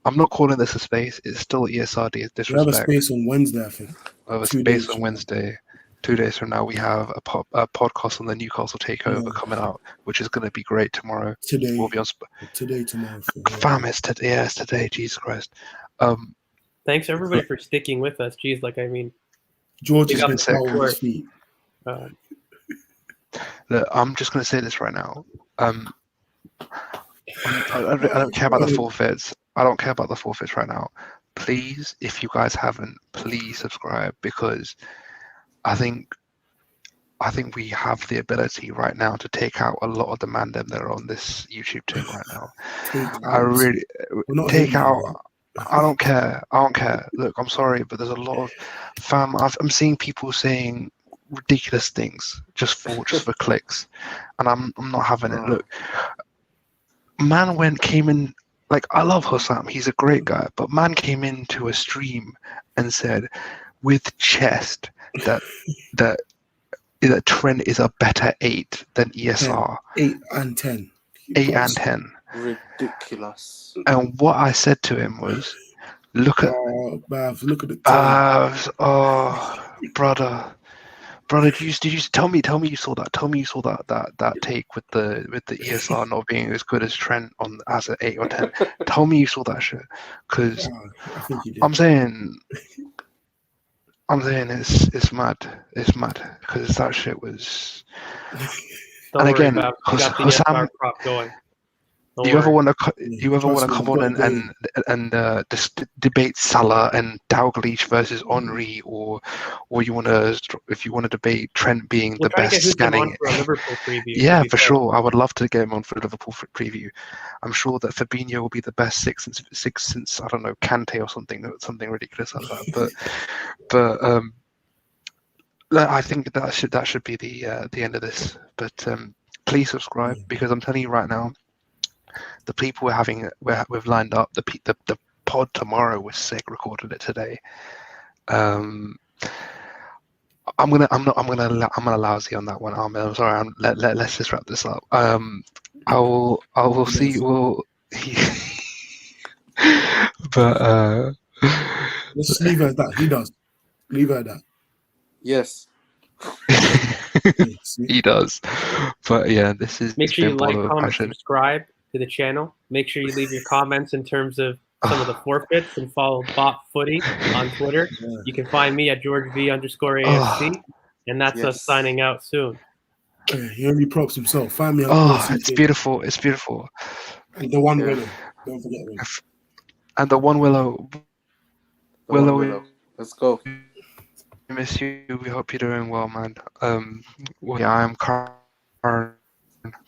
I'm not calling this a space. It's still ESRD. It's disrespect. We have a space on Wednesday, I think. We have a space on Wednesday. 2 days from now, we have a podcast on the Newcastle takeover coming out, which is going to be great tomorrow. Today. We'll be on tomorrow. Fam, it's today. Yeah, it's today. Jesus Christ. Thanks everybody for sticking with us. Jeez, like I mean, George has been sick on his feet. Look, I'm just going to say this right now. I don't care about the forfeits. I don't care about the forfeits right now. Please, if you guys haven't, please subscribe, because I think we have the ability right now to take out a lot of the mandem that are on this YouTube team right now. I really take out. I don't care. Look, I'm sorry, but there's a lot of I'm seeing people saying ridiculous things just for clicks, and I'm not having it. Look, man came in. Like, I love Hussam, he's a great guy, but man came into a stream and said with chest that Trent is a better 8 than ESR. 8 and 10. 8 and 10. Ridiculous. And what I said to him was, look at Bavs, look at the Bavs. Oh, brother, did you tell me you saw that? Tell me you saw that take with the ESR not being as good as Trent as an 8 or 10. Tell me you saw that shit, because I'm saying it's mad. It's mad because that shit was. Don't and worry again, about it. We got the ESR prop going. You ever want to come on and just debate Salah and Dalglish versus Henry, or you want to, if you want to debate Trent being the best scanning? Yeah, for sure. I would love to get him on for a Liverpool preview. I'm sure that Fabinho will be the best six since I don't know, Kante or something ridiculous like that. But I think that should be the end of this. But please subscribe, because I'm telling you right now, the people we've lined up, the pod tomorrow was sick. Recorded it today. I'm gonna lousy on that one, Armin. I'm sorry. Let's just wrap this up. I will see. But let's just leave it at that. He does. Leave it at that. Yes. He does. But yeah, this is. Make sure you like, comment, subscribe to the channel. Make sure you leave your comments in terms of some of the forfeits, and follow Bot Footy on Twitter. You can find me at GeorgeV_AFC, and that's us signing out soon. He only props himself. Find me. It's beautiful. It's beautiful. And the one Willow. Don't forget Willow. And the one Willow. Willow. Let's go. We miss you. We hope you're doing well, man. I am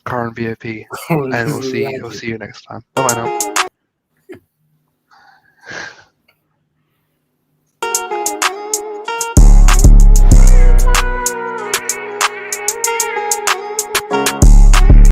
Karen VIP, and we'll see you next time. Bye now.